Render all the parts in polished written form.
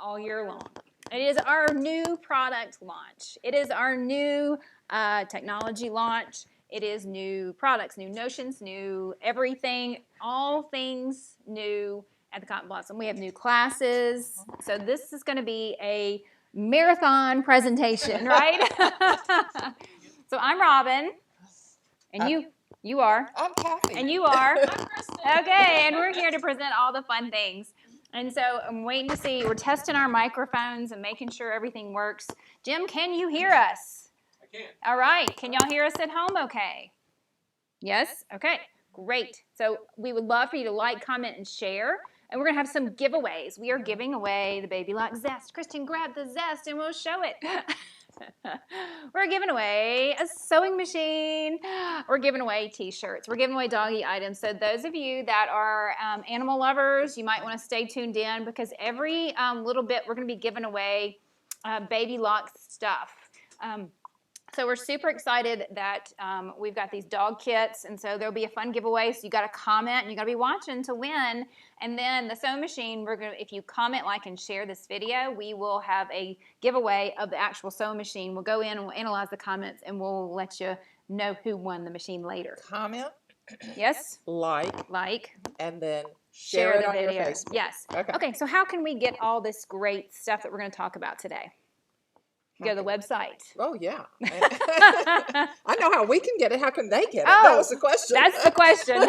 all year long. It is our new product launch. It is our new technology launch. It is new products, new notions, new everything, all things new at the Cotton Blossom. We have new classes. So this is going to be a marathon presentation, right? So I'm Robin, and you are. I'm Kathy. And you are. I'm Kristen. Okay, and we're here to present all the fun things. And so I'm waiting to see, we're testing our microphones and making sure everything works. Jim, can you hear us? I can. All right, can y'all hear us at home okay? Yes? Okay, great. So we would love for you to like, comment, and share. And we're going to have some giveaways. We are giving away the Baby Lock Zest. Kristen, grab the zest and we'll show it. We're giving away a sewing machine. We're giving away t-shirts. We're giving away doggy items. So those of you that are animal lovers, you might want to stay tuned in because every little bit we're going to be giving away Baby Lock stuff. So we're super excited that we've got these dog kits, and so there'll be a fun giveaway. So you got to comment, and you got to be watching to win. And then the sewing machine, if you comment, like, and share this video, we will have a giveaway of the actual sewing machine. We'll go in and we'll analyze the comments, and we'll let you know who won the machine later. Comment. Yes. Like. And then share it the on video. your Facebook. Yes. Okay. So how can we get all this great stuff that we're going to talk about today? Go to the website. Oh, yeah. I know how we can get it. How can they get it? That was the question. That's the question.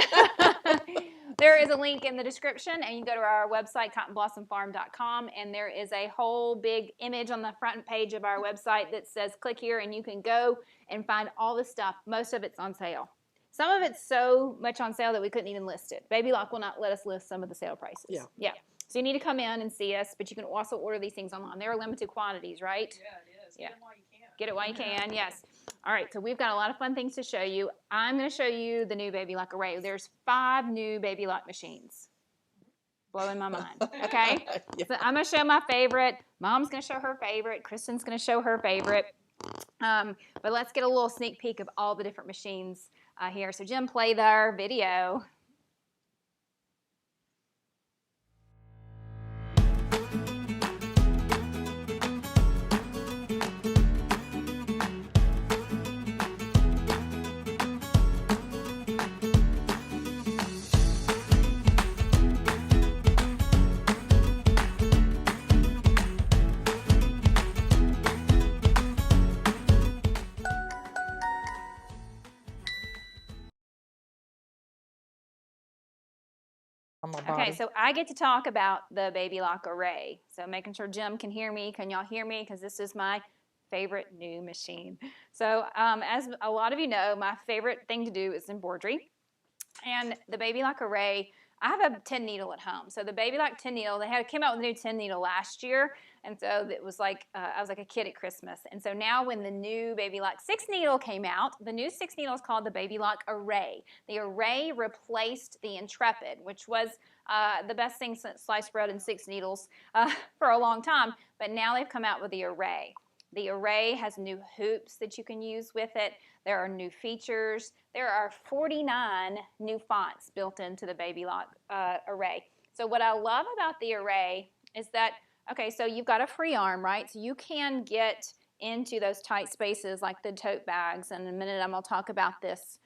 There is a link in the description, and you can go to our website, cottonblossomfarm.com, and there is a whole big image on the front page of our website that says click here, and you can go and find all the stuff. Most of it's on sale. Some of it's so much on sale that we couldn't even list it. Baby Lock will not let us list some of the sale prices. Yeah. So you need to come in and see us, but you can also order these things online. There are limited quantities, right? Yeah, it is. Yeah. Get it while you can. Get it while you can, yes. All right, so we've got a lot of fun things to show you. I'm going to show you the new Baby Lock array. There's 5 new Baby Lock machines. Blowing my mind, okay? Yeah. So I'm going to show my favorite. Mom's going to show her favorite. Kristen's going to show her favorite. But let's get a little sneak peek of all the different machines here. So Jim, play their video. Okay, so I get to talk about the Baby Lock array. So making sure Jim can hear me. Can y'all hear me? Because this is my favorite new machine. So as a lot of you know, my favorite thing to do is embroidery. And the Baby Lock array, I have a 10 needle at home. So the Baby Lock 10 needle, came out with a new 10 needle last year. And so it was like, I was like a kid at Christmas. And so now when the new Baby Lock 6 needle came out, the new 6 needle is called the Baby Lock Array. The Array replaced the Intrepid, which was the best thing since sliced bread and 6 needles for a long time. But now they've come out with the Array. The Array has new hoops that you can use with it. There are new features. There are 49 new fonts built into the Baby Lock Array. So what I love about the Array is that, okay, so you've got a free arm, right? So you can get into those tight spaces like the tote bags. And in a minute, I'm going to talk about this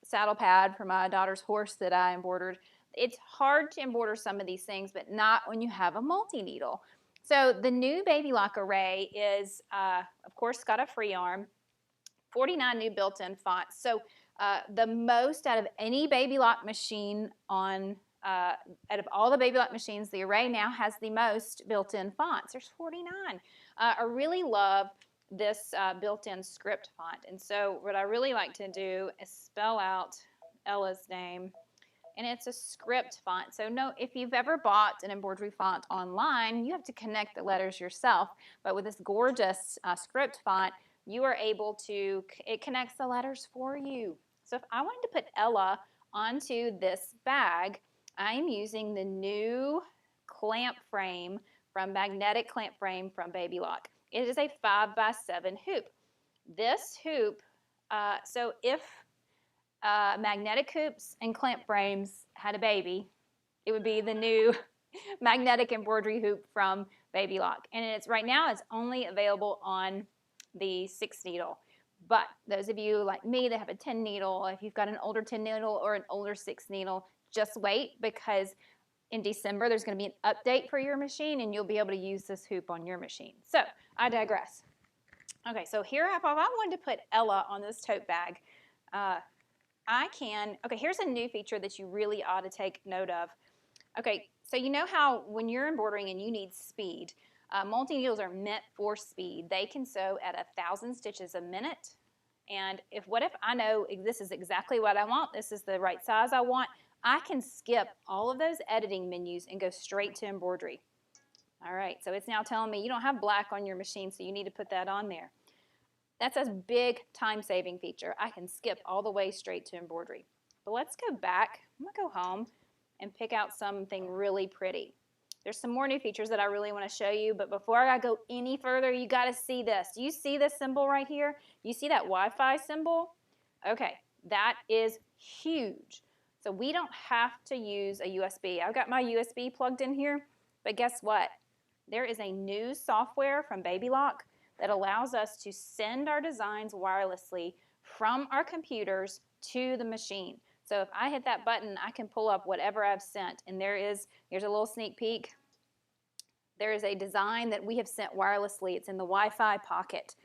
saddle pad for my daughter's horse that I embroidered. It's hard to embroider some of these things, but not when you have a multi-needle. So the new Baby Lock array is, of course, got a free arm, 49 new built-in fonts. So the most out of any Baby Lock machine out of all the Baby Lock machines, the array now has the most built-in fonts. There's 49. I really love this built-in script font. And so what I really like to do is spell out Ella's name. And it's a script font. So if you've ever bought an embroidery font online, you have to connect the letters yourself. But with this gorgeous script font, you are able to, it connects the letters for you. So if I wanted to put Ella onto this bag, I am using the new clamp frame magnetic clamp frame from Baby Lock. It is a 5x7 hoop. This hoop, so if magnetic hoops and clamp frames had a baby, it would be the new magnetic embroidery hoop from Baby Lock. And right now it's only available on the 6 needle. But those of you like me that have a 10 needle, if you've got an older 10 needle or an older 6 needle, just wait, because in December there's going to be an update for your machine and you'll be able to use this hoop on your machine. So I digress. Okay, so here if I wanted to put Ella on this tote bag, okay, here's a new feature that you really ought to take note of. Okay, so you know how when you're embroidering and you need speed, multi-needles are meant for speed. They can sew at 1,000 stitches a minute. And what if I know this is exactly what I want, this is the right size I want, I can skip all of those editing menus and go straight to embroidery. All right, so it's now telling me you don't have black on your machine, so you need to put that on there. That's a big time-saving feature. I can skip all the way straight to embroidery. But let's go back. I'm going to go home and pick out something really pretty. There's some more new features that I really want to show you, but before I go any further, you got to see this. Do you see this symbol right here? You see that Wi-Fi symbol? Okay, that is huge. So we don't have to use a USB. I've got my USB plugged in here, but guess what? There is a new software from Baby Lock that allows us to send our designs wirelessly from our computers to the machine. So if I hit that button, I can pull up whatever I've sent. And here's a little sneak peek. There is a design that we have sent wirelessly. It's in the Wi-Fi pocket.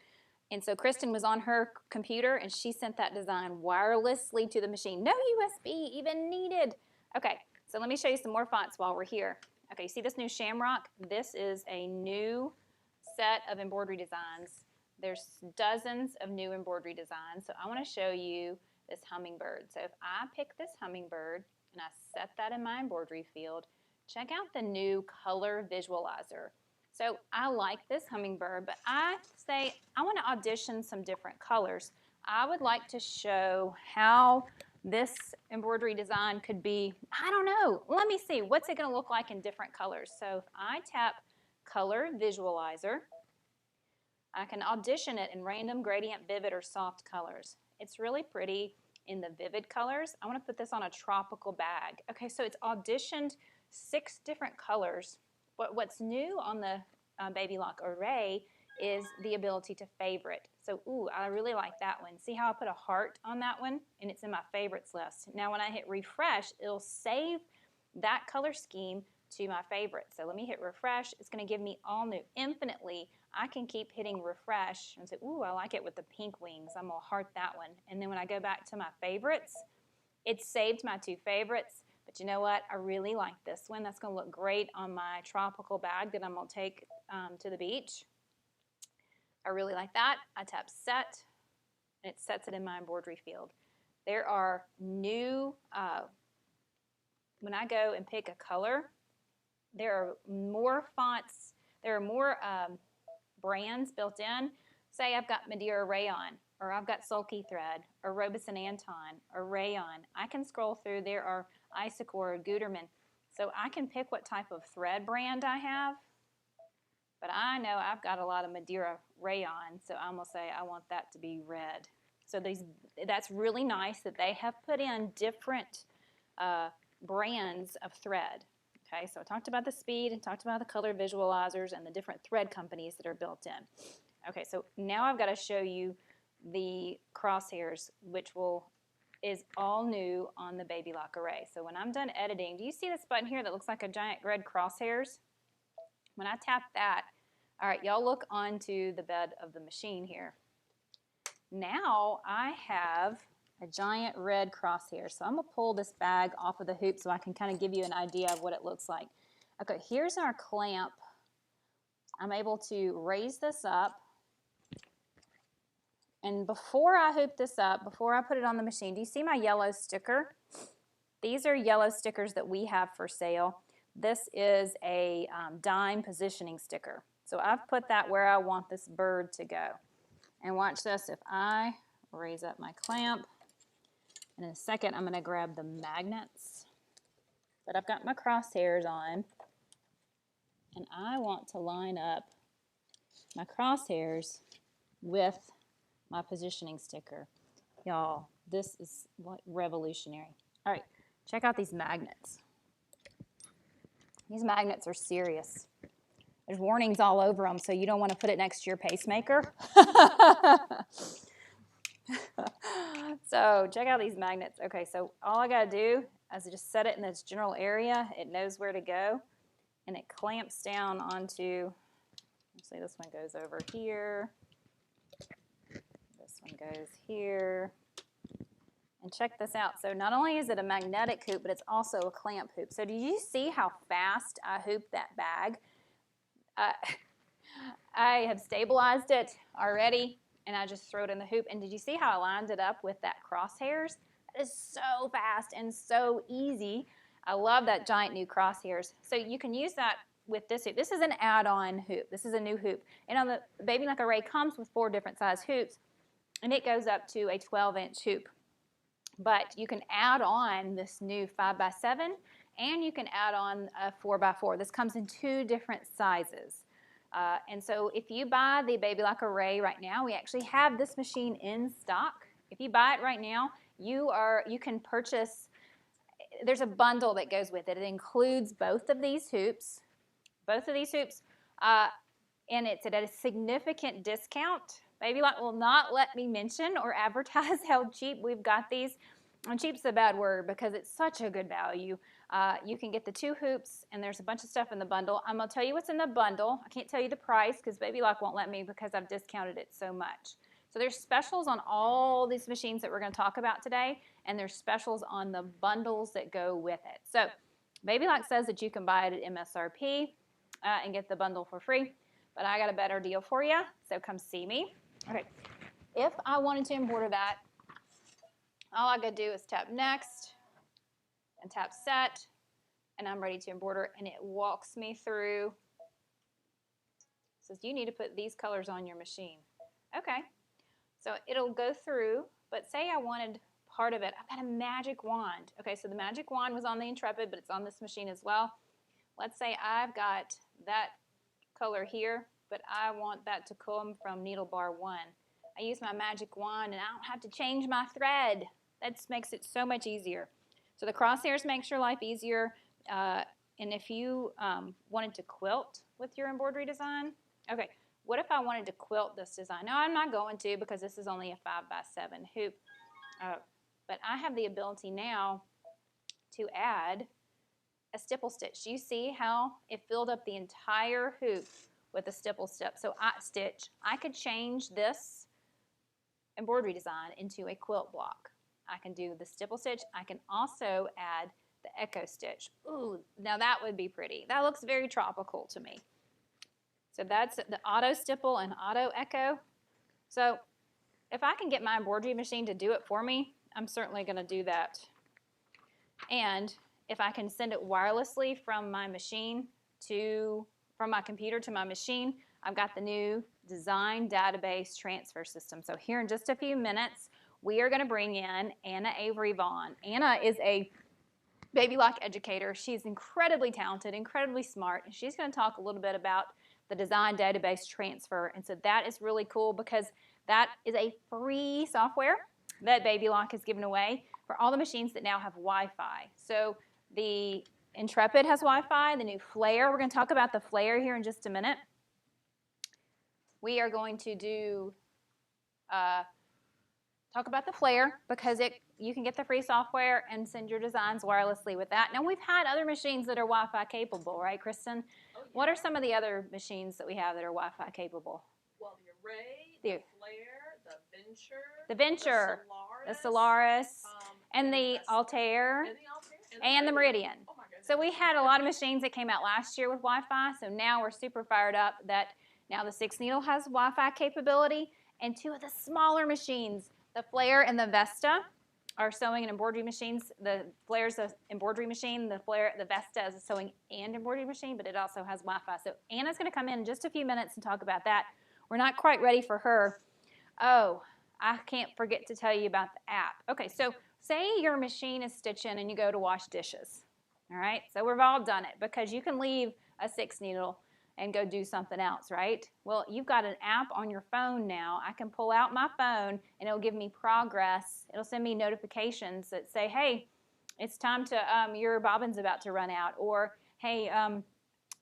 And so Kristen was on her computer and she sent that design wirelessly to the machine. No USB even needed. Okay, so let me show you some more fonts while we're here. Okay, you see this new Shamrock? This is a new set of embroidery designs. There's dozens of new embroidery designs. So I want to show you this hummingbird. So if I pick this hummingbird and I set that in my embroidery field, check out the new color visualizer. So I like this hummingbird, but I say I want to audition some different colors. I would like to show how this embroidery design could be, I don't know, let me see, what's it going to look like in different colors? So if I tap color visualizer, I can audition it in random, gradient, vivid, or soft colors. It's really pretty in the vivid colors. I want to put this on a tropical bag. Okay, so it's auditioned 6 different colors. What's new on the Baby Lock array is the ability to favorite. So, ooh, I really like that one. See how I put a heart on that one? And it's in my favorites list. Now when I hit refresh, it'll save that color scheme to my favorites. So let me hit refresh. It's going to give me all new. Infinitely, I can keep hitting refresh and say, ooh, I like it with the pink wings. I'm going to heart that one. And then when I go back to my favorites, it's saved my 2 favorites. But you know what? I really like this one. That's going to look great on my tropical bag that I'm going to take to the beach. I really like that. I tap set, and it sets it in my embroidery field. There are new, when I go and pick a color, there are more fonts, there are more brands built in. Say I've got Madeira Rayon, or I've got Sulky Thread, or Robeson Anton, or Rayon. I can scroll through. There are Isacore, Gutermann. So I can pick what type of thread brand I have. But I know I've got a lot of Madeira Rayon, so I'm going to say I want that to be red. So that's really nice that they have put in different brands of thread. Okay, so I talked about the speed and talked about the color visualizers and the different thread companies that are built in. Okay, so now I've got to show you the crosshairs, which is all new on the Baby Lock array. So when I'm done editing, do you see this button here that looks like a giant red crosshairs? When I tap that, all right, y'all look onto the bed of the machine here. Now I have a giant red crosshair. So I'm going to pull this bag off of the hoop so I can kind of give you an idea of what it looks like. Okay, here's our clamp. I'm able to raise this up. And before I hoop this up, before I put it on the machine, do you see my yellow sticker? These are yellow stickers that we have for sale. This is a dime positioning sticker. So I've put that where I want this bird to go. And watch this. If I raise up my clamp, and in a second I'm going to grab the magnets. But I've got my crosshairs on, and I want to line up my crosshairs with my positioning sticker. Y'all, this is revolutionary. All right, check out these magnets. These magnets are serious. There's warnings all over them, so you don't want to put it next to your pacemaker. So check out these magnets. Okay, so all I got to do is just set it in this general area. It knows where to go, and it clamps down onto, let's say this one goes over here. This one goes here. And check this out. So not only is it a magnetic hoop, but it's also a clamp hoop. So do you see how fast I hooped that bag? I have stabilized it already, and I just throw it in the hoop. And did you see how I lined it up with that crosshairs? That is so fast and so easy. I love that giant new crosshairs. So you can use that with this hoop. This is an add-on hoop. This is a new hoop. And on the Baby Lock Array comes with 4 different size hoops, and it goes up to a 12-inch hoop. But you can add on this new 5x7, and you can add on a 4x4. This comes in 2 different sizes. And so if you buy the Baby Lock Array right now, we actually have this machine in stock. If you buy it right now, you can purchase, there's a bundle that goes with it. It includes both of these hoops, and it's at a significant discount. Baby Lock will not let me mention or advertise how cheap we've got these. And cheap's a bad word because it's such a good value. You can get the 2 hoops, and there's a bunch of stuff in the bundle. I'm going to tell you what's in the bundle. I can't tell you the price because Baby Lock won't let me because I've discounted it so much. So there's specials on all these machines that we're going to talk about today, and there's specials on the bundles that go with it. So Baby Lock says that you can buy it at MSRP and get the bundle for free, but I got a better deal for you, so come see me. Okay, if I wanted to embroider that, all I gotta do is tap next and tap set, and I'm ready to embroider, and it walks me through. It says you need to put these colors on your machine. Okay, so it'll go through, but say I wanted part of it. I've got a magic wand. Okay, so the magic wand was on the Intrepid, but it's on this machine as well. Let's say I've got that color here, but I want that to come from needle bar 1. I use my magic wand, and I don't have to change my thread. That makes it so much easier. So the crosshairs makes your life easier. And if you wanted to quilt with your embroidery design, okay, what if I wanted to quilt this design? No, I'm not going to because this is only a 5x7 hoop. But I have the ability now to add a stipple stitch. You see how it filled up the entire hoop with a stipple stitch. I could change this embroidery design into a quilt block. I can do the stipple stitch. I can also add the echo stitch. Ooh, now that would be pretty. That looks very tropical to me. So that's the auto stipple and auto echo. So if I can get my embroidery machine to do it for me, I'm certainly going to do that. And if I can send it wirelessly from my computer to my machine, I've got the new design database transfer system. So here in just a few minutes, we are going to bring in Anna Avery Vaughn. Anna is a Baby Lock educator. She's incredibly talented, incredibly smart, and she's going to talk a little bit about the design database transfer. And so that is really cool because that is a free software that Baby Lock has given away for all the machines that now have Wi-Fi. So the Intrepid has Wi-Fi, the new Flare. We're going to talk about the Flare here in just a minute. We are going to do talk about the Flare because you can get the free software and send your designs wirelessly with that. Now, we've had other machines that are Wi-Fi capable, right, Kristen? Oh, yeah. What are some of the other machines that we have that are Wi-Fi capable? Well, the Array, the Flare, the Venture, the Solaris, and the Altair, and the Meridian. Oh, my goodness. So we had a lot of machines that came out last year with Wi-Fi, so now we're super fired up that now the 6 needle has Wi-Fi capability, and 2 of the smaller machines, the Flare and the Vesta, are sewing and embroidery machines. The Flare's an embroidery machine. The Vesta is a sewing and embroidery machine, but it also has Wi-Fi. So Anna's going to come in just a few minutes and talk about that. We're not quite ready for her. Oh, I can't forget to tell you about the app. Okay, so say your machine is stitching and you go to wash dishes. All right, so we've all done it because you can leave a 6 needle and go do something else, right? Well, you've got an app on your phone now. I can pull out my phone and it'll give me progress. It'll send me notifications that say, hey, it's time to, your bobbin's about to run out, or hey,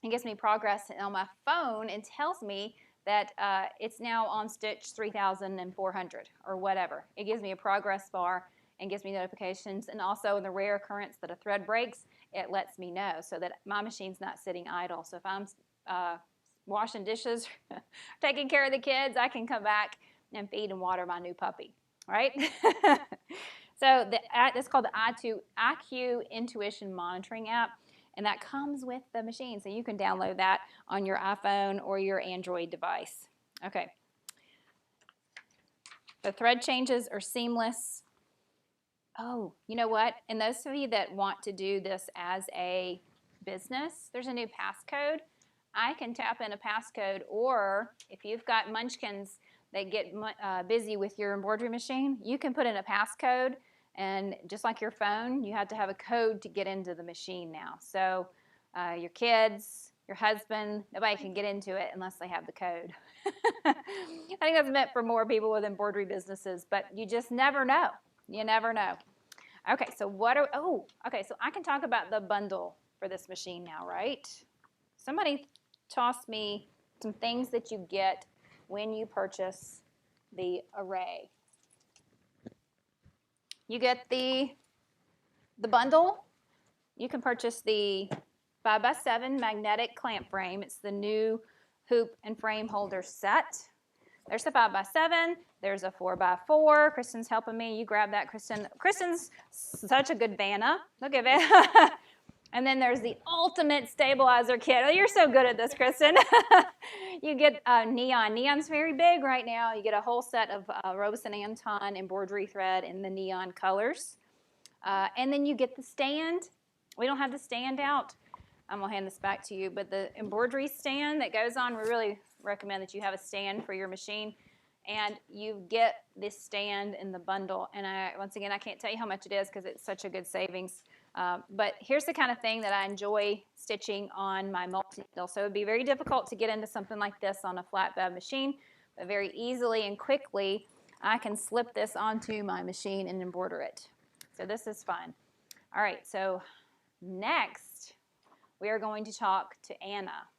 it gives me progress on my phone and tells me that it's now on stitch 3,400 or whatever. It gives me a progress bar and gives me notifications. And also in the rare occurrence that a thread breaks, it lets me know so that my machine's not sitting idle. So if I'm washing dishes, taking care of the kids, I can come back and feed and water my new puppy, right? So it's called the IQ Intuition Monitoring app, and that comes with the machine. So you can download that on your iPhone or your Android device. Okay. The thread changes are seamless. Oh, you know what? And those of you that want to do this as a business, there's a new passcode. I can tap in a passcode, or if you've got munchkins that get busy with your embroidery machine, you can put in a passcode, and just like your phone, you have to have a code to get into the machine now. So your kids, your husband, nobody can get into it unless they have the code. I think that's meant for more people with embroidery businesses, but you just never know. You never know. Okay, so okay, so I can talk about the bundle for this machine now, right? Somebody tossed me some things that you get when you purchase the array. You get the bundle. You can purchase the 5x7 magnetic clamp frame. It's the new hoop and frame holder set. There's the 5x7. There's a 4x4. Kristen's helping me. You grab that, Kristen. Kristen's such a good Vanna. Look at it. And then there's the ultimate stabilizer kit. Oh, you're so good at this, Kristen. You get neon. Neon's very big right now. You get a whole set of Robeson Anton embroidery thread in the neon colors. And then you get the stand. We don't have the stand out. I'm going to hand this back to you. But the embroidery stand that goes on, we really recommend that you have a stand for your machine. And you get this stand in the bundle. And once again, I can't tell you how much it is because it's such a good savings. But here's the kind of thing that I enjoy stitching on my multi-needle. So it would be very difficult to get into something like this on a flatbed machine. But very easily and quickly, I can slip this onto my machine and embroider it. So this is fun. All right, so next, we are going to talk to Anna.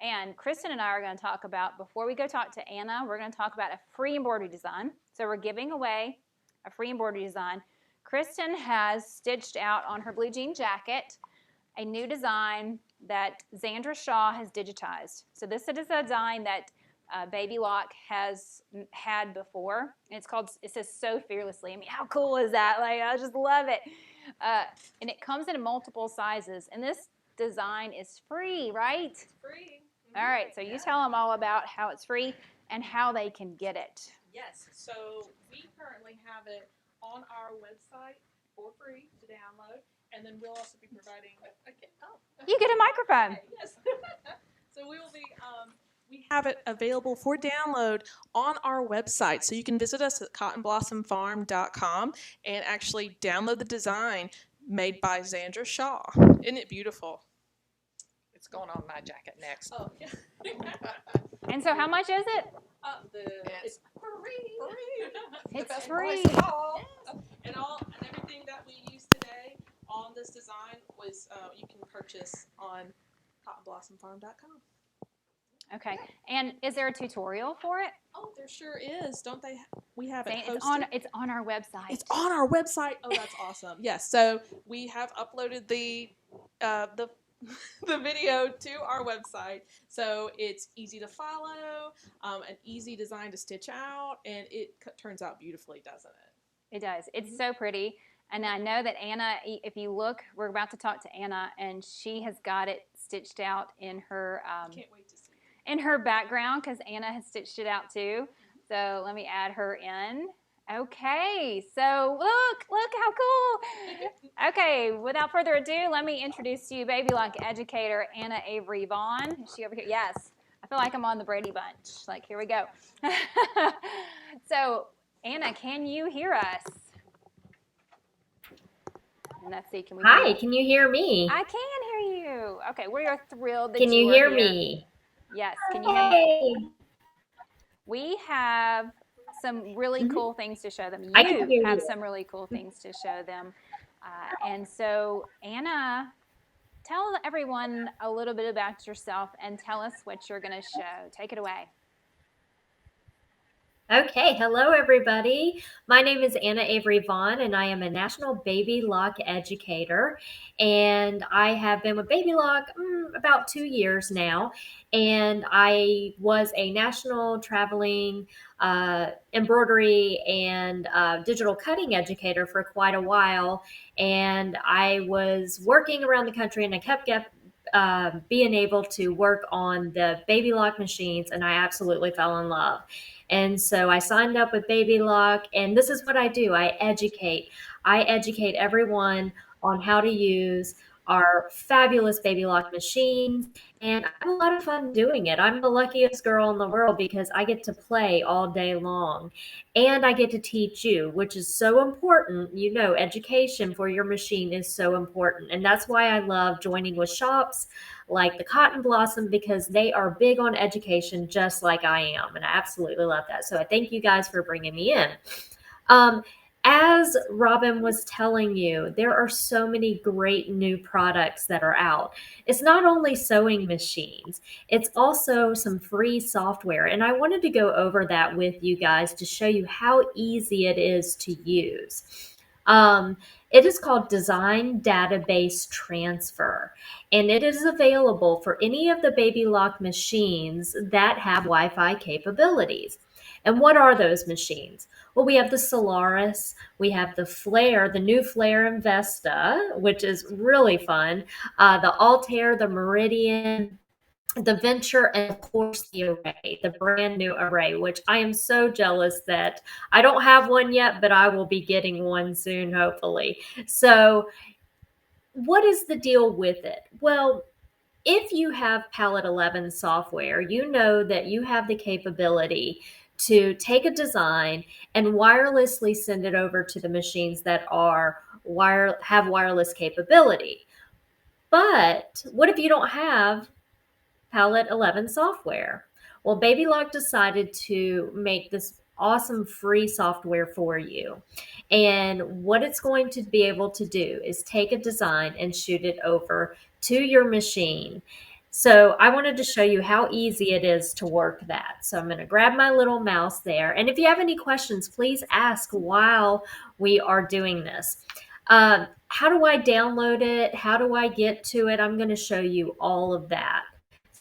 And Kristen and I are going to talk about, before we go talk to Anna, we're going to talk about a free embroidery design. So we're giving away a free embroidery design. Kristen has stitched out on her blue jean jacket a new design that Zandra Shaw has digitized. So this is a design that Baby Lock has had before. And it says "So Fearlessly." I mean, how cool is that? Like, I just love it. And it comes in multiple sizes. And this design is free, right? It's free. All right, so you tell them all about how it's free and how they can get it. Yes, so we currently have it on our website for free to download, and then we'll also be providing. You get a microphone. Okay, yes. So we will be. We have it available for download on our website, so you can visit us at cottonblossomfarm.com and actually download the design made by Zandra Shaw. Isn't it beautiful? It's going on my jacket next. Oh, yeah. And so how much is it? It's free. It's free. And everything that we use today on this design was you can purchase on cottonblossomfarm.com. Okay. And is there a tutorial for it? Oh, there sure is. Don't they? We have it It's hosted. it's on our website. It's on our website. Oh, that's awesome. Yes. So we have uploaded the video to our website, so it's easy to follow, an easy design to stitch out, and it turns out beautifully, doesn't it? It does. It's so pretty. And I know that Anna, if you look, we're about to talk to Anna, and she has got it stitched out in her Can't wait to see. In her background, because Anna has stitched it out too. So let me add her in. Okay, so look how cool. Okay, without further ado, let me introduce to you Baby Lock Educator Anna Avery Vaughn. Is she over here? Yes. I feel like I'm on the Brady Bunch. Like, here we go. So, Anna, can you hear us? And let's see, can we Hi, can you hear me? I can hear you. Okay, we are thrilled that Can you are hear here. me? Yes, can you hear me? Hey. We have some really cool things to show them. I can hear have you. some really cool things to show them. And so, Anna, tell everyone a little bit about yourself and tell us what you're going to show. Take it away. Okay, hello everybody. My name is Anna Avery Vaughn, and I am a national baby lock educator. And I have been with Baby Lock about 2 years now. And I was a national traveling embroidery and digital cutting educator for quite a while. And I was working around the country, and I kept being able to work on the baby lock machines, and I absolutely fell in love. And so I signed up with Baby Lock, and this is what I do. I educate. I educate everyone on how to use our fabulous Baby Lock machines, and I have a lot of fun doing it. I'm the luckiest girl in the world because I get to play all day long, and I get to teach you, which is so important. You know, education for your machine is so important, and that's why I love joining with shops like the Cotton Blossom, because they are big on education just like I am, and I absolutely love that. So I thank you guys for bringing me in. Um, as Robin was telling you, there are so many great new products that are out. It's not only sewing machines, it's also some free software. And I wanted to go over that with you guys to show you how easy it is to use. Um, it is called Design Database Transfer, and it is available for any of the Baby Lock machines that have Wi-Fi capabilities. And what are those machines? Well, we have the Solaris, we have the Flare, the new Flare Investa, which is really fun, the Altair, the Meridian, the Venture, and of course the Array, the brand new Array, which I am so jealous that I don't have one yet, but I will be getting one soon, hopefully. So, what is the deal with it? Well, if you have Palette 11 software, you know that you have the capability to take a design and wirelessly send it over to the machines that have wireless capability. But what if you don't have Palette 11 software? Well, Baby Lock decided to make this awesome free software for you. And what it's going to be able to do is take a design and shoot it over to your machine. So I wanted to show you how easy it is to work that. So I'm going to grab my little mouse there. And if you have any questions, please ask while we are doing this. How do I download it? How do I get to it? I'm going to show you all of that.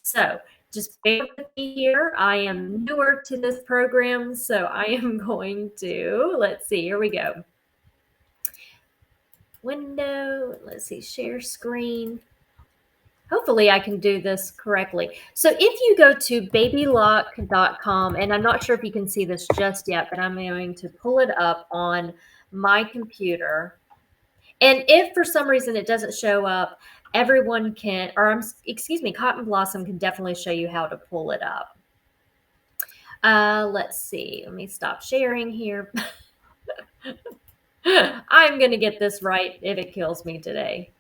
So just bear with me here. I am newer to this program, so I am going to, let's see, here we go. Window, let's see, share screen. Hopefully I can do this correctly. So if you go to babylock.com, and I'm not sure if you can see this just yet, but I'm going to pull it up on my computer. And if for some reason it doesn't show up, everyone can, or excuse me, Cotton Blossom can definitely show you how to pull it up. Let's see. Let me stop sharing here. I'm going to get this right if it kills me today.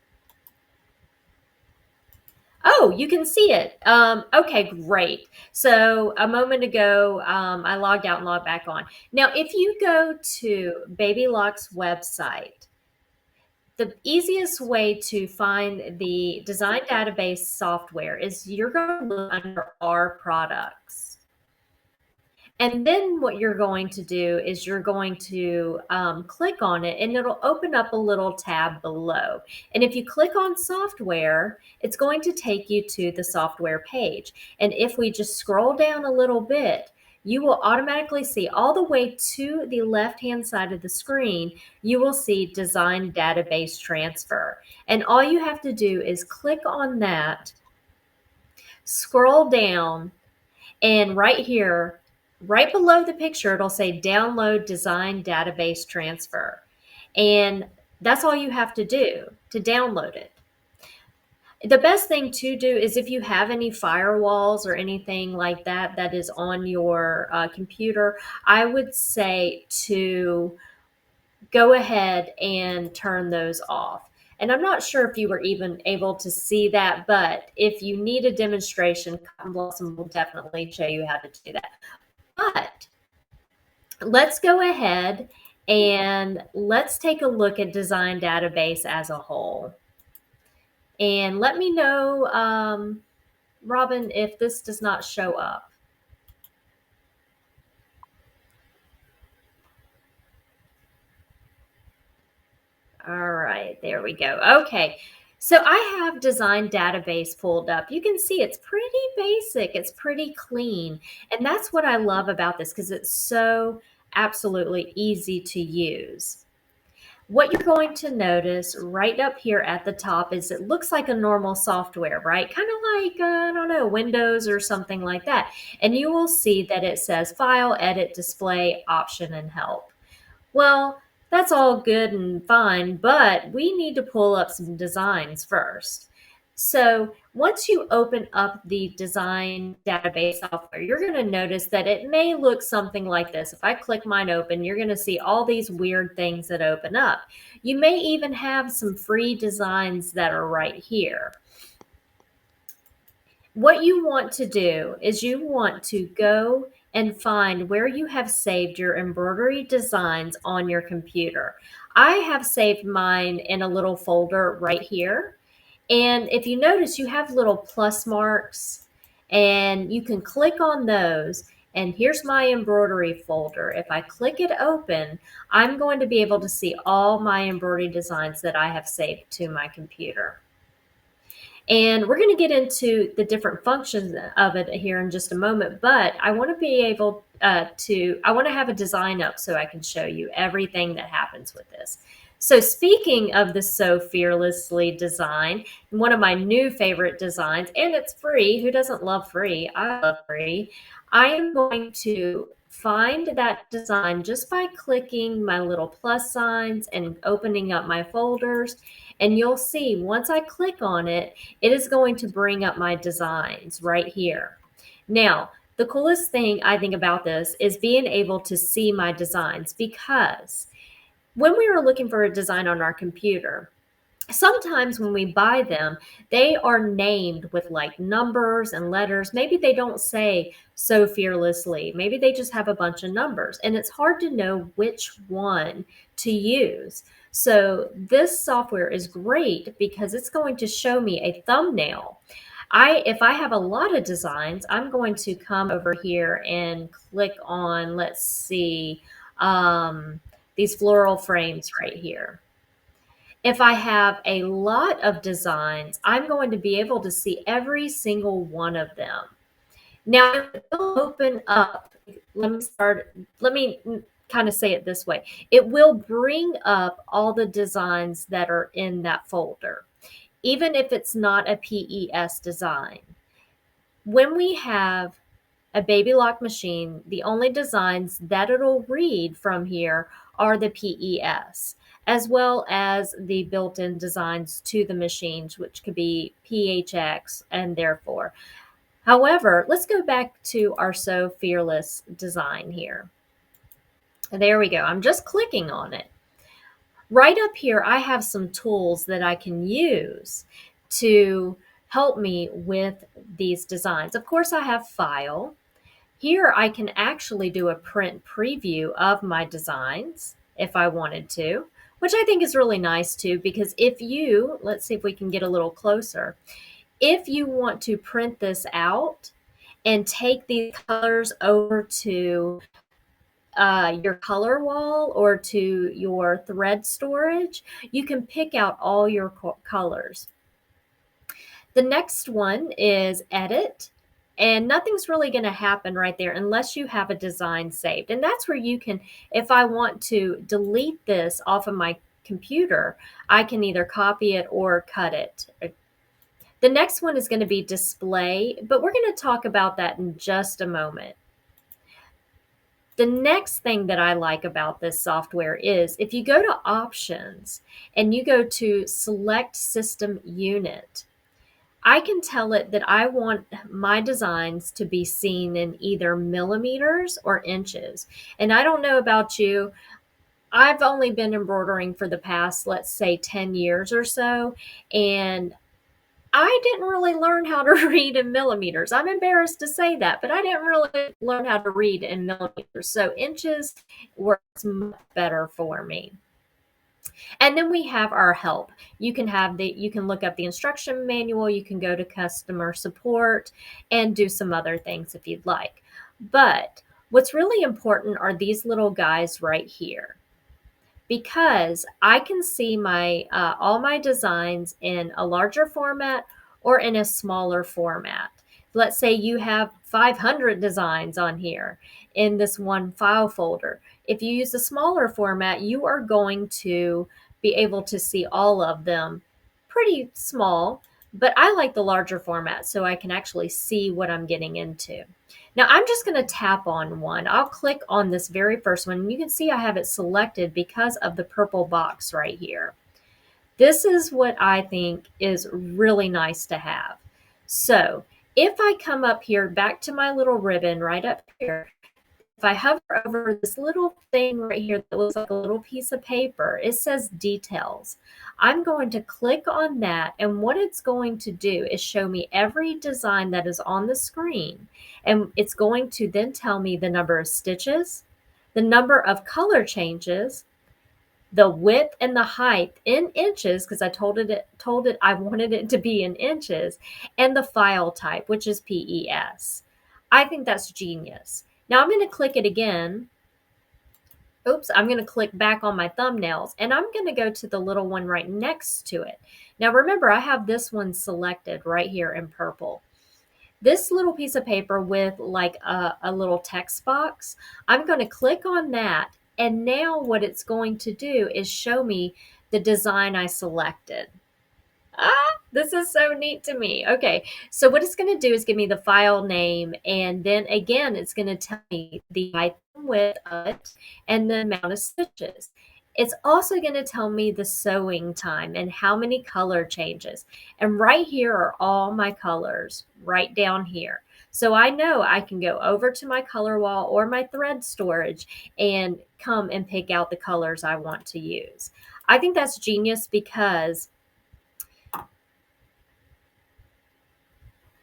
Oh, you can see it. Okay, great. So a moment ago, I logged out and logged back on. Now, if you go to Baby Lock's website, the easiest way to find the design database software is you're going to look under our products. And then what you're going to do is you're going to click on it, and it'll open up a little tab below. And if you click on software, it's going to take you to the software page. And if we just scroll down a little bit, you will automatically see all the way to the left-hand side of the screen, you will see Design Database Transfer. And all you have to do is click on that, scroll down, and right here, right below the picture, it'll say Download Design Database Transfer. And that's all you have to do to download it. The best thing to do is if you have any firewalls or anything like that that is on your computer, I would say to go ahead and turn those off. And I'm not sure if you were even able to see that, but if you need a demonstration, Cotton Blossom will definitely show you how to do that. But let's go ahead and let's take a look at Design Database as a whole. And let me know, Robin, if this does not show up. All right, there we go. Okay, so I have design database pulled up. You can see it's pretty basic, it's pretty clean. And that's what I love about this because it's so absolutely easy to use. What you're going to notice right up here at the top is it looks like a normal software, right? Kind of like, I don't know, Windows or something like that. And you will see that it says File, Edit, Display, Option, and Help. Well, that's all good and fine, but we need to pull up some designs first. So once you open up the design database software, you're going to notice that it may look something like this. If I click mine open, you're going to see all these weird things that open up. You may even have some free designs that are right here. What you want to do is you want to go and find where you have saved your embroidery designs on your computer. I have saved mine in a little folder right here. And if you notice, you have little plus marks and you can click on those. And here's my embroidery folder. If I click it open, I'm going to be able to see all my embroidery designs that I have saved to my computer. And we're going to get into the different functions of it here in just a moment, but I want to be able I want to have a design up so I can show you everything that happens with this. So speaking of the Sew Fearlessly design, one of my new favorite designs, and it's free. Who doesn't love free? I love free. I am going to find that design just by clicking my little plus signs and opening up my folders. And you'll see once I click on it, it is going to bring up my designs right here. Now, the coolest thing I think about this is being able to see my designs, because when we are looking for a design on our computer, sometimes when we buy them, they are named with like numbers and letters. Maybe they don't say Sew Fearlessly. Maybe they just have a bunch of numbers, and it's hard to know which one to use. So this software is great because it's going to show me a thumbnail. If I have a lot of designs, I'm going to come over here and click on, let's see, these floral frames right here. If I have a lot of designs, I'm going to be able to see every single one of them. Now, it will open up, let me kind of say it this way. It will bring up all the designs that are in that folder, even if it's not a PES design. When we have a baby lock machine, the only designs that it'll read from here are the PES, as well as the built-in designs to the machines, which could be PHX and therefore. However, let's go back to our Sew Fearless design here. There we go. I'm just clicking on it. Right up here, I have some tools that I can use to help me with these designs. Of course, I have File. Here, I can actually do a print preview of my designs if I wanted to, which I think is really nice too, because if you, let's see if we can get a little closer. If you want to print this out and take these colors over to your color wall or to your thread storage, you can pick out all your colors. The next one is Edit. And nothing's really going to happen right there unless you have a design saved. And that's where you can, if I want to delete this off of my computer, I can either copy it or cut it. The next one is going to be Display, but we're going to talk about that in just a moment. The next thing that I like about this software is if you go to Options and you go to Select System Unit, I can tell it that I want my designs to be seen in either millimeters or inches. And I don't know about you, I've only been embroidering for the past, let's say, 10 years or so, and I didn't really learn how to read in millimeters. I'm embarrassed to say that, but I didn't really learn how to read in millimeters. So inches works much better for me. And then we have our help. You can look up the instruction manual, you can go to customer support and do some other things if you'd like. But what's really important are these little guys right here, because I can see my all my designs in a larger format or in a smaller format. Let's say you have 500 designs on here in this one file folder. If you use a smaller format, you are going to be able to see all of them pretty small, but I like the larger format so I can actually see what I'm getting into. Now I'm just going to tap on one. I'll click on this very first one. And you can see I have it selected because of the purple box right here. This is what I think is really nice to have. So if I come up here back to my little ribbon right up here, if I hover over this little thing right here that looks like a little piece of paper, it says details. I'm going to click on that, and what it's going to do is show me every design that is on the screen. And it's going to then tell me the number of stitches, the number of color changes, the width and the height in inches, because I told it I wanted it to be in inches, and the file type, which is PES. I think that's genius. Now I'm going to click it again. Oops, I'm going to click back on my thumbnails, and I'm going to go to the little one right next to it. Now remember, I have this one selected right here in purple. This little piece of paper with like a little text box, I'm going to click on that, and now what it's going to do is show me the design I selected. This is so neat to me. Okay, so what it's going to do is give me the file name, and then again, it's going to tell me the height and width of it and the amount of stitches. It's also going to tell me the sewing time and how many color changes. And right here are all my colors, right down here. So I know I can go over to my color wall or my thread storage and come and pick out the colors I want to use. I think that's genius because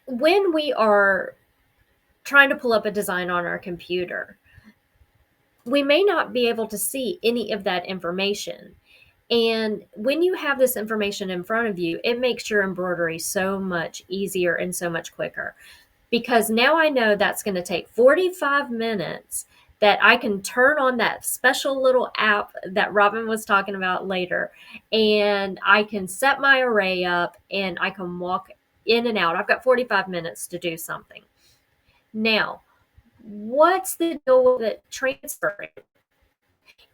when we are trying to pull up a design on our computer, we may not be able to see any of that information. And when you have this information in front of you, it makes your embroidery so much easier and so much quicker. Because now I know that's going to take 45 minutes, that I can turn on that special little app that Robin was talking about later, and I can set my array up and I can walk in and out. I've got 45 minutes to do something. Now, what's the deal with it transferring?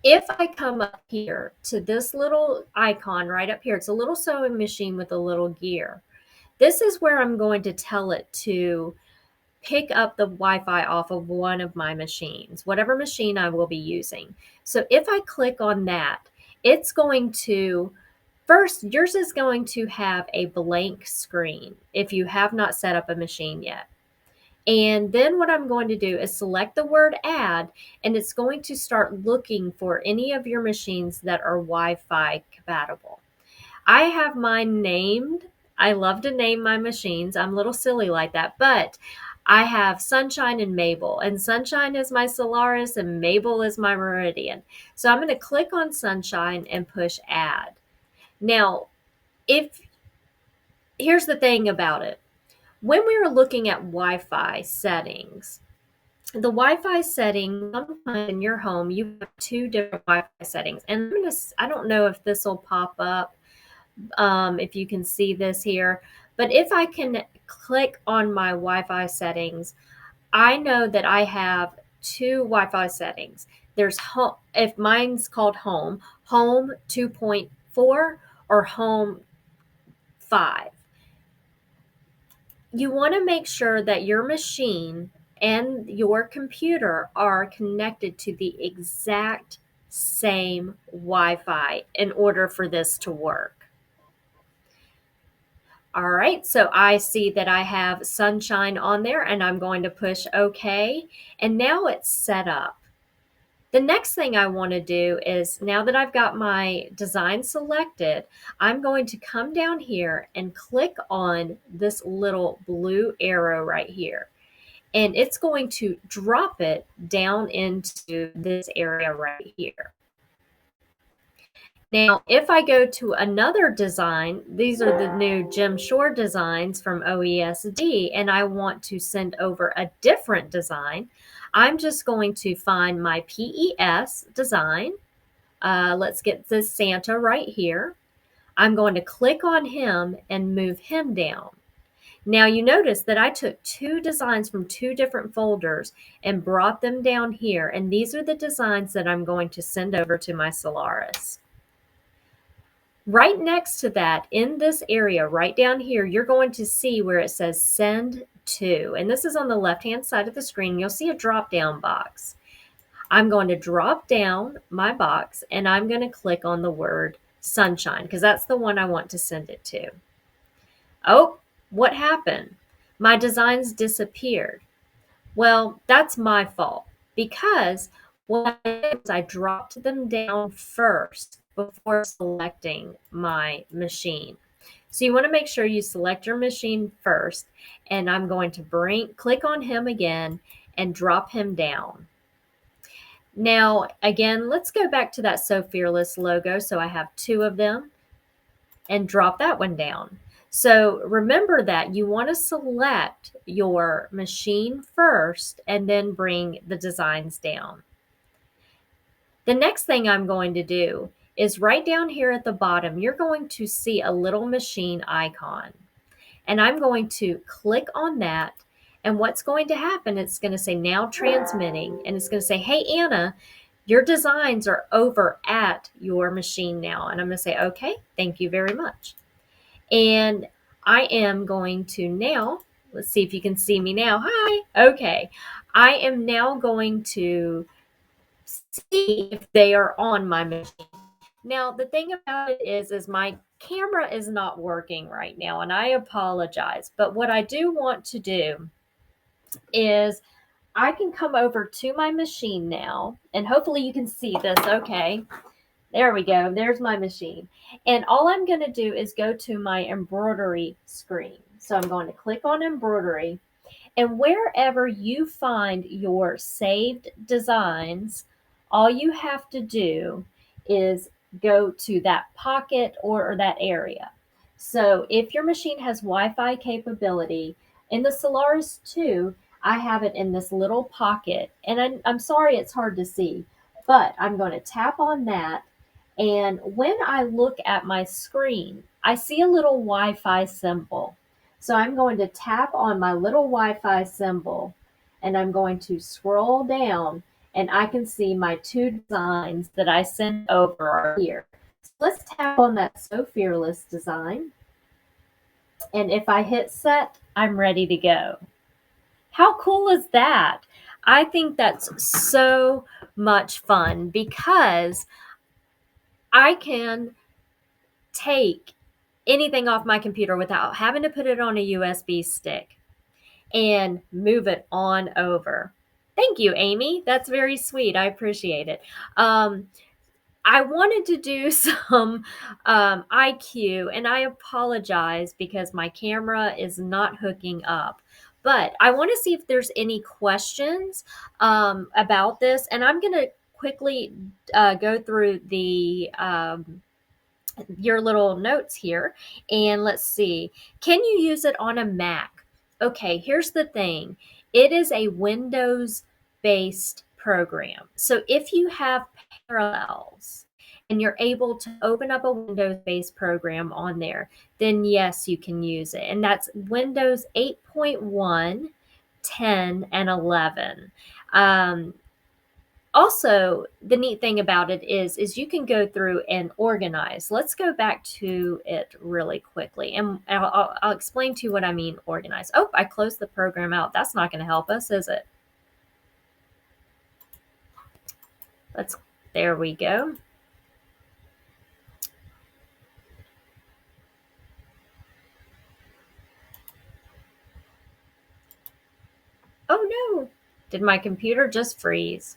If I come up here to this little icon right up here, it's a little sewing machine with a little gear. This is where I'm going to tell it to pick up the Wi-Fi off of one of my machines, whatever machine I will be using. So if I click on that, it's going to, first, yours is going to have a blank screen if you have not set up a machine yet. And then what I'm going to do is select the word add, and it's going to start looking for any of your machines that are Wi-Fi compatible. I have mine named. I love to name my machines. I'm a little silly like that, but I have Sunshine and Mabel, and Sunshine is my Solaris and Mabel is my Meridian. So I'm going to click on Sunshine and push add. Now, here's the thing about it. When we were looking at Wi-Fi settings, the Wi-Fi setting, sometimes in your home, you have two different Wi-Fi settings. And I don't know if this will pop up, if you can see this here. But if I can click on my Wi-Fi settings, I know that I have two Wi-Fi settings. There's home, if mine's called home 2.4 or home 5. You want to make sure that your machine and your computer are connected to the exact same Wi-Fi in order for this to work. All right, so I see that I have Sunshine on there, and I'm going to push OK, and now it's set up. The next thing I want to do is, now that I've got my design selected, I'm going to come down here and click on this little blue arrow right here. And it's going to drop it down into this area right here. Now, if I go to another design, these are the new Jim Shore designs from OESD, and I want to send over a different design, I'm just going to find my PES design. Let's get this Santa right here. I'm going to click on him and move him down. Now you notice that I took two designs from two different folders and brought them down here, and these are the designs that I'm going to send over to my Solaris. Right next to that, in this area right down here, you're going to see where it says send to, and this is on the left-hand side of the screen. You'll see a drop-down box. I'm going to drop down my box and I'm going to click on the word sunshine because that's the one I want to send it to. Oh, what happened? My designs disappeared. Well, that's my fault because what I did was I dropped them down first before selecting my machine. So you want to make sure you select your machine first, and I'm going to click on him again and drop him down. Now, again, let's go back to that So Fearless logo. So I have two of them and drop that one down. So remember that you want to select your machine first and then bring the designs down. The next thing I'm going to do is right down here at the bottom, you're going to see a little machine icon. And I'm going to click on that. And what's going to happen, it's going to say now transmitting. And it's going to say, hey, Anna, your designs are over at your machine now. And I'm going to say, okay, thank you very much. And I am going to now, let's see if you can see me now. Hi. Okay. I am now going to see if they are on my machine. Now, the thing about it is my camera is not working right now, and I apologize. But what I do want to do is I can come over to my machine now, and hopefully you can see this okay. There we go. There's my machine. And all I'm going to do is go to my embroidery screen. So I'm going to click on embroidery. And wherever you find your saved designs, all you have to do is go to that pocket or that area. So if your machine has Wi-Fi capability, in the Solaris 2, I have it in this little pocket. And I'm sorry it's hard to see, but I'm going to tap on that. And when I look at my screen, I see a little Wi-Fi symbol. So I'm going to tap on my little Wi-Fi symbol and I'm going to scroll down and I can see my two designs that I sent over are here. So let's tap on that So Fearless design. And if I hit set, I'm ready to go. How cool is that? I think that's so much fun because I can take anything off my computer without having to put it on a USB stick and move it on over. Thank you, Amy. That's very sweet. I appreciate it. I wanted to do some IQ, and I apologize because my camera is not hooking up. But I want to see if there's any questions about this, and I'm going to quickly go through the your little notes here, and let's see. Can you use it on a Mac? Okay, here's the thing. It is a Windows-based program. So if you have Parallels and you're able to open up a Windows-based program on there, then yes, you can use it. And that's Windows 8.1, 10, and 11. Also, the neat thing about it is you can go through and organize. Let's go back to it really quickly, and I'll explain to you what I mean organize. Oh, I closed the program out. That's not going to help us, is it? There we go. Oh no, did my computer just freeze?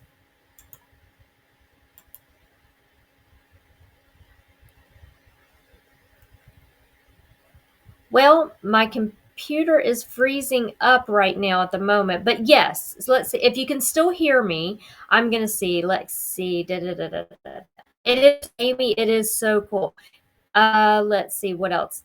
Well, my computer is freezing up right now at the moment, but yes, so let's see if you can still hear me. I'm going to see, let's see. It is, Amy. It is so cool. Let's see what else.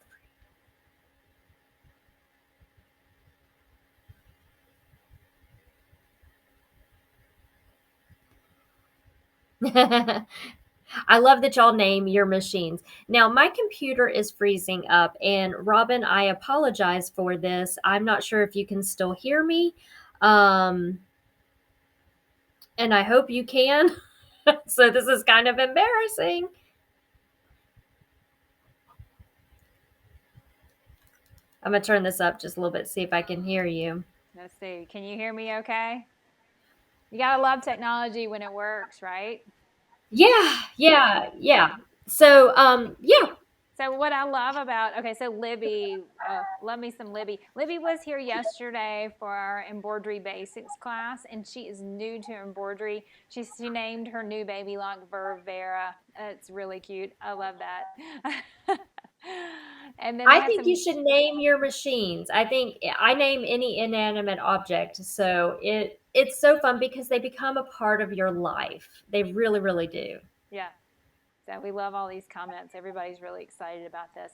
I love that y'all name your machines. Now, my computer is freezing up, and Robin, I apologize for this. I'm not sure if you can still hear me, um, and I hope you can. So, this is kind of embarrassing. I'm going to turn this up just a little bit, see if I can hear you. Let's see. Can you hear me okay? You gotta love technology when it works, right? Yeah. So, yeah. So what I love about, okay, so Libby, love me some Libby. Libby was here yesterday for our embroidery basics class, and she is new to embroidery. She named her new baby lock Vera. It's really cute. I love that. And then they I have think you some, should name your machines. I think I name any inanimate object. So it's so fun because they become a part of your life. They really, really do. yeah. So we love all these comments. Everybody's really excited about this.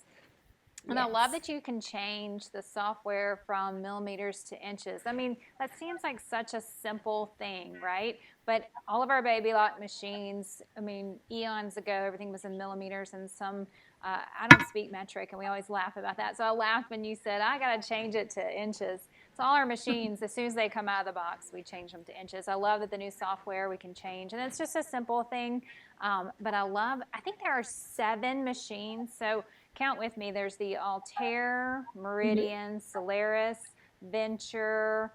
And I love Yes. that you can change the software from millimeters to inches. I mean, that seems like such a simple thing, right? But all of our baby lock machines, I mean, eons ago, everything was in millimeters, and some, I don't speak metric, and we always laugh about that. So I laughed when you said, I got to change it to inches. So all our machines, as soon as they come out of the box, we change them to inches. I love that the new software we can change, and it's just a simple thing. But I think there are 7 machines. So count with me. There's the Altair, Mhm. Meridian, Solaris, Venture,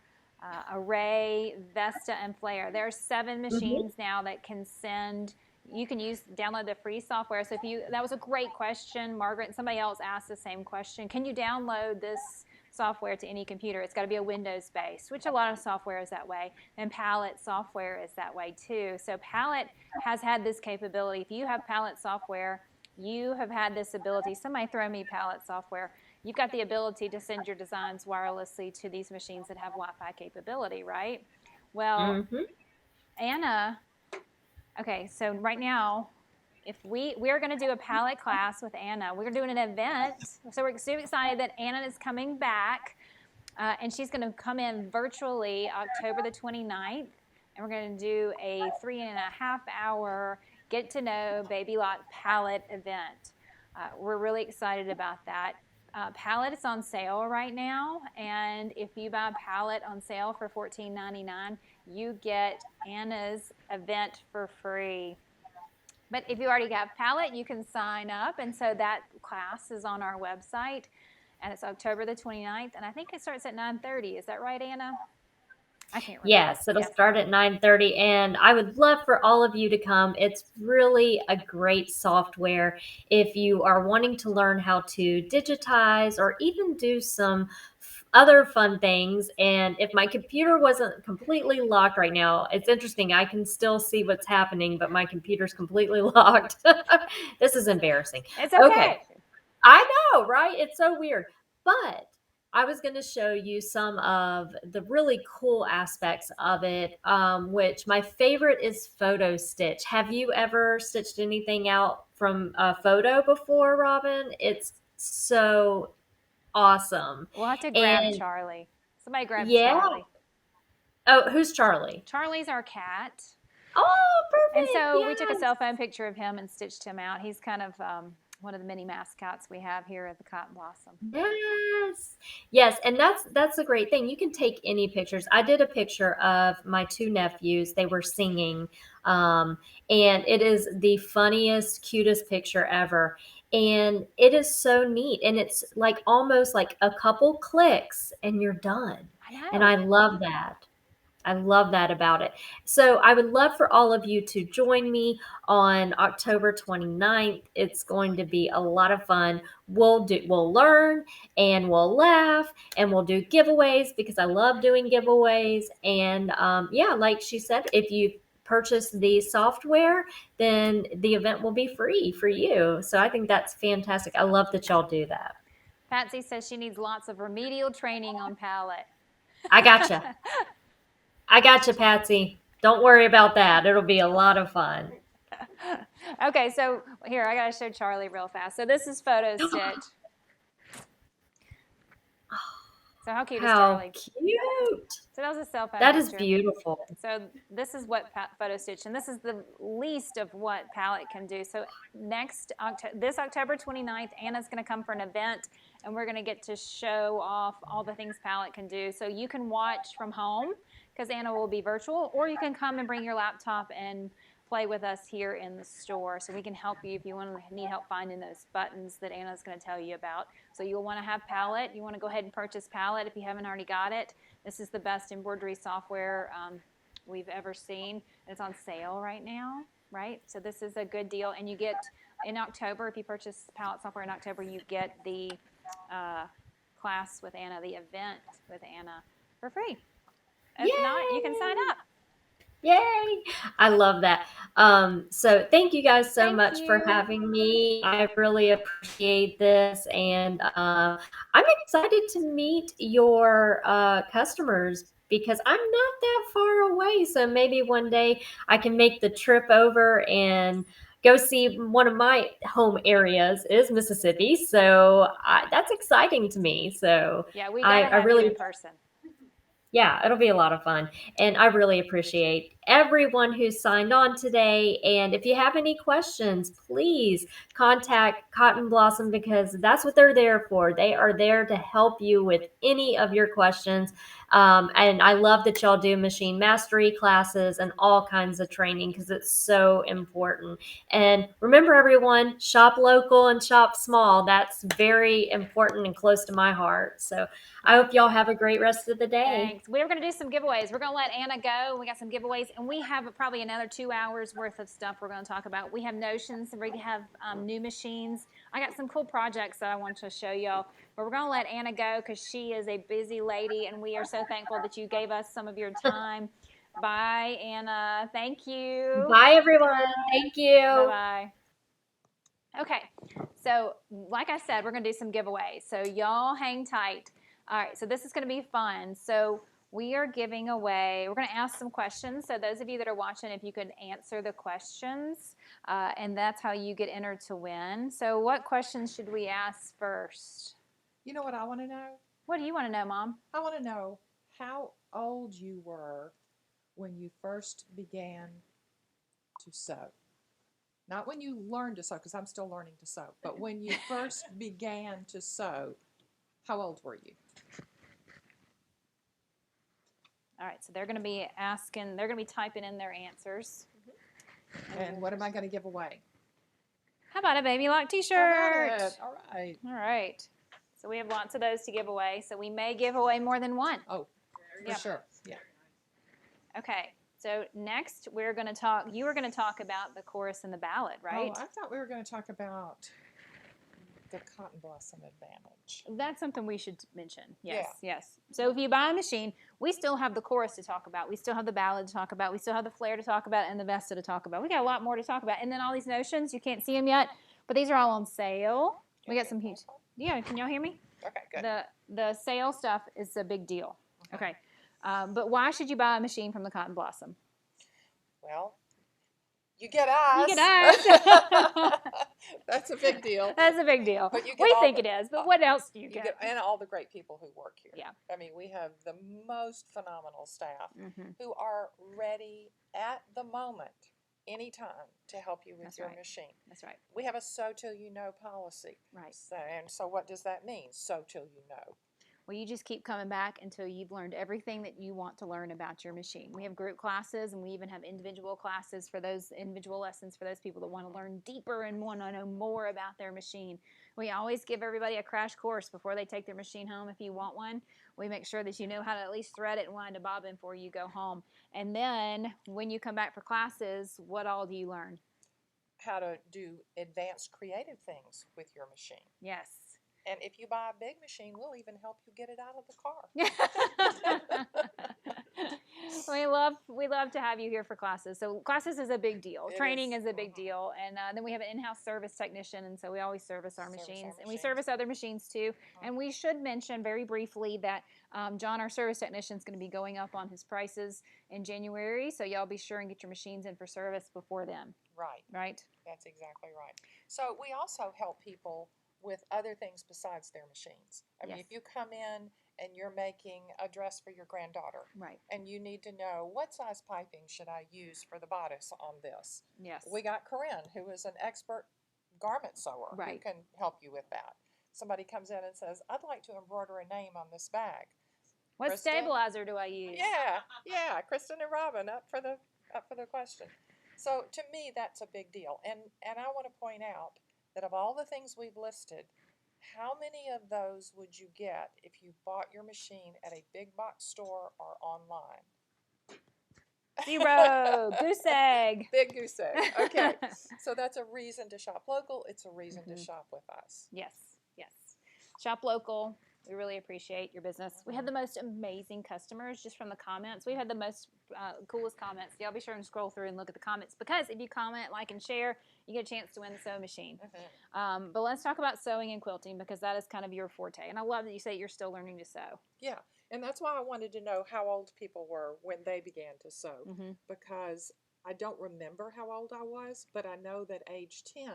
Array, Vesta, and Flare. There are 7 Mhm. machines now that can send. You can download the free software. So that was a great question, Margaret. And somebody else asked the same question. Can you download this software to any computer? It's got to be a Windows based, which a lot of software is that way. And Palette software is that way too. So Palette has had this capability. If you have Palette software, you have had this ability. Somebody throw me Palette software. You've got the ability to send your designs wirelessly to these machines that have Wi-Fi capability, right? Well, Mhm. Anna, okay, so right now, if we're going to do a Palette class with Anna, we're doing an event. So we're super excited that Anna is coming back, and she's going to come in virtually October the 29th, and we're going to do a 3.5-hour get to know Baby Lock Palette event. We're really excited about that. Palette is on sale right now, and if you buy Palette on sale for $14.99, you get Anna's event for free. But if you already have Palette, you can sign up, and so that class is on our website, and it's October the 29th, and I think it starts at 9:30. Is that right, Anna? I can't remember. Yes, it'll Yeah. start at 9:30, and I would love for all of you to come. It's really a great software if you are wanting to learn how to digitize or even do some other fun things. And if my computer wasn't completely locked right now, it's interesting. I can still see what's happening, but my computer's completely locked. This is embarrassing. It's Okay. okay. I know, right? It's so weird. But I was going to show you some of the really cool aspects of it, which my favorite is photo stitch. Have you ever stitched anything out from a photo before, Robin? It's so awesome. We'll have to grab And Charlie. Somebody grab yeah. Charlie. Oh, who's Charlie? Charlie's our cat. Oh, And perfect. so we took a Yes. cell phone picture of him and stitched him out. He's kind of one of the many mascots we have here at the Cotton Blossom. Yes. Yes, and that's a great thing. You can take any pictures. I did a picture of my 2 nephews. They were singing, and it is the funniest, cutest picture ever. And it is so neat, and it's like almost like a couple clicks and you're done. I And know. I love that. I love that about it. So I would love for all of you to join me on October 29th. It's going to be a lot of fun. We'll learn and we'll laugh and we'll do giveaways because I love doing giveaways. And yeah, like she said, if you purchase the software, then the event will be free for you. So I think that's fantastic. I love that y'all do that. Patsy says she needs lots of remedial training on Palette. I gotcha. I gotcha, Patsy. Don't worry about that. It'll be a lot of fun. Okay, so here, I got to show Charlie real fast. So this is photo stitch. So how cute is How Charlie? cute. So that was a cell phone That is picture. beautiful. So this is what photo stitch, and this is the least of what palette can do. So this October 29th, Anna's going to come for an event, and we're going to get to show off all the things palette can do. So you can watch from home because Anna will be virtual, or you can come and bring your laptop and play with us here in the store. So we can help you if you need help finding those buttons that Anna's going to tell you about. So you'll want to have palette. You want to go ahead and purchase palette if you haven't already got it. This is the best embroidery software we've ever seen. It's on sale right now, right? So this is a good deal. And you get, in October, if you purchase palette software in October, you get the class with Anna, the event with Anna for free. If not, you can sign up. Yay! I love that. So thank you guys so Thank much for you. having me. I really appreciate this, and I'm excited to meet your customers because I'm not that far away. So maybe one day I can make the trip over and go see one of my home areas is Mississippi. So that's exciting to me. So Yeah, we got to I have you really in person. yeah, it'll be a lot of fun. And I really appreciate everyone who signed on today. And if you have any questions, please contact Cotton Blossom because that's what they're there for. They are there to help you with any of your questions. And I love that y'all do machine mastery classes and all kinds of training because it's so important. And remember, everyone, shop local and shop small. That's very important and close to my heart. So I hope y'all have a great rest of the day. Thanks. We're going to do some giveaways. We're going to let Anna go. We got some giveaways, and we have probably another 2 hours worth of stuff we're going to talk about. We have notions, and we have new machines. I got some cool projects that I want to show y'all, but we're going to let Anna go because she is a busy lady, and we are so thankful that you gave us some of your time. Bye, Anna. Thank you. Bye, everyone. Thank you. Bye-bye. Okay, so like I said, we're going to do some giveaways. So y'all hang tight. All right, so this is going to be fun. So we are giving away, we're going to ask some questions. So those of you that are watching, if you could answer the questions, and that's how you get entered to win. So what questions should we ask first? You know what I want to know? What do you want to know, Mom? I want to know how old you were when you first began to sew. Not when you learned to sew, because I'm still learning to sew, but when you first began to sew, how old were you? All right, so they're going to be asking, they're going to be typing in their answers. And what am I going to give away? How about a Baby Lock How t-shirt? about it? All right. All right. So we have lots of those to give away. So we may give away more than one. Oh, for sure. Yeah. Okay. So next we're going to talk, you were going to talk about the chorus and the ballad, right? Oh, I thought we were going to talk about the cotton blossom advantage. That's something we should mention. Yes, yes. So if you buy a machine, we still have the chorus to talk about. We still have the ballad to talk about. We still have the flare to talk about and the vesta to talk about. We got a lot more to talk about. And then all these notions, you can't see them yet, but these are all on sale. We got some huge. Yeah, can y'all hear me? Okay, good. The sale stuff is a big deal. Okay. But why should you buy a machine from the Cotton Blossom? Well, you get us. You get us. That's a big deal. That's a big deal. But you get We all think the- it is, but what else do you You get? get, and all the great people who work here. Yeah. I mean, we have the most phenomenal staff Mhm. who are ready at the moment, anytime, to help you with That's your right. machine. That's right. We have a sew till you know policy. Right. So what does that mean? Sew till you know. Well, you just keep coming back until you've learned everything that you want to learn about your machine. We have group classes, and we even have individual classes for those individual lessons for those people that want to learn deeper and want to know more about their machine. We always give everybody a crash course before they take their machine home if you want one. We make sure that you know how to at least thread it and wind a bobbin before you go home. And then when you come back for classes, what all do you learn? How to do advanced creative things with your machine. Yes. And if you buy a big machine, we'll even help you get it out of the car. we love to have you here for classes. So classes is a big deal. It Training is. is a big deal, and then we have an in-house service technician, and so we always service our machines, and we machines. service other machines too. And we should mention very briefly that John, our service technician, is going to be going up on his prices in January, so y'all be sure and get your machines in for service before then. Right. Right? That's exactly right. So we also help people with other things besides their machines. I mean, Yes. if you come in and you're making a dress for your granddaughter, Right. and you need to know what size piping should I use for the bodice on this. Yes. We got Corinne, who is an expert garment sewer, who Right. can help you with that. Somebody comes in and says, I'd like to embroider a name on this bag. What Kristen? stabilizer do I use? Yeah, Kristen and Robin up for the question. So to me, that's a big deal. And I want to point out that of all the things we've listed, how many of those would you get if you bought your machine at a big box store or online? 0. Goose egg. Big goose egg. Okay. So that's a reason to shop local. It's a reason to shop with us. Yes. Shop local. We really appreciate your business. We had the most amazing customers just from the comments. We had the most coolest comments. Y'all be sure and scroll through and look at the comments, because if you comment, like, and share, you get a chance to win the sewing machine. But let's talk about sewing and quilting, because that is kind of your forte. And I love that you say you're still learning to sew. Yeah, and that's why I wanted to know how old people were when they began to sew, because I don't remember how old I was, but I know that age 10,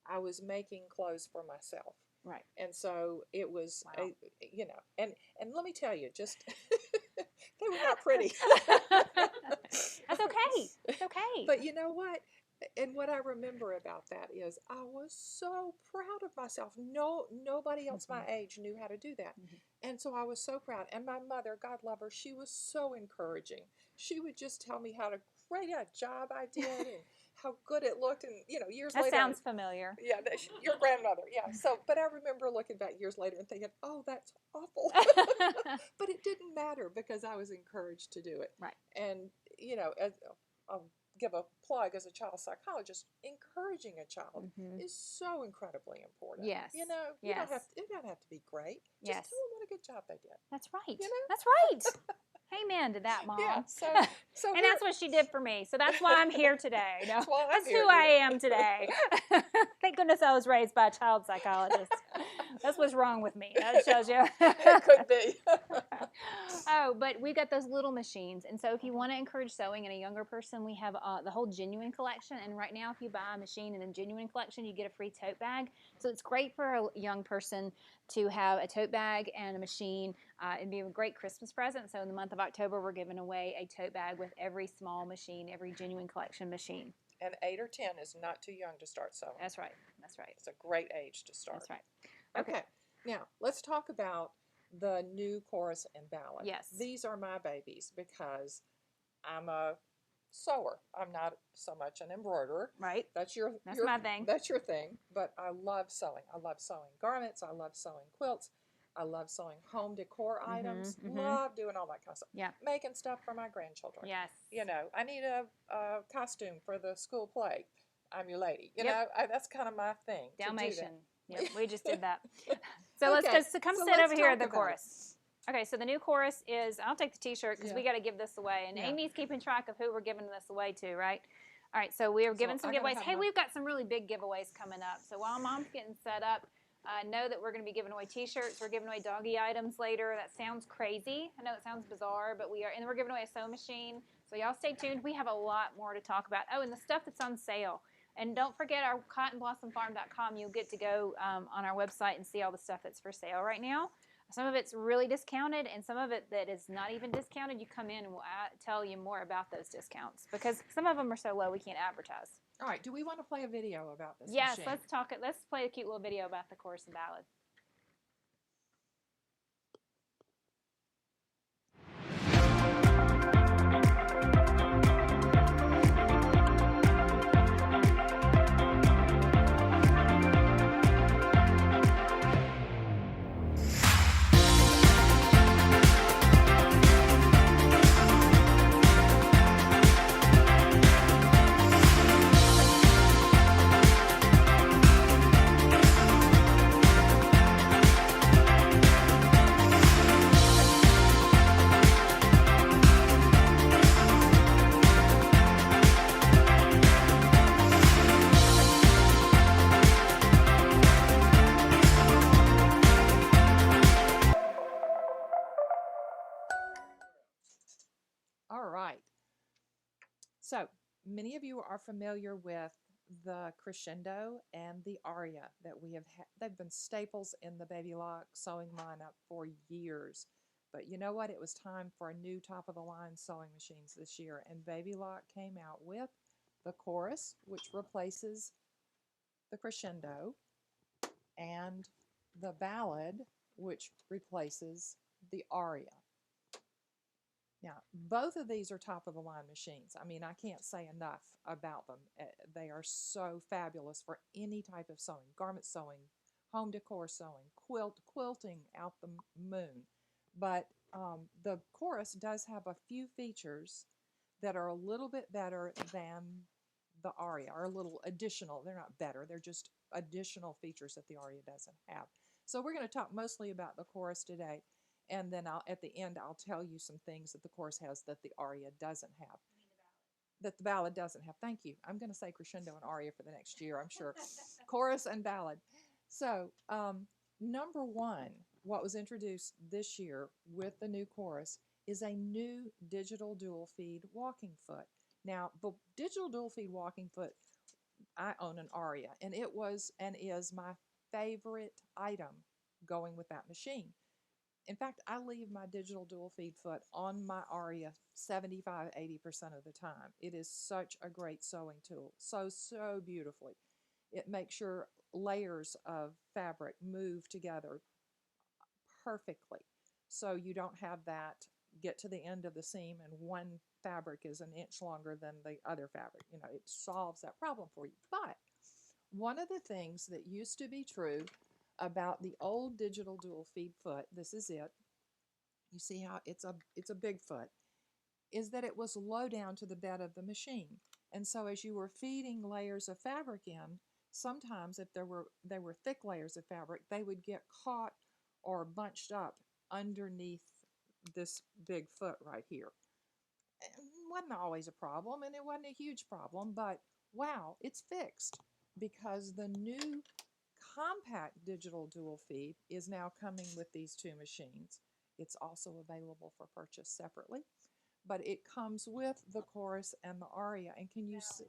I was making clothes for myself. Right. And so it was, Wow. and let me tell you, just, they were not pretty. That's okay. It's okay. But you know what? And what I remember about that is I was so proud of myself. Nobody else my age knew how to do that. And so I was so proud. And my mother, God love her, she was so encouraging. She would just tell me how great a job I did and how good it looked. And, years later. That sounds familiar. Yeah, your grandmother. Yeah. So, but I remember looking back years later and thinking, oh, that's awful. But it didn't matter because I was encouraged to do it. Right. And, I'll give a plug as a child psychologist. Encouraging a child is so incredibly important. Yes. It Yes. don't have to be great. Just Yes. tell them what a good job they did. That's right. You know? That's right. Amen to that, Mom. Yeah. So And that's what she did for me. So that's why I'm here today. No, That's why I'm that's here who I today. am today. Thank goodness I was raised by a child psychologist. That's what's wrong with me. That shows you. it could be. Oh, but we've got those little machines. And so if you want to encourage sewing in a younger person, we have the whole Genuine collection. And right now, if you buy a machine in the Genuine collection, you get a free tote bag. So it's great for a young person to have a tote bag and a machine. It'd be a great Christmas present. So in the month of October, we're giving away a tote bag with every small machine, every Genuine collection machine. And 8 or 10 is not too young to start sewing. That's right. That's right. It's a great age to start. That's right. Okay. Now, let's talk about the new chorus and ballad. Yes. These are my babies because I'm a sewer. I'm not so much an embroiderer. Right. That's That's my thing. That's your thing. But I love sewing. I love sewing garments. I love sewing quilts. I love sewing home decor items. Love doing all that kind of stuff. Yeah. Making stuff for my grandchildren. Yes. I need a costume for the school play. I'm your lady. Yep. That's kind of my thing. to do that. Dalmatian. Yep, we just did that. So let's come so sit let's over here talk at the about chorus. Okay, so the new chorus is, I'll take the t-shirt because we Yeah. got to give this away. And Yeah. Amy's keeping track of who we're giving this away to, right? All right, so we are giving some I gotta giveaways. have Hey, my- we've got some really big giveaways coming up. So while Mom's getting set up, know that we're going to be giving away t-shirts. We're giving away doggy items later. That sounds crazy. I know it sounds bizarre, but we are. And then we're giving away a sew machine. So y'all stay tuned. We have a lot more to talk about. Oh, and the stuff that's on sale. And don't forget our cottonblossomfarm.com. You'll get to go on our website and see all the stuff that's for sale right now. Some of it's really discounted, and some of it that is not even discounted. You come in and we'll tell you more about those discounts because some of them are so low we can't advertise. All right. Do we want to play a video about this? Yes, machine? let's play a cute little video about the chorus and ballad. So many of you are familiar with the crescendo and the aria that we have they've been staples in the Baby Lock sewing lineup for years. But you know what? It was time for a new top-of-the-line sewing machines this year, and Baby Lock came out with the chorus, which replaces the crescendo, and the ballad, which replaces the aria. Now, both of these are top-of-the-line machines. I mean, I can't say enough about them. They are so fabulous for any type of sewing, garment sewing, home decor sewing, quilting out the moon. But the chorus does have a few features that are a little bit better than the aria, or a little additional. They're not better, they're just additional features that the aria doesn't have. So we're going to talk mostly about the chorus today. And then at the end, I'll tell you some things that the chorus has that the aria doesn't have. That the ballad doesn't have. Thank you. I'm going to say crescendo and aria for the next year, I'm sure. Chorus and ballad. So, number one, what was introduced this year with the new chorus is a new digital dual feed walking foot. Now, the digital dual feed walking foot, I own an aria, and it was and is my favorite item going with that machine. In fact, I leave my digital dual feed foot on my aria 75–80% of the time. It is such a great sewing tool. So beautifully. It makes your layers of fabric move together perfectly. So you don't have that get to the end of the seam and one fabric is an inch longer than the other fabric. You know, it solves that problem for you. But one of the things that used to be true about the old digital dual feed foot, this is it. You see how it's a big foot, is that it was low down to the bed of the machine. And so as you were feeding layers of fabric in, sometimes if they were thick layers of fabric, they would get caught or bunched up underneath this big foot right here. It wasn't always a problem, and it wasn't a huge problem, but wow, it's fixed because the new compact digital dual feed is now coming with these two machines. It's also available for purchase separately, but it comes with the chorus and the aria. And can you see?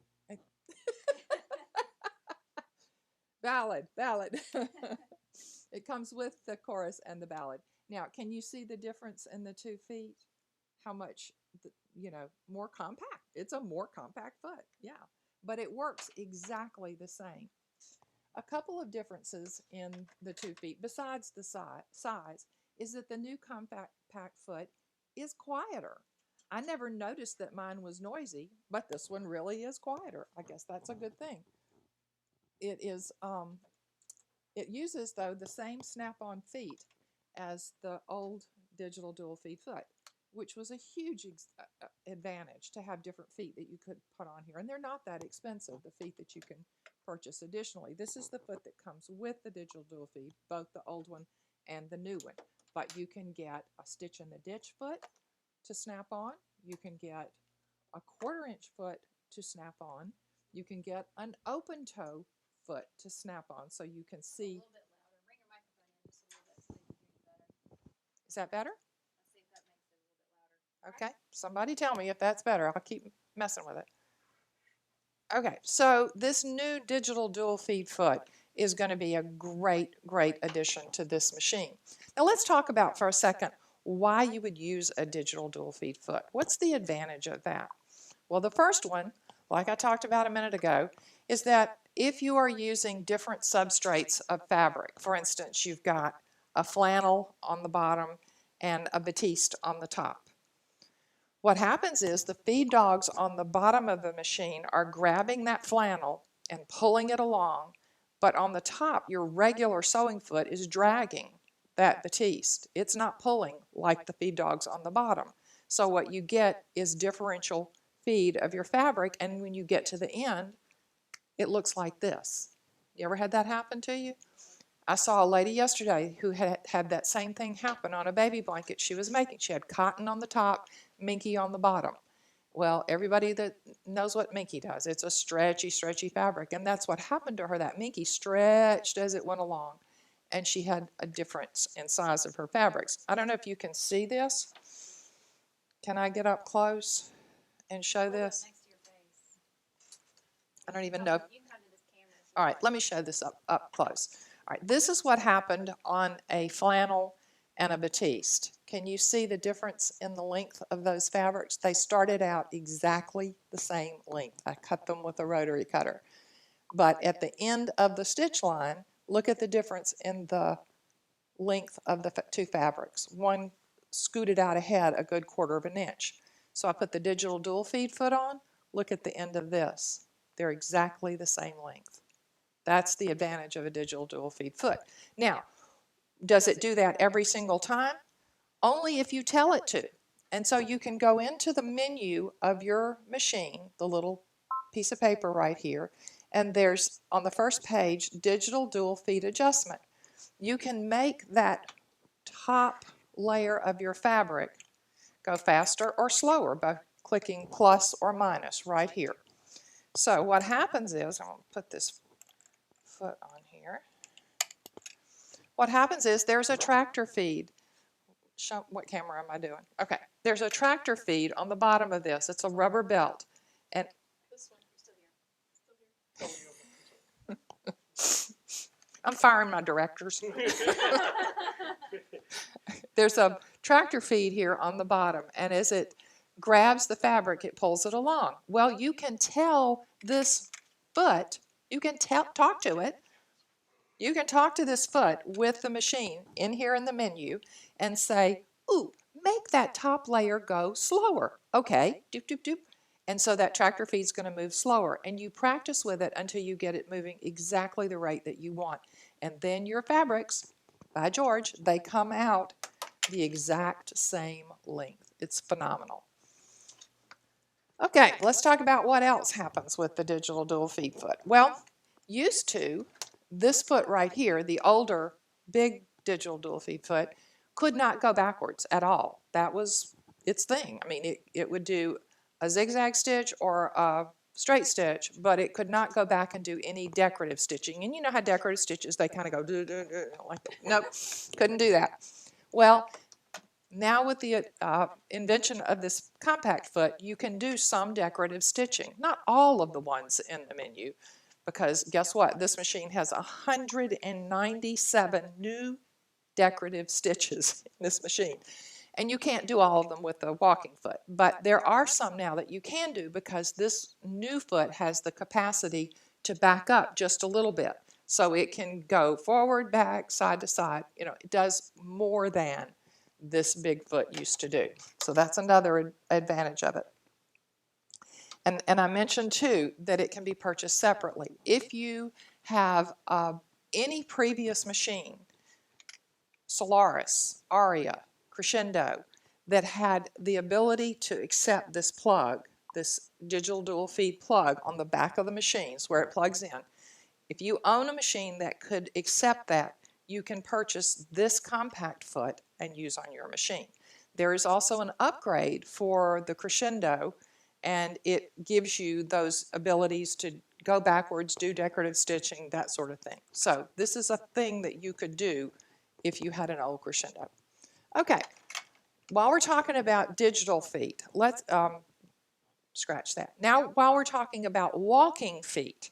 Ballad. It comes with the chorus and the ballad. Now, can you see the difference in the 2 feet? How much, more compact. It's a more compact foot, yeah. But it works exactly the same. A couple of differences in the 2 feet, besides the size, is that the new compact foot is quieter. I never noticed that mine was noisy, but this one really is quieter. I guess that's a good thing. It is. It uses, though, the same snap-on feet as the old digital dual feed foot, which was a huge advantage to have different feet that you could put on here. And they're not that expensive, the feet that you can purchase additionally. This is the foot that comes with the digital dual feed, both the old one and the new one. But you can get a stitch in the ditch foot to snap on. You can get a 1/4-inch foot to snap on. You can get an open toe foot to snap on, so you can see. A little bit louder. Bring your microphone in just a little bit so they can hear you better. Is that better? Let's see if that makes it a little bit louder. Okay, somebody tell me if that's better. I'll keep messing with it. Okay, so this new digital dual feed foot is going to be a great addition to this machine. Now let's talk about for a second why you would use a digital dual feed foot. What's the advantage of that? Well, the first one, like I talked about a minute ago, is that if you are using different substrates of fabric, for instance, you've got a flannel on the bottom and a batiste on the top. What happens is the feed dogs on the bottom of the machine are grabbing that flannel and pulling it along, but on the top, your regular sewing foot is dragging that batiste. It's not pulling like the feed dogs on the bottom. So what you get is differential feed of your fabric, and when you get to the end, it looks like this. You ever had that happen to you? I saw a lady yesterday who had that same thing happen on a baby blanket she was making. She had cotton on the top, minky on the bottom. Well, everybody that knows what minky does, it's a stretchy fabric, and that's what happened to her. That minky stretched as it went along, and she had a difference in size of her fabrics. I don't know if you can see this. Can I get up close and show this? I don't even know. All right, let me show this up close. All right, this is what happened on a flannel and a batiste. Can you see the difference in the length of those fabrics? They started out exactly the same length. I cut them with a rotary cutter. But at the end of the stitch line, look at the difference in the length of the two fabrics. One scooted out ahead a good 1/4 of an inch. So I put the digital dual feed foot on. Look at the end of this. They're exactly the same length. That's the advantage of a digital dual feed foot. Now, does it do that every single time? Only if you tell it to. And so you can go into the menu of your machine, the little piece of paper right here, and there's on the first page, digital dual feed adjustment. You can make that top layer of your fabric go faster or slower by clicking plus or minus right here. So what happens is, I'm going to put this foot on here. What happens is there's a tractor feed. What camera am I doing? Okay, there's a tractor feed on the bottom of this. It's a rubber belt. And This one, still here. I'm firing my directors. There's a tractor feed here on the bottom, and as it grabs the fabric, it pulls it along. Well, you can tell this foot, you can talk to it. You can talk to this foot with the machine in here in the menu and say, ooh, make that top layer go slower. Okay, doop, doop, doop. And so that tractor feed's going to move slower. And you practice with it until you get it moving exactly the rate that you want. And then your fabrics, by George, they come out the exact same length. It's phenomenal. Okay, let's talk about what else happens with the digital dual feed foot. Well, used to, this foot right here, the older big digital dual feed foot, could not go backwards at all. That was its thing. I mean, it would do a zigzag stitch or a straight stitch, but it could not go back and do any decorative stitching. And you know how decorative stitches, they kind of go like that. Nope, couldn't do that. Well, now with the invention of this compact foot, you can do some decorative stitching. Not all of the ones in the menu, because guess what? This machine has 197 new decorative stitches in this machine. And you can't do all of them with the walking foot. But there are some now that you can do because this new foot has the capacity to back up just a little bit. So it can go forward, back, side to side. You know, it does more than this big foot used to do. So that's another advantage of it. And I mentioned too that it can be purchased separately. If you have any previous machine, Solaris, Aria, Crescendo, that had the ability to accept this plug, this digital dual feed plug on the back of the machines where it plugs in, if you own a machine that could accept that, you can purchase this compact foot and use on your machine. There is also an upgrade for the Crescendo, and it gives you those abilities to go backwards, do decorative stitching, that sort of thing. So this is a thing that you could do if you had an old Crescendo. Okay, while we're talking about digital feet, let's scratch that. Now, while we're talking about walking feet,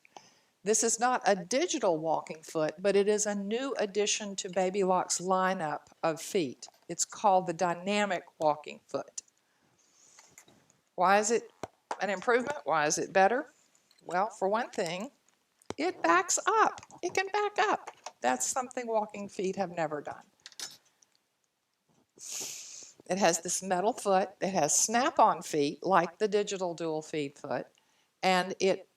this is not a digital walking foot, but it is a new addition to Baby Lock's lineup of feet. It's called the dynamic walking foot. Why is it an improvement? Why is it better? Well, for one thing, it backs up. It can back up. That's something walking feet have never done. It has this metal foot. It has snap-on feet like the digital dual feed foot, and it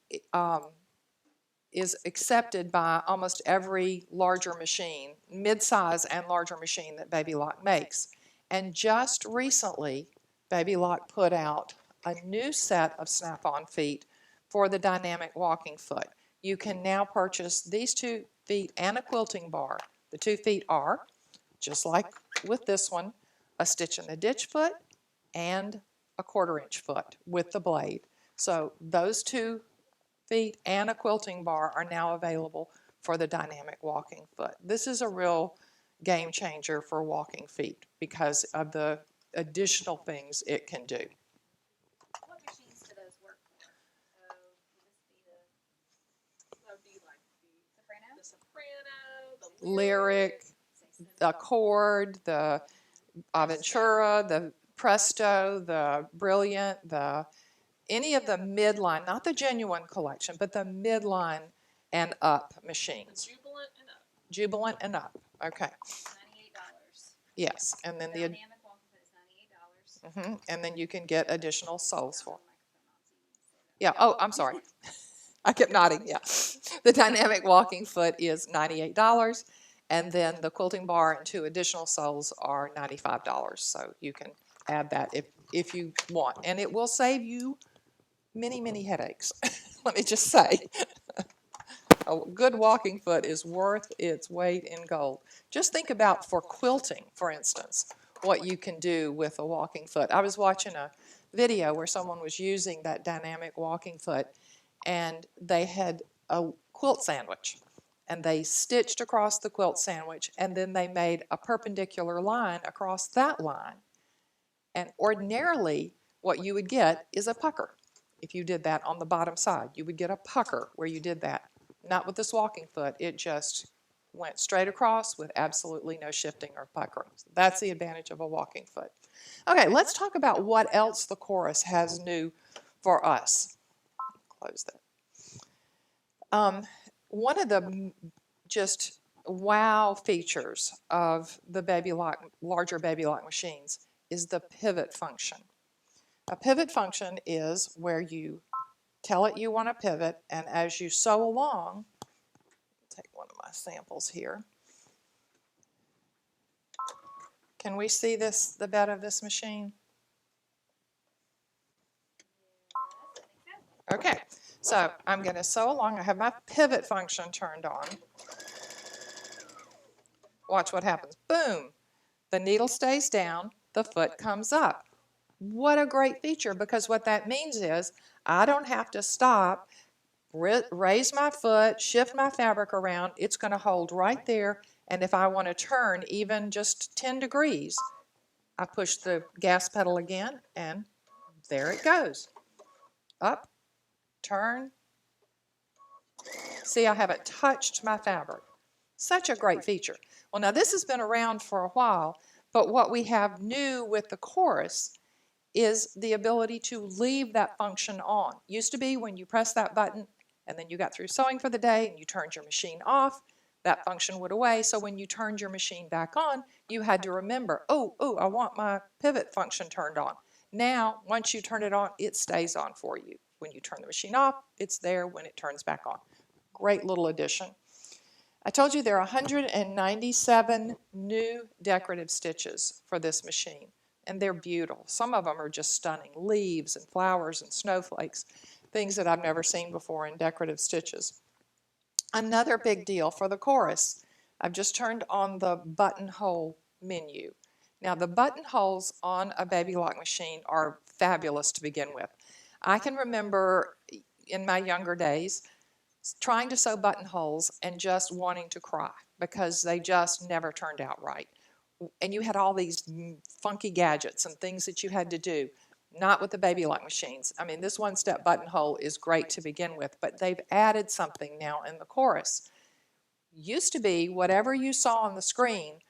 is accepted by almost every larger machine, mid-size and larger machine that Baby Lock makes. And just recently, Baby Lock put out a new set of snap-on feet for the dynamic walking foot. You can now purchase these 2 feet and a quilting bar. The 2 feet are, just like with this one, a stitch in the ditch foot and a 1/4 inch foot with the blade. So those 2 feet and a quilting bar are now available for the dynamic walking foot. This is a real game changer for walking feet because of the additional things it can do. What machines do those work for? So would this be Lyric, the Chord, the Aventura, the Presto, the Brilliant, any of the midline, not the Genuine collection, but the midline and up machines. Jubilant and up. Jubilant and up. Okay. $98. Yes, and then the Dynamic walking foot is $98. and then you can get additional soles for. Microphone on, so you can say that. Yeah. Oh, I'm sorry. I kept nodding. Yeah. The dynamic walking foot is $98, and then the quilting bar and 2 additional soles are $95. So you can add that if you want, and it will save you many headaches. Let me just say. A good walking foot is worth its weight in gold. Just think about for quilting, for instance, what you can do with a walking foot. I was watching a video where someone was using that dynamic walking foot, and they had a quilt sandwich, and they stitched across the quilt sandwich, and then they made a perpendicular line across that line. And ordinarily, what you would get is a pucker. If you did that on the bottom side, you would get a pucker where you did that. Not with this walking foot, it just went straight across with absolutely no shifting or puckering. That's the advantage of a walking foot. Okay, let's talk about what else the chorus has new for us. Close that. One of the just wow features of the larger Baby Lock machines is the pivot function. A pivot function is where you tell it you want to pivot, and as you sew along, take one of my samples here. Can we see this, the bed of this machine? Okay, so I'm going to sew along. I have my pivot function turned on. Watch what happens. Boom! The needle stays down, the foot comes up. What a great feature, because what that means is I don't have to stop, raise my foot, shift my fabric around. It's going to hold right there, and if I want to turn even just 10 degrees, I push the gas pedal again, and there it goes. Up, turn. See, I haven't touched my fabric. Such a great feature. Well, now this has been around for a while, but what we have new with the chorus is the ability to leave that function on. Used to be when you press that button and then you got through sewing for the day and you turned your machine off, that function went away. So when you turned your machine back on, you had to remember, oh, I want my pivot function turned on. Now, once you turn it on, it stays on for you. When you turn the machine off, it's there when it turns back on. Great little addition. I told you there are 197 new decorative stitches for this machine, and they're beautiful. Some of them are just stunning. Leaves and flowers and snowflakes, things that I've never seen before in decorative stitches. Another big deal for the chorus, I've just turned on the buttonhole menu. Now, the buttonholes on a Baby Lock machine are fabulous to begin with. I can remember in my younger days trying to sew buttonholes and just wanting to cry because they just never turned out right. And you had all these funky gadgets and things that you had to do. Not with the Baby Lock machines. I mean, this one-step buttonhole is great to begin with, but they've added something now in the chorus. Used to be whatever you saw on the screen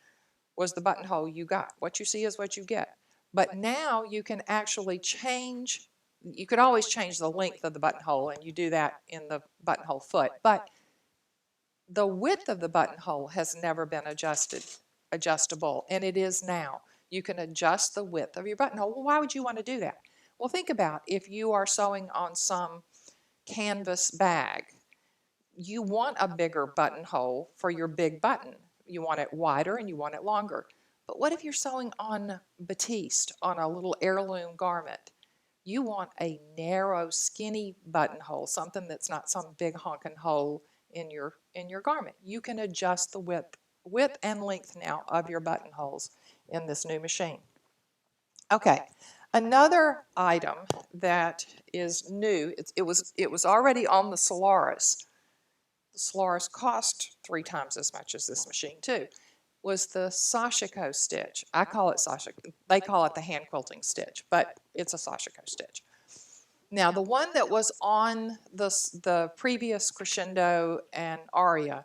was the buttonhole you got. What you see is what you get. But now you can actually change. You could always change the length of the buttonhole, and you do that in the buttonhole foot. But the width of the buttonhole has never been adjustable, and it is now. You can adjust the width of your buttonhole. Well, why would you want to do that? Well, think about if you are sewing on some canvas bag. You want a bigger buttonhole for your big button. You want it wider and you want it longer. But what if you're sewing on batiste, on a little heirloom garment? You want a narrow, skinny buttonhole, something that's not some big honking hole in your garment. You can adjust the width and length now of your buttonholes in this new machine. Okay, another item that is new, it was already on the Solaris. The Solaris cost 3 times as much as this machine too, was the Sashiko stitch. I call it Sashiko. They call it the hand quilting stitch, but it's a Sashiko stitch. Now, the one that was on the previous Crescendo and Aria,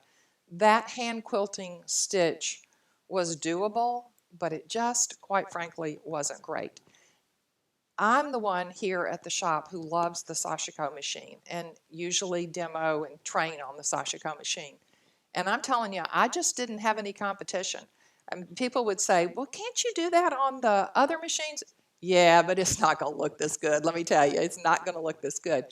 that hand quilting stitch was doable, but it just, quite frankly, wasn't great. I'm the one here at the shop who loves the Sashiko machine and usually demo and train on the Sashiko machine. And I'm telling you, I just didn't have any competition. And people would say, well, can't you do that on the other machines? Yeah, but it's not going to look this good. Let me tell you, it's not going to look this good.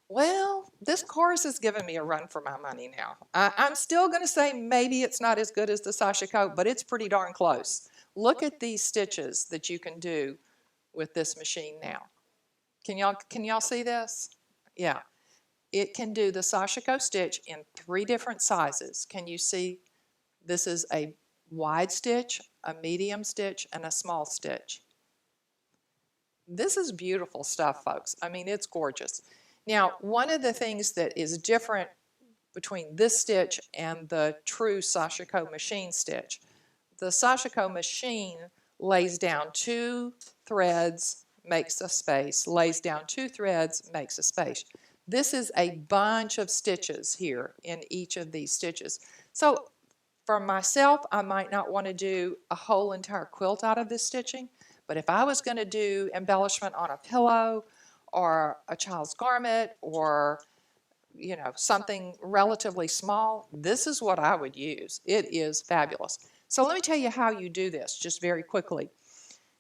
Well, this course has given me a run for my money now. I'm still going to say maybe it's not as good as the Sashiko, but it's pretty darn close. Look at these stitches that you can do with this machine now. Can y'all see this? Yeah. It can do the Sashiko stitch in 3 different sizes. Can you see? This is a wide stitch, a medium stitch, and a small stitch. This is beautiful stuff, folks. I mean, it's gorgeous. Now, one of the things that is different between this stitch and the true Sashiko machine stitch, the Sashiko machine lays down 2 threads, makes a space, lays down 2 threads, makes a space. This is a bunch of stitches here in each of these stitches. So for myself, I might not want to do a whole entire quilt out of this stitching, but if I was going to do embellishment on a pillow or a child's garment or something relatively small, this is what I would use. It is fabulous. So let me tell you how you do this just very quickly.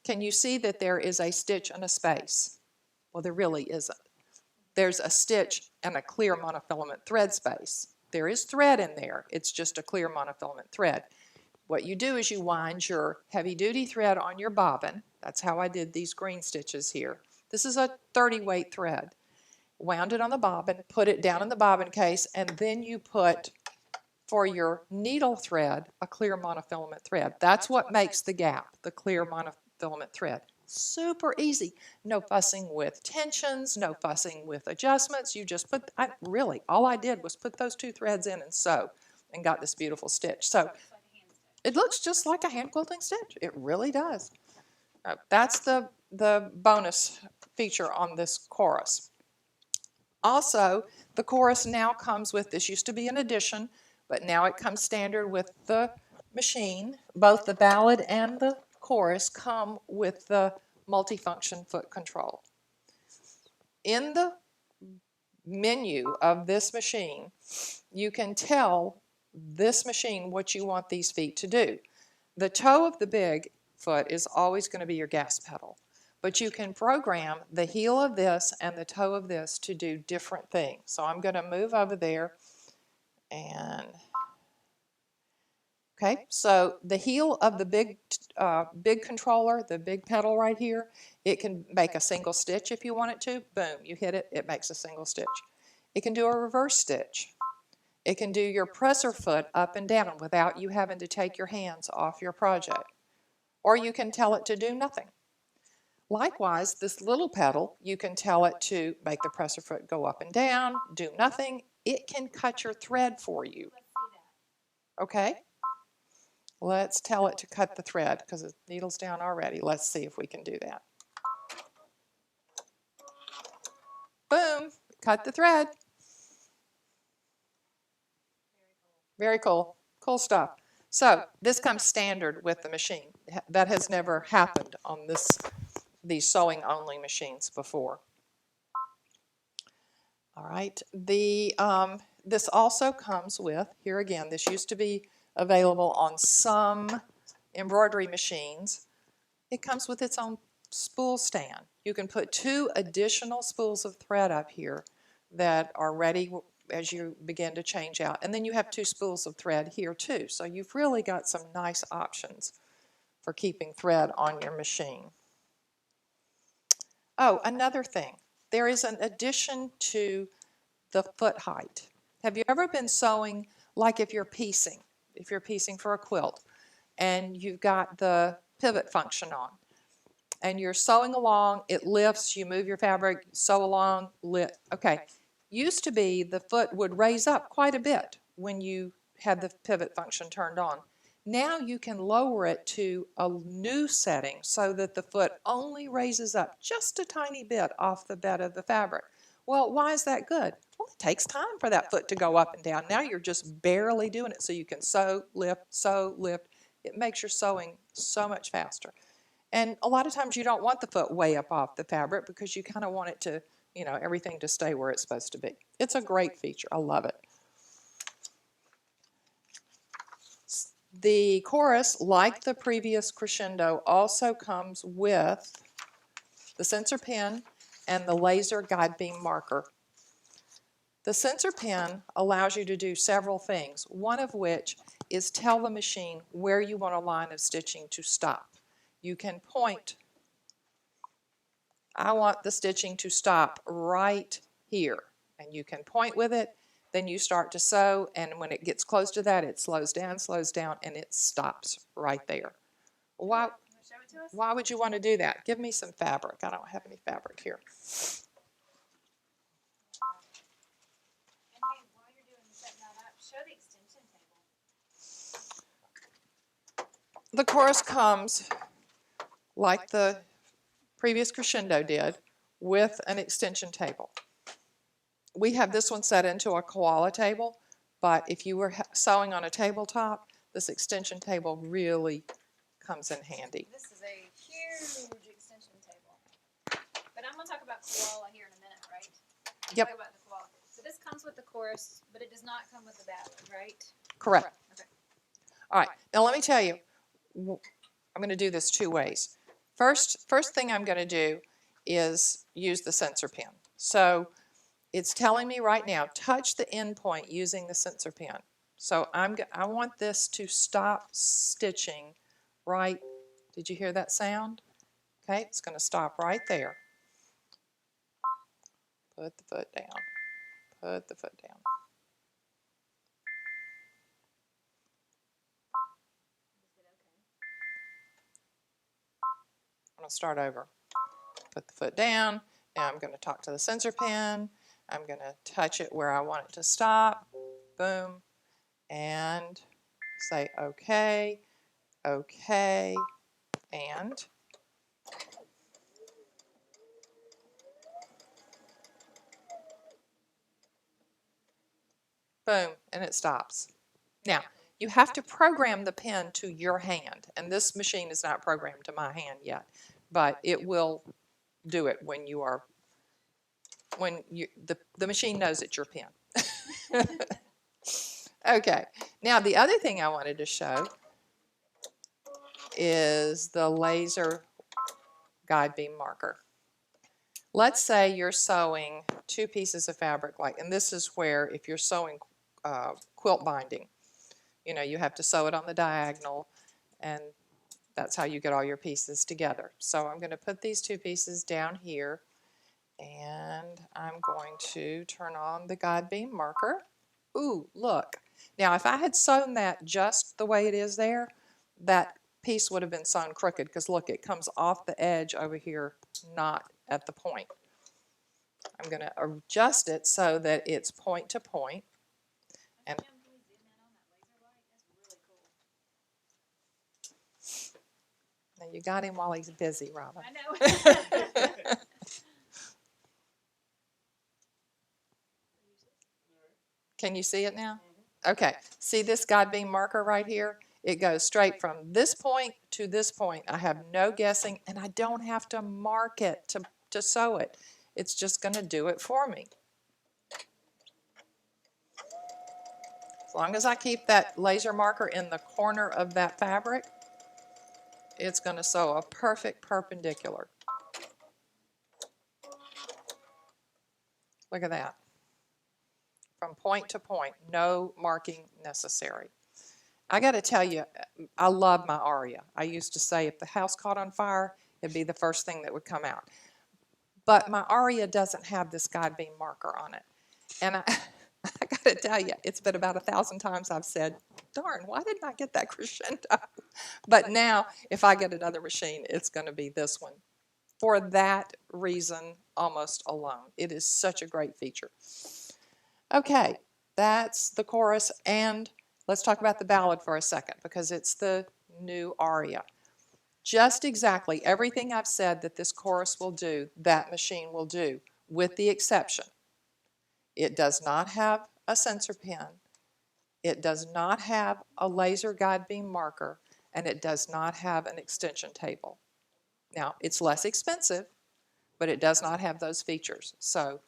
Can you see that there is a stitch and a space? Well, there really isn't. There's a stitch and a clear monofilament thread space. There is thread in there. It's just a clear monofilament thread. What you do is you wind your heavy-duty thread on your bobbin. That's how I did these green stitches here. This is a 30-weight thread. Wound it on the bobbin, put it down in the bobbin case, and then you put, for your needle thread, a clear monofilament thread. That's what makes the gap, the clear monofilament thread. Super easy. No fussing with tensions, no fussing with adjustments. You just put, really, all I did was put those 2 threads in and sew and got this beautiful stitch. So it looks just like a hand quilting stitch. It really does. That's the bonus feature on this chorus. Also, the chorus now comes with, this used to be an addition, but now it comes standard with the machine. Both the Ballad and the chorus come with the multifunction foot control. In the menu of this machine, you can tell this machine what you want these feet to do. The toe of the big foot is always going to be your gas pedal, but you can program the heel of this and the toe of this to do different things. So I'm going to move over there and okay, so the heel of the big controller, the big pedal right here, it can make a single stitch if you want it to. Boom, you hit it, it makes a single stitch. It can do a reverse stitch. It can do your presser foot up and down without you having to take your hands off your project. Or you can tell it to do nothing. Likewise, this little pedal, you can tell it to make the presser foot go up and down, do nothing. It can cut your thread for you. Okay? Let's tell it to cut the thread because the needle's down already. Let's see if we can do that. Boom, cut the thread. Very cool, cool stuff. So this comes standard with the machine. That has never happened on these sewing only machines before. All right, this also comes with, here again, this used to be available on some embroidery machines. It comes with its own spool stand. You can put 2 additional spools of thread up here that are ready as you begin to change out. And then you have 2 spools of thread here too. So you've really got some nice options for keeping thread on your machine. Oh, another thing. There is an addition to the foot height. Have you ever been sewing, like if you're piecing for a quilt, and you've got the pivot function on, and you're sewing along, it lifts, you move your fabric, sew along, lift. Okay, used to be the foot would raise up quite a bit when you had the pivot function turned on. Now you can lower it to a new setting so that the foot only raises up just a tiny bit off the bed of the fabric. Well, why is that good? Well, it takes time for that foot to go up and down. Now you're just barely doing it, so you can sew, lift, sew, lift. It makes your sewing so much faster. And a lot of times you don't want the foot way up off the fabric because you kind of want it to, everything to stay where it's supposed to be. It's a great feature. I love it. The chorus, like the previous crescendo, also comes with the sensor pen and the laser guide beam marker. The sensor pen allows you to do several things, one of which is tell the machine where you want a line of stitching to stop. You can point, I want the stitching to stop right here, and you can point with it. Then you start to sew, and when it gets close to that, it slows down, and it stops right there. Why would you want to do that? Give me some fabric. I don't have any fabric here. The chorus comes like the previous crescendo did with an extension table. We have this one set into a Koala table, but if you were sewing on a tabletop, this extension table really comes in handy. This is a huge extension table. But I'm going to talk about Koala here in a minute, right? Yep. Talk about the Koala. So this comes with the chorus, but it does not come with the Ballad, right? Correct. Okay. All right. Now let me tell you, I'm going to do this two ways. First thing I'm going to do is use the sensor pen. So it's telling me right now, touch the end point using the sensor pen. So I want this to stop stitching right. Did you hear that sound? Okay, it's going to stop right there. Put the foot down. Put the foot down. I'm going to start over. Put the foot down. Now I'm going to talk to the sensor pen. I'm going to touch it where I want it to stop. Boom. And say okay, okay, and boom, and it stops. Now, you have to program the pen to your hand, and this machine is not programmed to my hand yet, but it will do it when the machine knows it's your pen. Okay, now the other thing I wanted to show is the laser guide beam marker. Let's say you're sewing two pieces of fabric, and this is where if you're sewing quilt binding, you have to sew it on the diagonal, and that's how you get all your pieces together. So I'm going to put these two pieces down here, and I'm going to turn on the guide beam marker. Ooh, look. Now, if I had sewn that just the way it is there, that piece would have been sewn crooked, because look, it comes off the edge over here, not at the point. I'm going to adjust it so that it's point to point. And now you got him while he's busy, Robin. I know. Can you see it now? Okay. See this guide beam marker right here? It goes straight from this point to this point. I have no guessing, and I don't have to mark it to sew it. It's just going to do it for me. As long as I keep that laser marker in the corner of that fabric, it's going to sew a perfect perpendicular. Look at that. From point to point, no marking necessary. I got to tell you, I love my aria. I used to say if the house caught on fire, it'd be the first thing that would come out. But my aria doesn't have this guide beam marker on it. And I got to tell you, it's been about 1,000 times I've said, darn, why didn't I get that crescendo? But now, if I get another machine, it's going to be this one. For that reason almost alone. It is such a great feature. Okay, that's the chorus, and let's talk about the ballad for a second, because it's the new aria. Just exactly everything I've said that this chorus will do, that machine will do with the exception, it does not have a sensor pen, it does not have a laser guide beam marker, and it does not have an extension table. Now, it's less expensive, but it does not have those features. So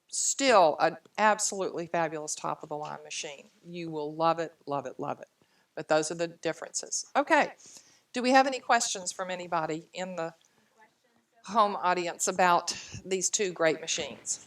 still an absolutely fabulous top-of-the-line machine. You will love it, love it, love it. But those are the differences. Okay, do we have any questions from anybody in the home audience about these two great machines?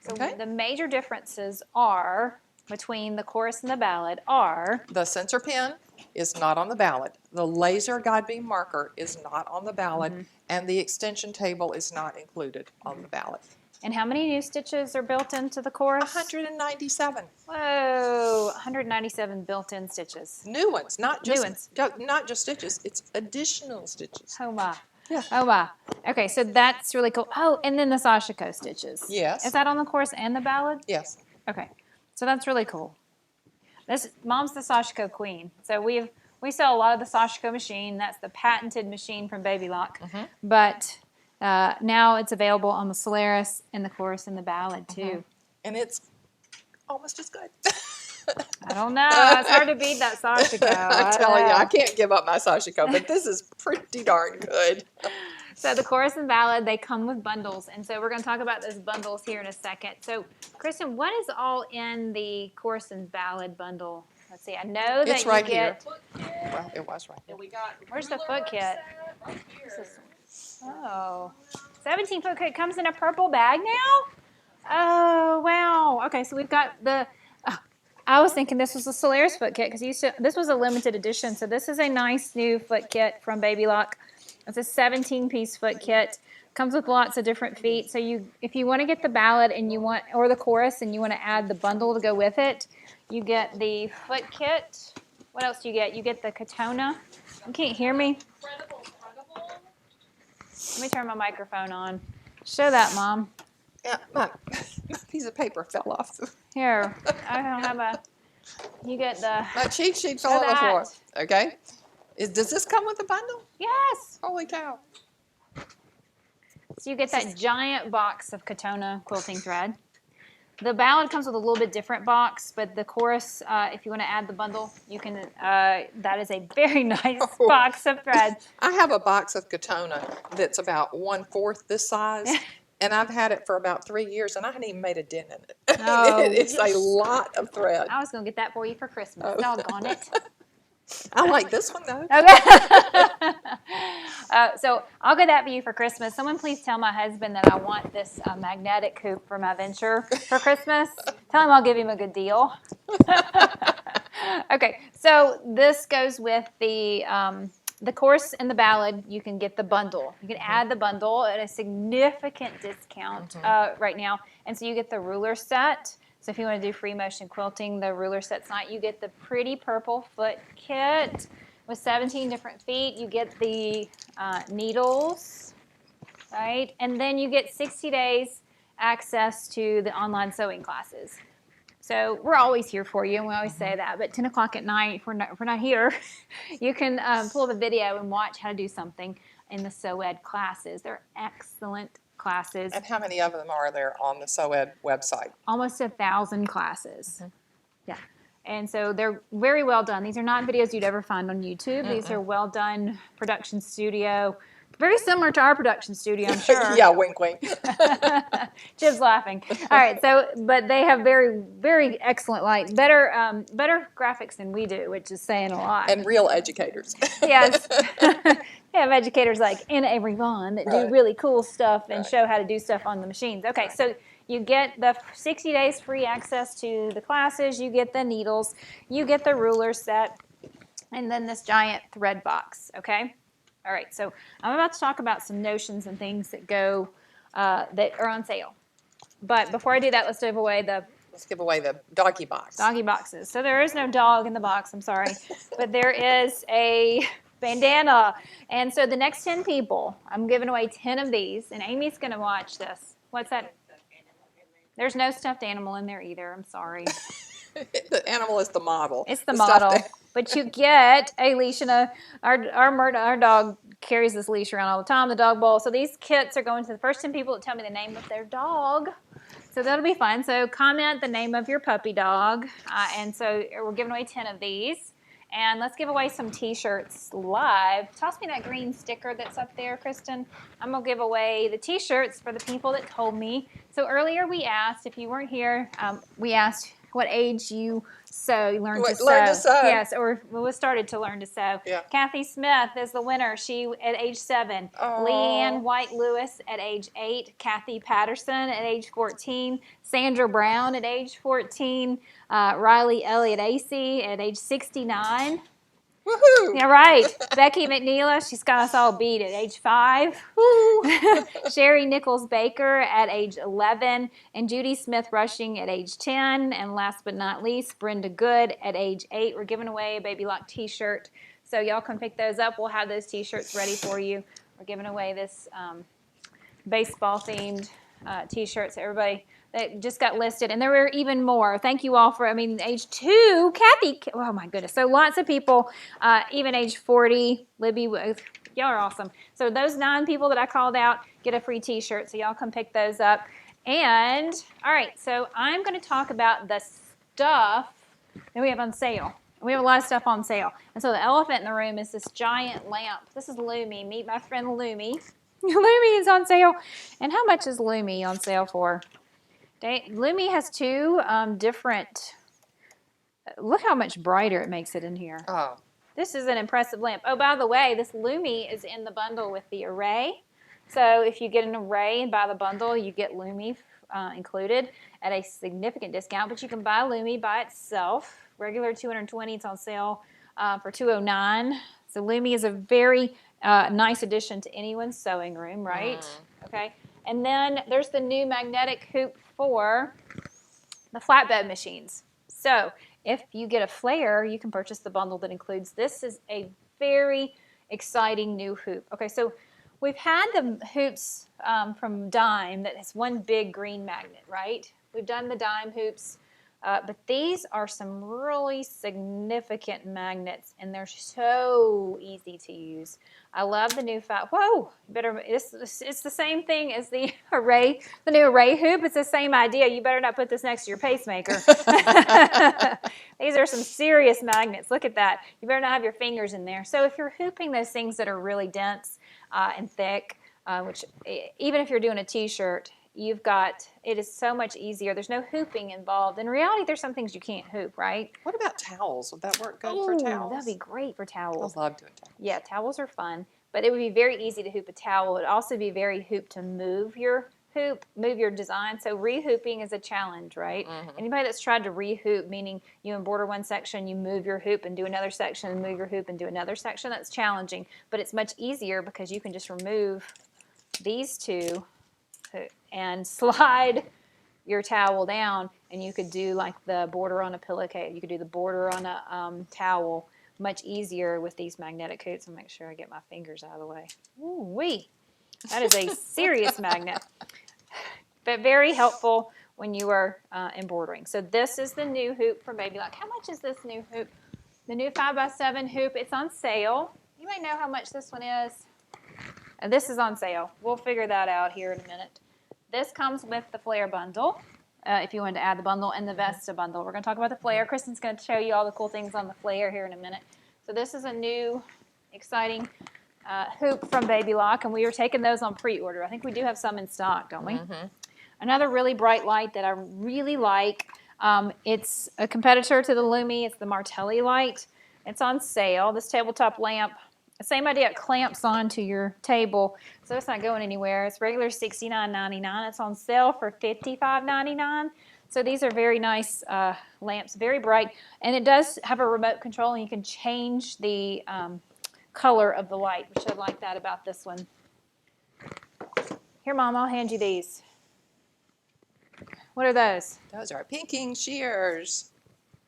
So Okay. the major differences are between the chorus and the ballad are The sensor pen is not on the Ballad. The laser guide beam marker is not on the Ballad, and the extension table is not included on the Ballad. and how many new stitches are built into the chorus? 197 Whoa, 197 built-in stitches. new ones, not just New ones. not just stitches. It's additional stitches. Oh my. Yeah. Oh my. Okay, so that's really cool. Oh, and then the Sashiko stitches. Yes. Is that on the chorus and the ballad? Yes. Okay, so that's really cool. Mom's the Sashiko queen. So we sell a lot of the Sashiko machine. That's the patented machine from Baby Lock. But now it's available on the Solaris and the chorus and the ballad too. And it's almost as good. I don't know. It's hard to beat that Sashiko. I tell you, I can't give up my Sashiko, but this is pretty darn good. So the chorus and ballad, they come with bundles. And so we're going to talk about those bundles here in a second. So, Kristen, what is all in the chorus and ballad bundle? Let's see. I know that It's right you get... here. Well, it was right here. And we got Where's the ruler foot work kit? set right here. Oh. 17-foot kit comes in a purple bag now? Oh, wow. Okay, so we've got the... I was thinking this was a Solaris foot kit because this was a limited edition. So this is a nice new foot kit from Baby Lock. It's a 17-piece foot kit. Comes with lots of different feet. So if you want to get the ballad and or the chorus and you want to add the bundle to go with it, you get the foot kit. What else do you get? You get the Katona. You can't hear me? Let me turn my microphone on. Show that, Mom. Yeah, my piece of paper fell off. Here, I don't have you get the... My cheat sheet fell Show on the floor. that. Okay. Does this come with a bundle? Yes! Holy cow. So you get that giant box of Katona quilting thread. The ballad comes with a little bit different box, but the chorus, if you want to add the bundle, you can. That is a very nice box of thread. I have a box of Katona that's about 1/4 this size, and I've had it for about 3 years, and I haven't even made a dent in it. Oh. It's a lot of thread. I was going to get that for you for Christmas. Oh. Doggone it. I like this one, though. Okay. So I'll get that for you for Christmas. Someone please tell my husband that I want this magnetic hoop for my venture for Christmas. Tell him I'll give him a good deal. Okay, so this goes with the chorus and the ballad. You can get the bundle. You can add the bundle at a significant discount right now. And so you get the ruler set. So if you want to do free motion quilting, the ruler set's not. You get the pretty purple foot kit with 17 different feet. You get the needles, right? And then you get 60 days access to the online sewing classes. So we're always here for you, and we always say that. But 10 o'clock at night, if we're not here, you can pull up a video and watch how to do something in the Sew Ed classes. They're excellent classes. And how many of them are there on the Sew Ed website? Almost 1,000 classes. Yeah. And so they're very well done. These are not videos you'd ever find on YouTube. These are well done production studio. Very similar to our production studio, I'm sure. Yeah, wink, wink. Jib's laughing. All right, but they have very, very excellent light, better graphics than we do, which is saying a lot. And real educators. Yes. They have educators like Avery that do really cool stuff and show how to do stuff on the machines. Okay, so you get the 60 days free access to the classes, you get the needles, you get the ruler set, and then this giant thread box, okay? All right, so I'm about to talk about some notions and things that that are on sale. But before I do that, let's give away the doggy box. Doggy boxes. So there is no dog in the box, I'm sorry. But there is a bandana. And so the next 10 people, I'm giving away 10 of these. And Amy's going to watch this. What's that? There's no stuffed animal in there either. I'm sorry. The animal is the model. It's the model. But you get a leash and our dog carries this leash around all the time, the dog bowl. So these kits are going to the first 10 people that tell me the name of their dog. So that'll be fun. So comment the name of your puppy dog. And so we're giving away 10 of these. And let's give away some T-shirts live. Toss me that green sticker that's up there, Kristen. I'm going to give away the T-shirts for the people that told me. So earlier we asked, if you weren't here, we asked what age you learned to sew. Yes, or was started to learn to sew. Yeah. Kathy Smith is the winner. She at age 7. Aww. Leanne White Lewis at age 8. Kathy Patterson at age 14. Sandra Brown at age 14. Riley Elliott Acey at age 69. Woohoo! Yeah, right. Becky McNeila, she's got us all beat at age 5. Sherry Nichols Baker at age 11. And Judy Smith Rushing at age 10. And last but not least, Brenda Good at age 8. We're giving away a Baby Lock t-shirt. So y'all come pick those up. We'll have those t-shirts ready for you. We're giving away this baseball-themed t-shirts. Everybody that just got listed, and there were even more. Thank you all for, age 2, Kathy, oh my goodness. So lots of people, even age 40, Libby, y'all are awesome. So those 9 people that I called out get a free t-shirt, so y'all come pick those up. And, all right, so I'm going to talk about the stuff that we have on sale. We have a lot of stuff on sale. And so the elephant in the room is this giant lamp. This is Lumi. Meet my friend Lumi. Lumi is on sale. And how much is Lumi on sale for? Lumi has 2 different, look how much brighter it makes it in here. Oh. This is an impressive lamp. Oh, by the way, this Lumi is in the bundle with the array. So if you get an array and buy the bundle, you get Lumi included at a significant discount. But you can buy Lumi by itself. Regular $220, it's on sale for $209. So Lumi is a very nice addition to anyone's sewing room, right? Okay. And then there's the new magnetic hoop for the flatbed machines. So if you get a flare, you can purchase the bundle that includes this. Is a very exciting new hoop. Okay, so we've had the hoops from Dime that has one big green magnet, right? We've done the Dime hoops, but these are some really significant magnets, and they're so easy to use. I love the new whoa, it's the same thing as the new array hoop. It's the same idea. You better not put this next to your pacemaker. These are some serious magnets. Look at that. You better not have your fingers in there. So if you're hooping those things that are really dense and thick, which even if you're doing a t-shirt, it is so much easier. There's no hooping involved. In reality, there's some things you can't hoop, right? What about towels? Would that work good for towels? That'd be great for towels. I love doing towels. Yeah, towels are fun, but it would be very easy to hoop a towel. It would also be very hoop to move your design. So rehooping is a challenge, right? Mm-hmm. Anybody that's tried to rehoop, meaning you embroider one section, you move your hoop and do another section, and move your hoop and do another section, that's challenging. But it's much easier because you can just remove these 2 and slide your towel down, and you could do like the border on a pillowcase. You could do the border on a towel much easier with these magnetic hoops. I'll make sure I get my fingers out of the way. Ooh-wee. That is a serious magnet, but very helpful when you are embroidering. So this is the new hoop for Baby Lock. How much is this new hoop? The new 5x7 hoop, it's on sale. You may know how much this one is. This is on sale. We'll figure that out here in a minute. This comes with the flare bundle, if you wanted to add the bundle, and the Vesta bundle. We're going to talk about the flare. Kristen's going to show you all the cool things on the flare here in a minute. So this is a new, exciting hoop from Baby Lock, and we are taking those on pre-order. I think we do have some in stock, don't we? Mm-hmm. Another really bright light that I really like. It's a competitor to the Lumi. It's the Martelli light. It's on sale. This tabletop lamp, same idea, it clamps onto your table, so it's not going anywhere. It's regular $69.99. It's on sale for $55.99. So these are very nice lamps, very bright, and it does have a remote control, and you can change the color of the light, which I like that about this one. Here, Mom, I'll hand you these. What are those? Those are pinking shears.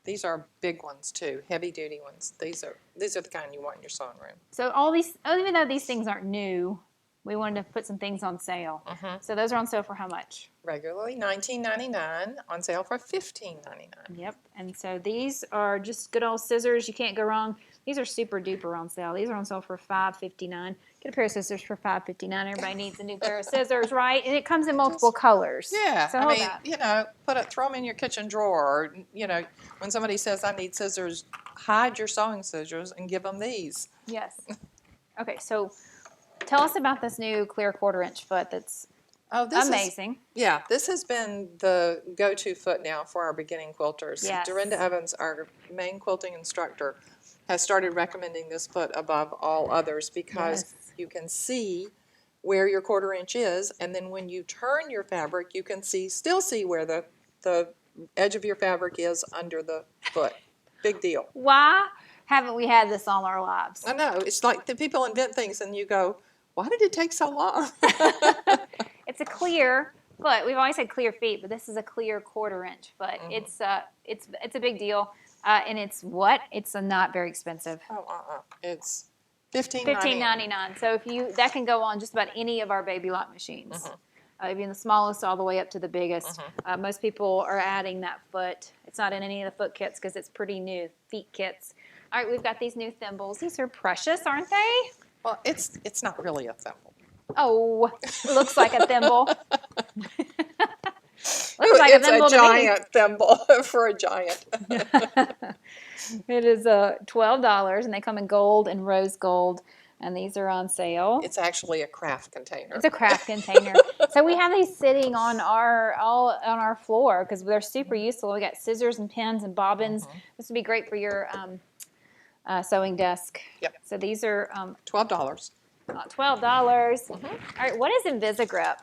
These are big ones too, heavy-duty ones. These are the kind you want in your sewing room. So all these, even though these things aren't new, we wanted to put some things on sale. Mm-hmm. So those are on sale for how much? Regularly $19.99, on sale for $15.99. Yep. And so these are just good old scissors. You can't go wrong. These are super duper on sale. These are on sale for $5.59. Get a pair of scissors for $5.59. Everybody needs a new pair of scissors, right? And it comes in multiple colors. Yeah, So I hold mean, that. you know, throw them in your kitchen drawer. Or, you know, when somebody says I need scissors, hide your sewing scissors and give them these. Yes. Okay, so tell us about this new clear 1/4-inch foot that's amazing. This has been the go-to foot now for our beginning quilters. Yes. Dorinda Evans, our main quilting instructor, has started recommending this foot above all others because Yes. you can see where your 1/4-inch is, and then when you turn your fabric, you can still see where the edge of your fabric is under the foot. Big deal. Why haven't we had this all our lives? I know. It's like the people invent things and you go, why did it take so long? It's a clear foot. We've always had clear feet, but this is a clear 1/4-inch foot. Mm-hmm. It's a big deal, and it's what? It's not very expensive. It's $15.99. $15.99. So that can go on just about any of our baby lock machines. Mm-hmm. Even the smallest all the way up to the biggest. Mm-hmm. Most people are adding that foot. It's not in any of the foot kits because it's pretty new, feet kits. All right, we've got these new thimbles. These are precious, aren't they? Well, it's not really a thimble. Oh, it looks like a thimble. It's a giant thimble for a giant. It is $12, and they come in gold and rose gold, and these are on sale. It's actually a craft container. It's a craft container. So we have these sitting on our floor because they're super useful. We got scissors and pins and bobbins. This would be great for your sewing desk. Yep. So these are $12. $12. All right, what is Invisigrip?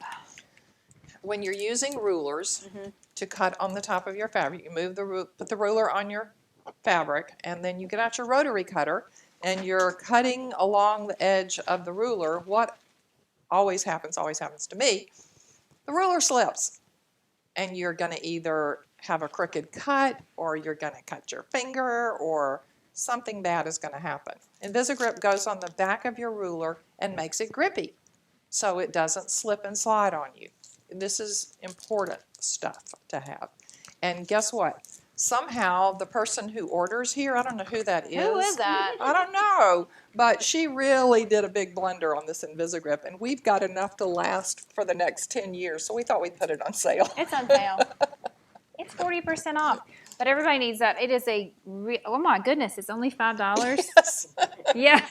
When you're using rulers to cut on the top of your fabric, you put the ruler on your fabric, and then you get out your rotary cutter, and you're cutting along the edge of the ruler. What always happens to me, the ruler slips, and you're going to either have a crooked cut, or you're going to cut your finger, or something bad is going to happen. Invisigrip goes on the back of your ruler and makes it grippy, so it doesn't slip and slide on you. This is important stuff to have. And guess what? Somehow the person who orders here, I don't know who that is. Who is that? I don't know, but she really did a big blunder on this Invisigrip, and we've got enough to last for the next 10 years, so we thought we'd put it on sale. It's on sale. It's 40% off. But everybody needs that. It is oh my goodness, it's only $5. Yes. Yeah,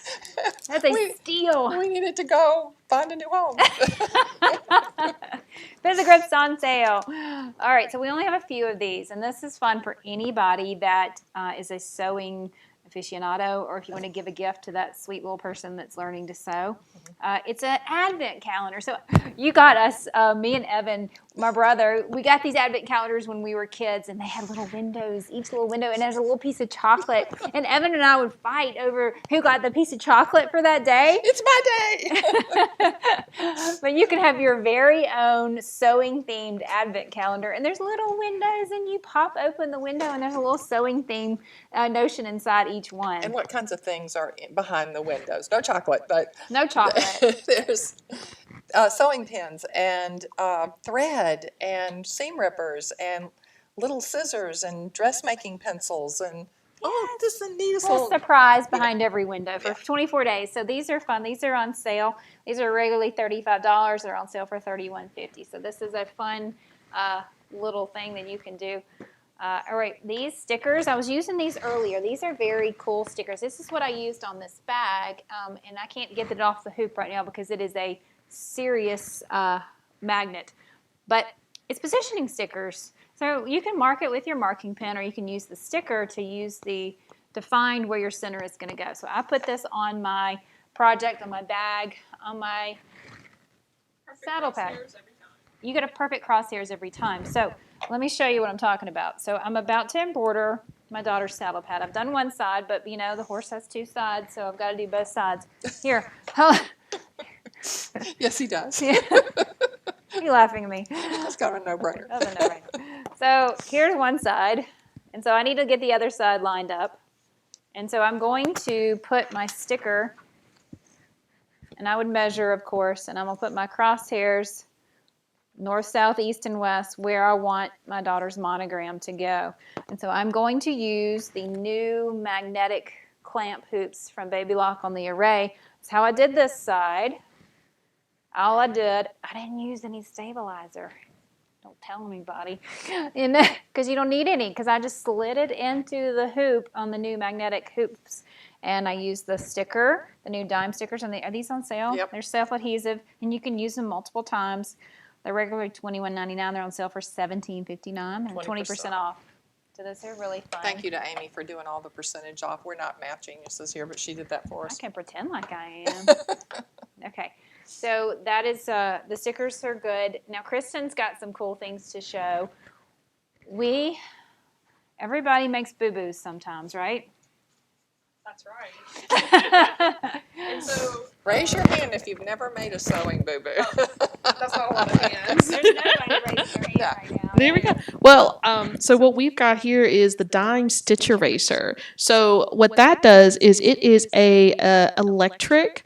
that's a steal. We needed to go find a new home. Invisigrip's on sale. All right, so we only have a few of these, and this is fun for anybody that is a sewing aficionado, or if you want to give a gift to that sweet little person that's learning to sew. It's an advent calendar. So you got us, me and Evan, my brother, we got these advent calendars when we were kids, and they had little windows, each little window, and there's a little piece of chocolate. And Evan and I would fight over who got the piece of chocolate for that day. It's my day. But you can have your very own sewing-themed advent calendar, and there's little windows, and you pop open the window, and there's a little sewing-theme notion inside each one. And what kinds of things are behind the windows? No chocolate, but no chocolate. There's sewing pins and thread and seam rippers and little scissors and dressmaking pencils and just the neatest little surprise behind every window for 24 days. So these are fun. These are on sale. These are regularly $35. They're on sale for $31.50. So this is a fun little thing that you can do. All right, these stickers, I was using these earlier. These are very cool stickers. This is what I used on this bag, and I can't get it off the hoop right now because it is a serious magnet. But it's positioning stickers. So you can mark it with your marking pen, or you can use the sticker to find where your center is going to go. So I put this on my project, on my bag, on my saddle pad. You get a perfect crosshairs every time. So let me show you what I'm talking about. So I'm about to embroider my daughter's saddle pad. I've done one side, but you know the horse has two sides, so I've got to do both sides. Here. Yes, he does. Yeah. You're laughing at me. That's kind of a no-brainer. That's a no-brainer. So here's one side, and so I need to get the other side lined up. And so I'm going to put my sticker And I would measure, of course, and I'm going to put my crosshairs north, south, east, and west where I want my daughter's monogram to go. And so I'm going to use the new magnetic clamp hoops from Baby Lock on the array. That's how I did this side. All I didn't use any stabilizer. Don't tell anybody, because you don't need any, because I just slid it into the hoop on the new magnetic hoops. And I used the sticker, the new dime stickers. Are these on sale? Yep. They're self-adhesive, and you can use them multiple times. They're regularly $21.99. They're on sale for $17.59 and 20% off. So those are really fun. Thank you to Amy for doing all the percentage off. We're not math geniuses here, but she did that for I us. can pretend like I am. Okay. So that is, the stickers are good. Now, Kristen's got some cool things to show. Everybody makes boo-boos sometimes, right? That's right. And so, Raise your hand if you've never made a sewing boo-boo. that's not a lot of hands. There's nobody raising their hand right now. There we go. Well, so what we've got here is the dime stitch eraser. So what that does is it is a electric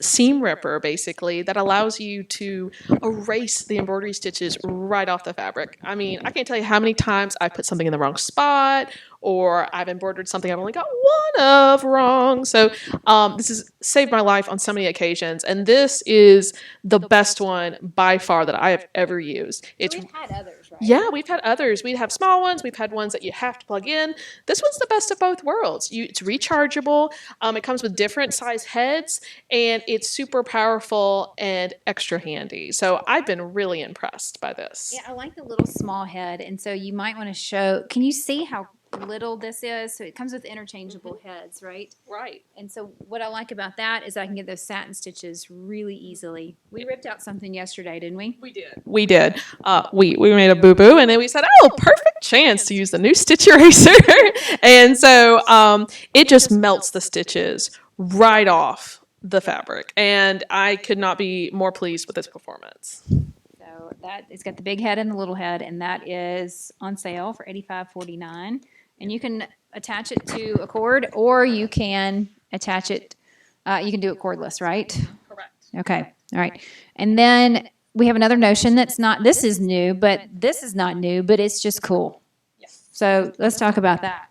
seam ripper, basically, that allows you to erase the embroidery stitches right off the fabric. I mean, I can't tell you how many times I put something in the wrong spot, or I've embroidered something I've only got one of wrong. So this has saved my life on so many occasions, and this is the best one by far that I have ever used. So we've had others, right? Yeah, we've had others. We have small ones. We've had ones that you have to plug in. This one's the best of both worlds. It's rechargeable. It comes with different size heads, and it's super powerful and extra handy. So I've been really impressed by this. Yeah, I like the little small head, and so you might want to show. Can you see how little this is? So it comes with interchangeable heads, right? Right. And so what I like about that is I can get those satin stitches really easily. We ripped out something yesterday, didn't we? We did. We did. We made a boo-boo, and then we said, oh, perfect chance to use the new stitch eraser. And so it just melts the stitches right off the fabric, and I could not be more pleased with this performance. So it's got the big head and the little head, and that is on sale for $85.49. And you can attach it to a cord, or you can attach it. You can do it cordless, right? Correct. Okay. All right. And then we have another notion that's not. This is new, but this is not new, but it's just cool. Yes. So let's talk about that.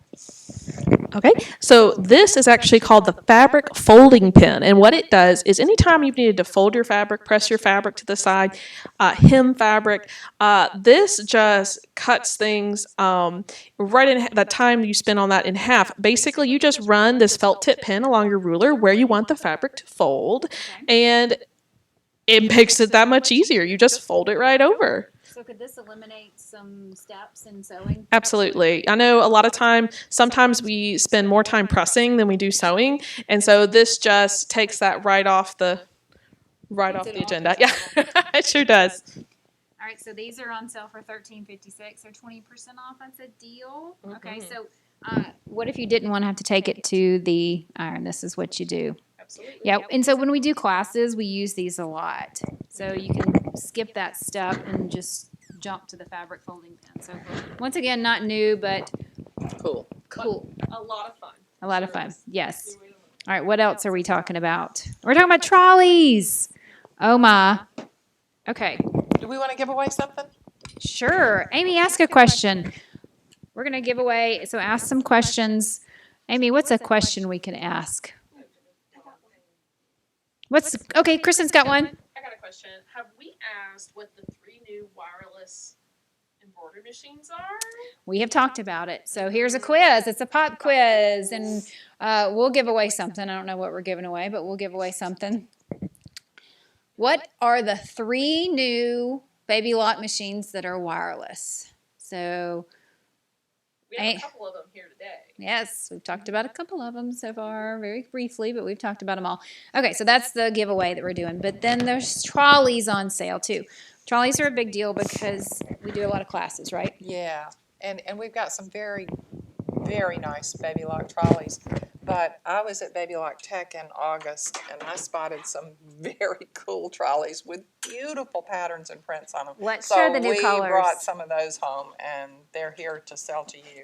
Okay, so this is actually called the fabric folding pin, and what it does is anytime you've needed to fold your fabric, press your fabric to the side, hem fabric, this just cuts things right in the time you spend on that in half. Basically, you just run this felt tip pin along your ruler where you want the fabric to fold, and it makes it that much easier. You just fold it right over. So could this eliminate some steps in sewing? Absolutely. I know a lot of sometimes we spend more time pressing than we do sewing, and so this just takes that right off the agenda. Yeah, it sure does. All right, so these are on sale for $13.56 or 20% off. That's a deal. Okay, so what if you didn't want to have to take it to the iron? This is what you do. Absolutely. Yeah, and so when we do classes, we use these a lot. So you can skip that step and just jump to the fabric folding pin. So once again, not new, but Cool. A lot of fun. a lot of fun. Yes. All right, what else are we talking about? We're talking about trolleys. Oh my. Okay. Do we want to give away something? Sure. Amy, ask a question. We're going to give away, so ask some questions. Amy, what's a question we can ask? Okay, Kristen's got one. I got a question. Have we asked what the 3 new wireless embroidery machines are? We have talked about it. So here's a quiz. It's a pop quiz, and we'll give away something. I don't know what we're giving away, but we'll give away something. What are the 3 new Baby Lock machines that are wireless? So We have a couple of them here today. yes, we've talked about a couple of them so far, very briefly, but we've talked about them all. Okay, so that's the giveaway that we're doing. But then there's trolleys on sale too. Trolleys are a big deal because we do a lot of classes, right? Yeah, and we've got some very, very nice Baby Lock trolleys. But I was at Baby Lock Tech in August, and I spotted some very cool trolleys with beautiful patterns and prints on them. Let's show the new colors. So we brought some of those home, and they're here to sell to you.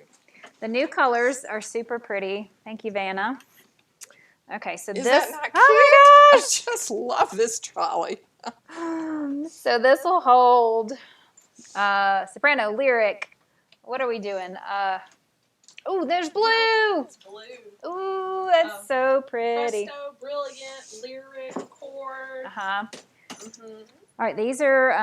The new colors are super pretty. Thank you, Vanna. Okay, so Is this. that not cute? Oh my I just love this trolley. gosh! So this will hold soprano, lyric. What are we doing? Oh, there's blue. It's blue. Ooh, that's so pretty. Presto, brilliant, lyric, chord. Uh-huh. Mm-hmm. All right, these are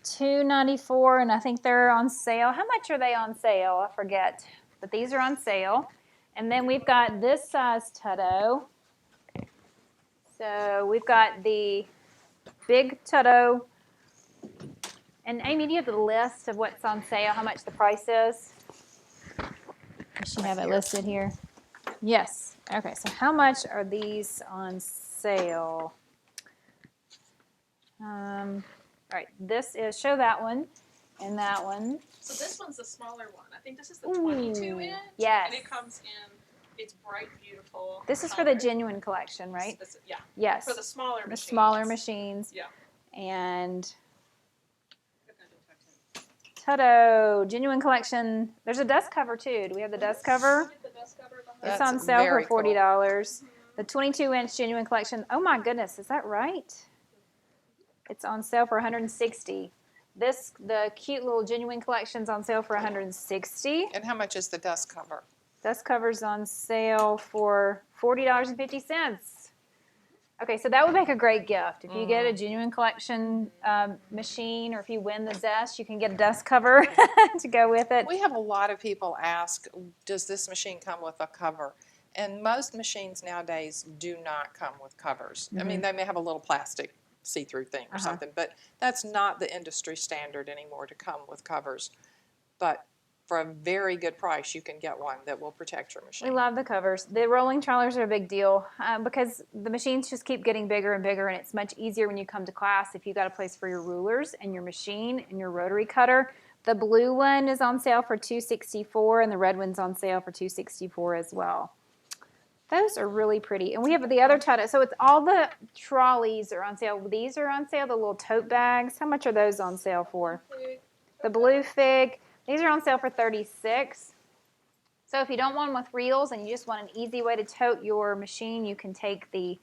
$2.94, and I think they're on sale. How much are they on sale? I forget, but these are on sale. And then we've got this size Tutto. So we've got the big Tutto. And Amy, do you have the list of what's on sale, how much the price is? Does she have it listed here? Yes. Okay, so how much are these on sale? All right, this is, show that one and that one. So this one's the smaller one. I think this is the 22 inch. Yes. And it comes in, it's bright, beautiful. This is for the genuine collection, right? Yeah. Yes. For the smaller machines. The smaller machines. Yeah. And Tutto, genuine collection. There's a dust cover too. Do we have the dust cover? The dust cover behind. It's That's on sale for very cool. $40. The 22-inch genuine collection. Oh my goodness, is that right? It's on sale for $160. The cute little genuine collection's on sale for $160. And how much is the dust cover? Dust cover's on sale for $40.50. Okay, so that would make a great gift. If you get a genuine collection machine, or if you win the Zest, you can get a dust cover to go with it. We have a lot of people ask, does this machine come with a cover? And most machines nowadays do not come with covers. I mean, they may have a little plastic see-through thing or something, but that's not the industry standard anymore to come with covers. But for a very good price, you can get one that will protect your machine. We love the covers. The rolling trollers are a big deal because the machines just keep getting bigger and bigger, and it's much easier when you come to class if you got a place for your rulers and your machine and your rotary cutter. The blue one is on sale for $264, and the red one's on sale for $264 as well. Those are really pretty. And we have the other Tutto. So it's all the trolleys are on sale. These are on sale, the little tote bags. How much are those on sale for? The blue fig. These are on sale for $36. So if you don't want them with reels and you just want an easy way to tote your machine, you can take the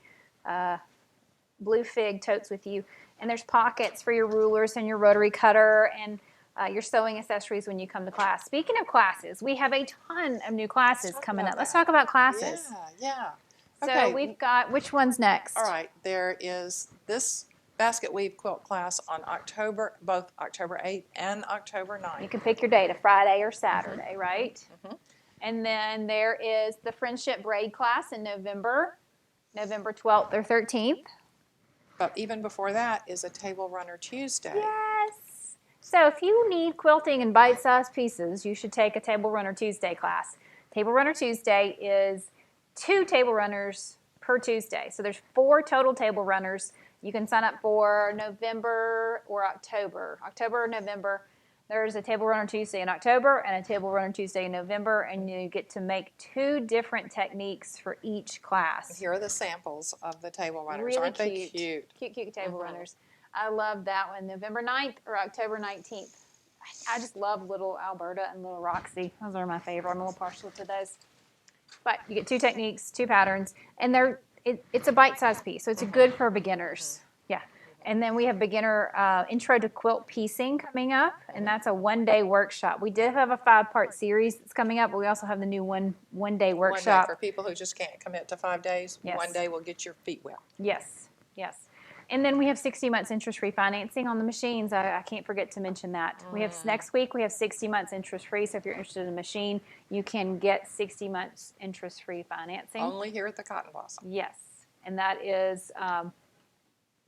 blue fig totes with you. And there's pockets for your rulers and your rotary cutter and your sewing accessories when you come to class. Speaking of classes, we have a ton of new classes coming up. Let's talk about classes. Yeah. So Okay. we've got, which one's next? All right, there is this basket weave quilt class on both October 8th and October 9th. You can pick your date, a Friday or Saturday, right? And then there is the Friendship Braid class in November 12th or 13th. But even before that is a Table Runner Tuesday. Yes. So if you need quilting in bite-sized pieces, you should take a Table Runner Tuesday class. Table Runner Tuesday is 2 table runners per Tuesday. So there's 4 total table runners. You can sign up for November or October. October or November. There's a Table Runner Tuesday in October and a Table Runner Tuesday in November, and you get to make 2 different techniques for each class. Here are the samples of the table runners. Really Aren't cute. they cute? Cute table runners. I love that one. November 9th or October 19th. I just love little Alberta and little Roxy. Those are my favorite. I'm a little partial to those. But you get 2 techniques, 2 patterns, and it's a bite-sized piece, so it's good for beginners. Yeah. And then we have beginner intro to quilt piecing coming up, and that's a 1-day workshop. We did have a 5-part series that's coming up, but we also have the new one-day workshop. 1 day for people who just can't commit to 5 days. Yes. 1 day will get your feet wet. Yes. And then we have 60 months interest-free financing on the machines. I can't forget to mention that. We have next week, we have 60 months interest-free, so if you're interested in a machine, you can get 60 months interest-free financing. Only here at the Cotton Blossom. Yes, and that is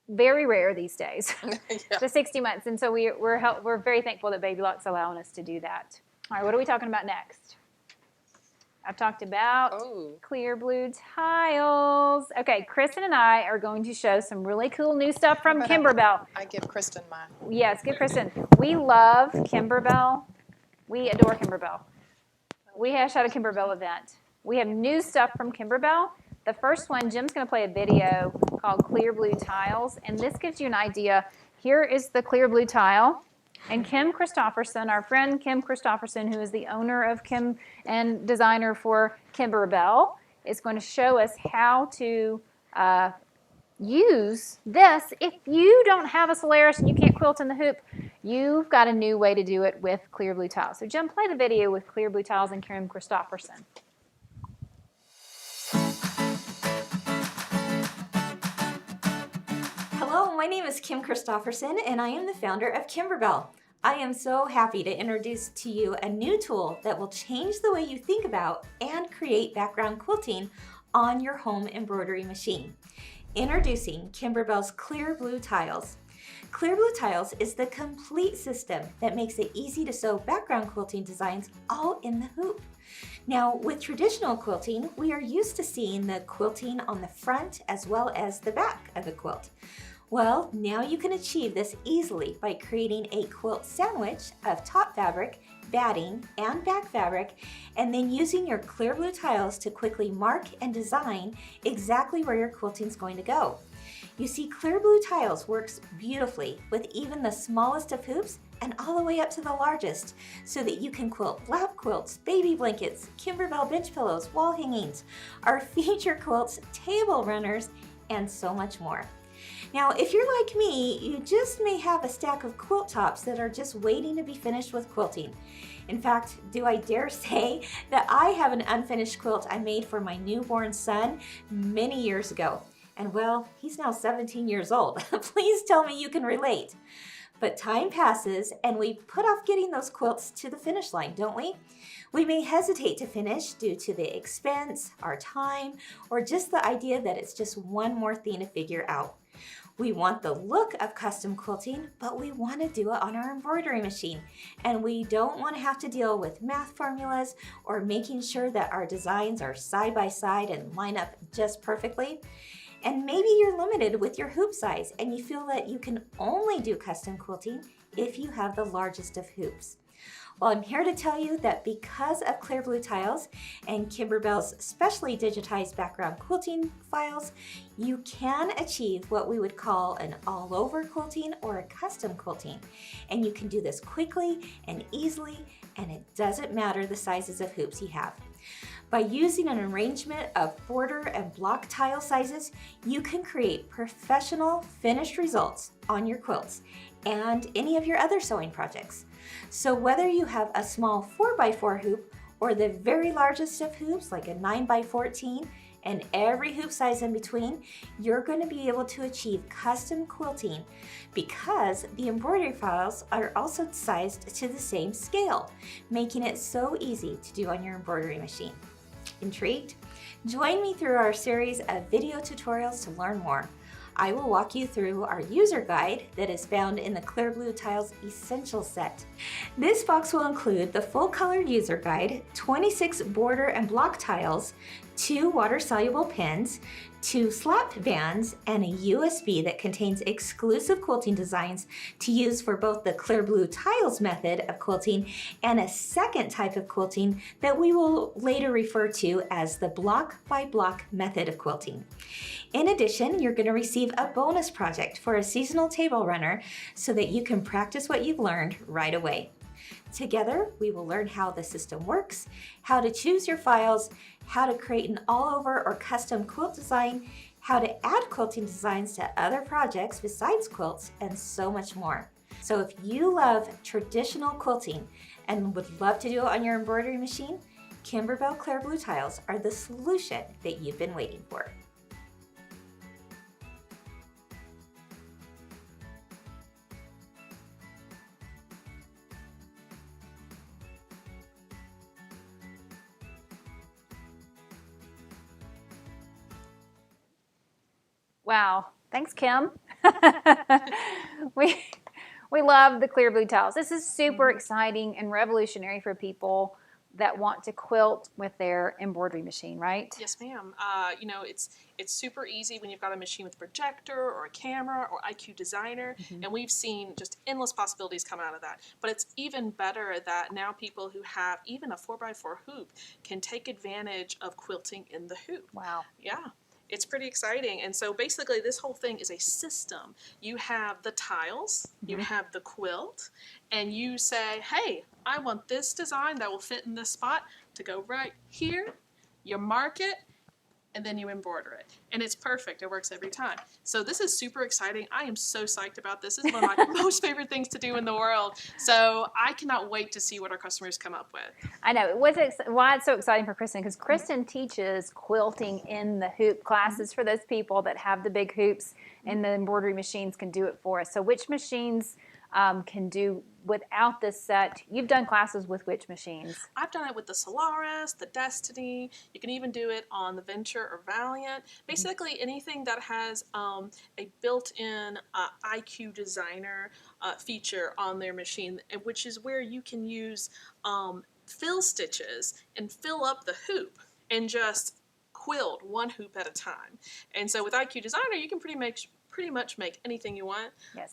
very rare these days, Yeah. the 60 months. And so we're very thankful that Baby Lock's allowing us to do that. All right, what are we talking about next? I've talked about clear blue tiles. Okay, Kristen and I are going to show some really cool new stuff from Kimberbell. I give Kristen mine. Yes, give Kristen. We love Kimberbell. We adore Kimberbell. We had a Kimberbell event. We have new stuff from Kimberbell. The first one, Jim's going to play a video called Clear Blue Tiles, and this gives you an idea. Here is the clear blue tile. And Kim Christopherson, our friend Kim Christopherson, who is the owner of Kim and designer for Kimberbell, is going to show us how to use this. If you don't have a Solaris and you can't quilt in the hoop, you've got a new way to do it with clear blue tiles. So Jim, play the video with clear blue tiles and Kim Christopherson. Hello, my name is Kim Christopherson and I am the founder of Kimberbell. I am so happy to introduce to you a new tool that will change the way you think about and create background quilting on your home embroidery machine. Introducing Kimberbell's Clear Blue Tiles. Clear Blue Tiles is the complete system that makes it easy to sew background quilting designs all in the hoop. Now, with traditional quilting, we are used to seeing the quilting on the front as well as the back of the quilt. Well, now you can achieve this easily by creating a quilt sandwich of top fabric, batting, and back fabric, and then using your clear blue tiles to quickly mark and design exactly where your quilting is going to go. You see, clear blue tiles works beautifully with even the smallest of hoops and all the way up to the largest, so that you can quilt lap quilts, baby blankets, Kimberbell bench pillows, wall hangings, our feature quilts, table runners, and so much more. Now, if you're like me, you just may have a stack of quilt tops that are just waiting to be finished with quilting. In fact, do I dare say that I have an unfinished quilt I made for my newborn son many years ago. And well, he's now 17 years old. Please tell me you can relate. But time passes and we put off getting those quilts to the finish line, don't we? We may hesitate to finish due to the expense, our time, or just the idea that it's just one more thing to figure out. We want the look of custom quilting, but we want to do it on our embroidery machine. And we don't want to have to deal with math formulas or making sure that our designs are side by side and line up just perfectly. And maybe you're limited with your hoop size and you feel that you can only do custom quilting if you have the largest of hoops. Well, I'm here to tell you that because of Clear Blue Tiles and Kimberbell's specially digitized background quilting files, you can achieve what we would call an all-over quilting or a custom quilting. And you can do this quickly and easily, and it doesn't matter the sizes of hoops you have. By using an arrangement of border and block tile sizes, you can create professional finished results on your quilts and any of your other sewing projects. So whether you have a small 4x4 hoop or the very largest of hoops like a 9x14 and every hoop size in between, you're going to be able to achieve custom quilting because the embroidery files are also sized to the same scale, making it so easy to do on your embroidery machine. Intrigued? Join me through our series of video tutorials to learn more. I will walk you through our user guide that is found in the Clear Blue Tiles Essential Set. This box will include the full color user guide, 26 border and block tiles, 2 water-soluble pens, 2 slap bands, and a USB that contains exclusive quilting designs to use for both the Clear Blue Tiles method of quilting and a second type of quilting that we will later refer to as the block by block method of quilting. In addition, you're going to receive a bonus project for a seasonal table runner so that you can practice what you've learned right away. Together, we will learn how the system works, how to choose your files, how to create an all-over or custom quilt design, how to add quilting designs to other projects besides quilts, and so much more. So if you love traditional quilting and would love to do it on your embroidery machine, Kimberbell Clear Blue Tiles are the solution that you've been waiting for. Wow, thanks, Kim. we love the Clear Blue Tiles. This is super exciting and revolutionary for people that want to quilt with their embroidery machine, right? Yes, ma'am. You know, it's super easy when you've got a machine with a projector or a camera or IQ Designer, and we've seen just endless possibilities come out of that. But it's even better that now people who have even a 4x4 hoop can take advantage of quilting in the hoop. Wow. Yeah. It's pretty exciting. And so basically this whole thing is a system. You have the tiles, you have the quilt, and you say, hey, I want this design that will fit in this spot to go right here. You mark it, and then you embroider it. And it's perfect. It works every time. So this is super exciting. I am so psyched about this. This is one of my most favorite things to do in the world. So I cannot wait to see what our customers come up with. I know. Why it's so exciting for Kristen, because Kristen teaches quilting in the hoop classes for those people that have the big hoops, and the embroidery machines can do it for us. So which machines can do without this set? You've done classes with which machines? I've done it with the Solaris, the Destiny. You can even do it on the Venture or Valiant. Basically anything that has a built-in IQ designer feature on their machine, which is where you can use fill stitches and fill up the hoop and just quilt one hoop at a time. And so with IQ designer, you can pretty much make anything you want. Yes.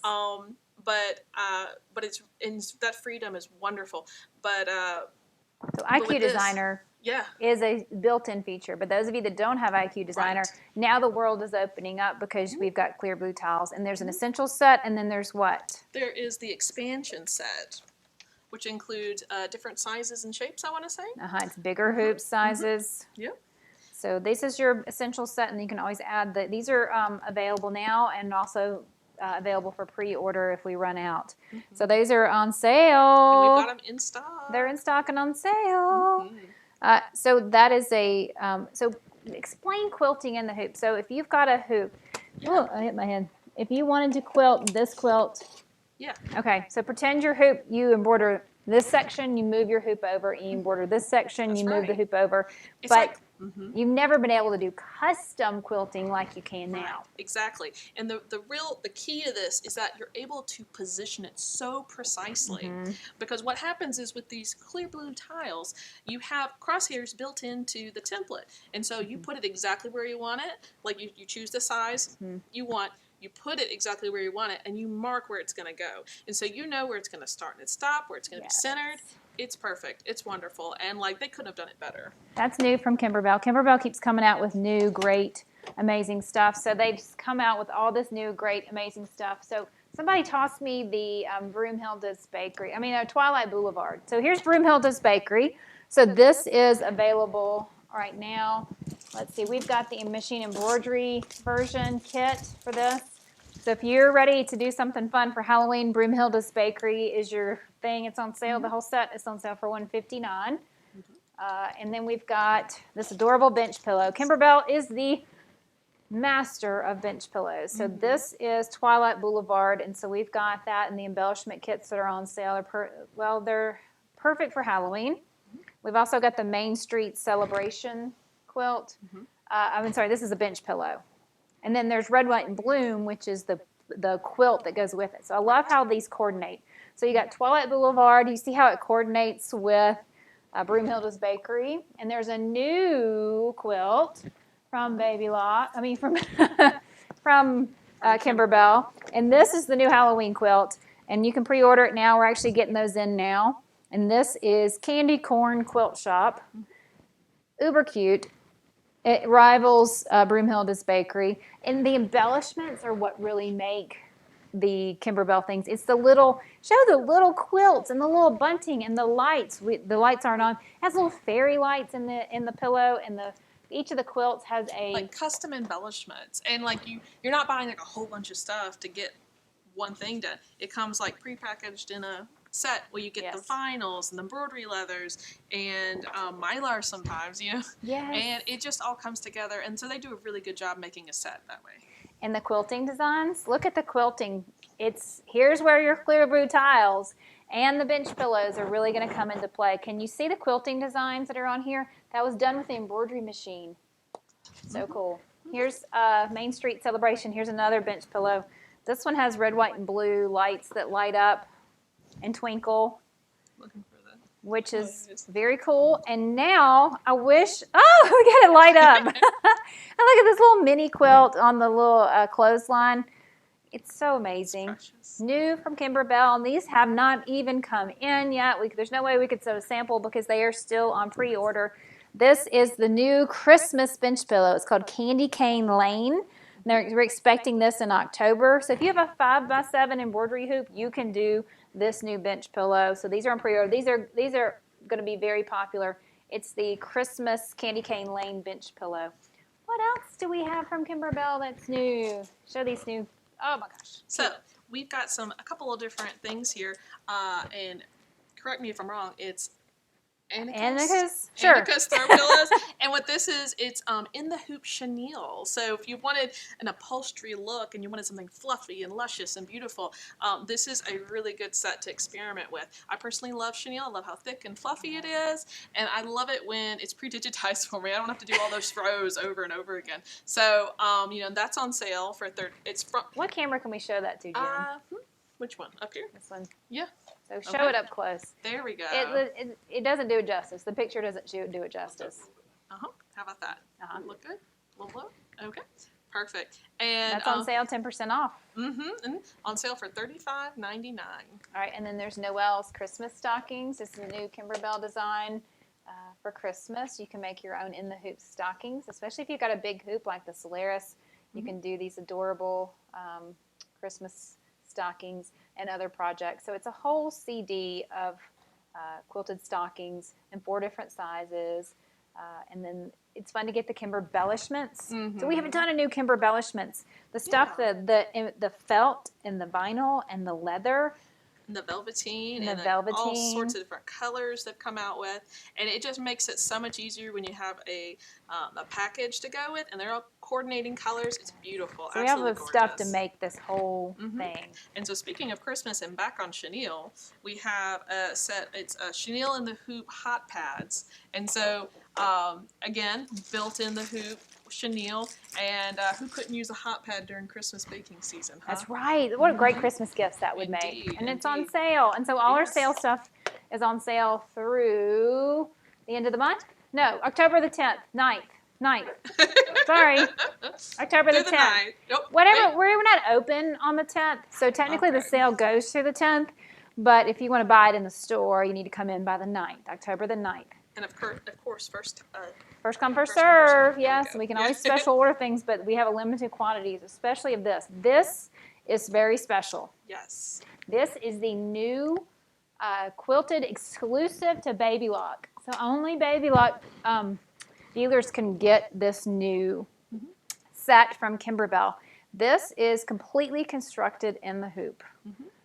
But that freedom is wonderful. But so IQ Designer yeah, is a built-in feature. But those of you that don't have IQ Designer, right. Now the world is opening up because we've got clear blue tiles, and there's an essential set, and then there's what? There is the expansion set, which includes different sizes and shapes, I want to say. It's bigger hoop sizes. Yep. So this is your essential set, and you can always add these are available now and also available for pre-order if we run out. So those are on sale. And we've got them in stock. They're in stock and on sale. So that is so explain quilting in the hoop. So if you've got a hoop, oh, I hit my head. If you wanted to quilt this quilt, yeah. Okay, so pretend your hoop, you embroider this section, you move your hoop over, and you embroider this section, That's you move the right. hoop over. It's But like, you've never been able to do custom quilting like you can right, now. exactly. And the key to this is that you're able to position it so precisely. Because what happens is with these clear blue tiles, you have crosshairs built into the template. And so you put it exactly where you want it. Like you choose the size you want. You put it exactly where you want it, and you mark where it's going to go. And so you know where it's going to start and stop, where it's going to be centered. It's perfect. It's wonderful. And, they couldn't have done it better. That's new from Kimberbell. Kimberbell keeps coming out with new, great, amazing stuff. So they've come out with all this new, great, amazing stuff. So somebody tossed me the Broomhilda's Bakery. Twilight Boulevard. So here's Broomhilda's Bakery. So this is available right now. Let's see. We've got the machine embroidery version kit for this. So if you're ready to do something fun for Halloween, Broomhilda's Bakery is your thing. It's on sale. The whole set is on sale for $159. And then we've got this adorable bench pillow. Kimberbell is the master of bench pillows. So this is Twilight Boulevard, and so we've got that, and the embellishment kits that are on sale are they're perfect for Halloween. We've also got the Main Street Celebration quilt. This is a bench pillow. And then there's Red, White, and Bloom, which is the quilt that goes with it. So I love how these coordinate. So you got Twilight Boulevard. You see how it coordinates with Broomhilda's Bakery. And there's a new quilt from from Kimberbell. And this is the new Halloween quilt. And you can pre-order it now. We're actually getting those in now. And this is Candy Corn Quilt Shop. Uber cute. It rivals Broomhilda's Bakery. And the embellishments are what really make the Kimberbell things. It's the little quilts and the little bunting and the lights. The lights aren't on. It has little fairy lights in the pillow, and each of the quilts has a custom embellishments. And you're not buying a whole bunch of stuff to get one thing done. It comes prepackaged in a set where you get the vinyls and the embroidery leathers and mylar sometimes, Yes. And it just all comes together, and so they do a really good job making a set that way. And the quilting designs, look at the quilting. Here's where your clear blue tiles and the bench pillows are really going to come into play. Can you see the quilting designs that are on here? That was done with the embroidery machine. So cool. Here's Main Street Celebration. Here's another bench pillow. This one has red, white, and blue lights that light up and twinkle, which is very cool. And now I wish, we got it light up. And look at this little mini quilt on the little clothesline. It's so amazing. New from Kimberbell, and these have not even come in yet. There's no way we could set a sample because they are still on pre-order. This is the new Christmas bench pillow. It's called Candy Cane Lane. We're expecting this in October. So if you have a 5x7 embroidery hoop, you can do this new bench pillow. So these are on pre-order. These are going to be very popular. It's the Christmas Candy Cane Lane bench pillow. What else do we have from Kimberbell that's new? Show these new. Oh my gosh. So we've got a couple of different things here, and correct me if I'm wrong. It's Anika's? Sure. Anika's throw pillows. And what this is, it's in the hoop chenille. So if you wanted an upholstery look and you wanted something fluffy and luscious and beautiful, this is a really good set to experiment with. I personally love chenille. I love how thick and fluffy it is, and I love it when it's pre-digitized for me. I don't have to do all those throws over and over again. So that's on sale for It's from. What camera can we show that to, Jim? Which one? Up here? This one. Yeah. So show it up close. There we go. It doesn't do it justice. The picture doesn't do it justice. How about that? Look good? A little low? Okay. Perfect. And that's on sale, 10% off. And on sale for $35.99. All right, and then there's Noelle's Christmas stockings. This is a new Kimberbell design for Christmas. You can make your own in the hoop stockings, especially if you've got a big hoop like the Solaris. You can do these adorable Christmas stockings and other projects. So it's a whole CD of quilted stockings in 4 different sizes. And then it's fun to get the Kimberbellishments. So we haven't done a new Kimberbellishments. The stuff, the felt and the vinyl and the leather. And the velveteen. And all sorts of different colors they've come out with. And it just makes it so much easier when you have a package to go with. And they're all coordinating colors. It's beautiful. So we have the stuff to make this whole thing. And so speaking of Christmas and back on chenille, we have a set. It's a chenille in the hoop hot pads. And so, again, built in the hoop chenille, and who couldn't use a hot pad during Christmas baking season, huh? That's right. What a great Christmas gift that would make. And it's on sale. And so all our sale stuff is on sale through the end of the month? No, October the 10th, 9th. Sorry. October the 10th. Nope. Whatever, we're not open on the 10th. So technically the sale goes through the 10th, but if you want to buy it in the store, you need to come in by the 9th, October the 9th. And of course, first come, first serve. Yes, we can always special order things, but we have a limited quantities, especially of this. This is very special. Yes. This is the new quilted exclusive to Baby Lock. So only Baby Lock dealers can get this new set from Kimberbell. This is completely constructed in the hoop.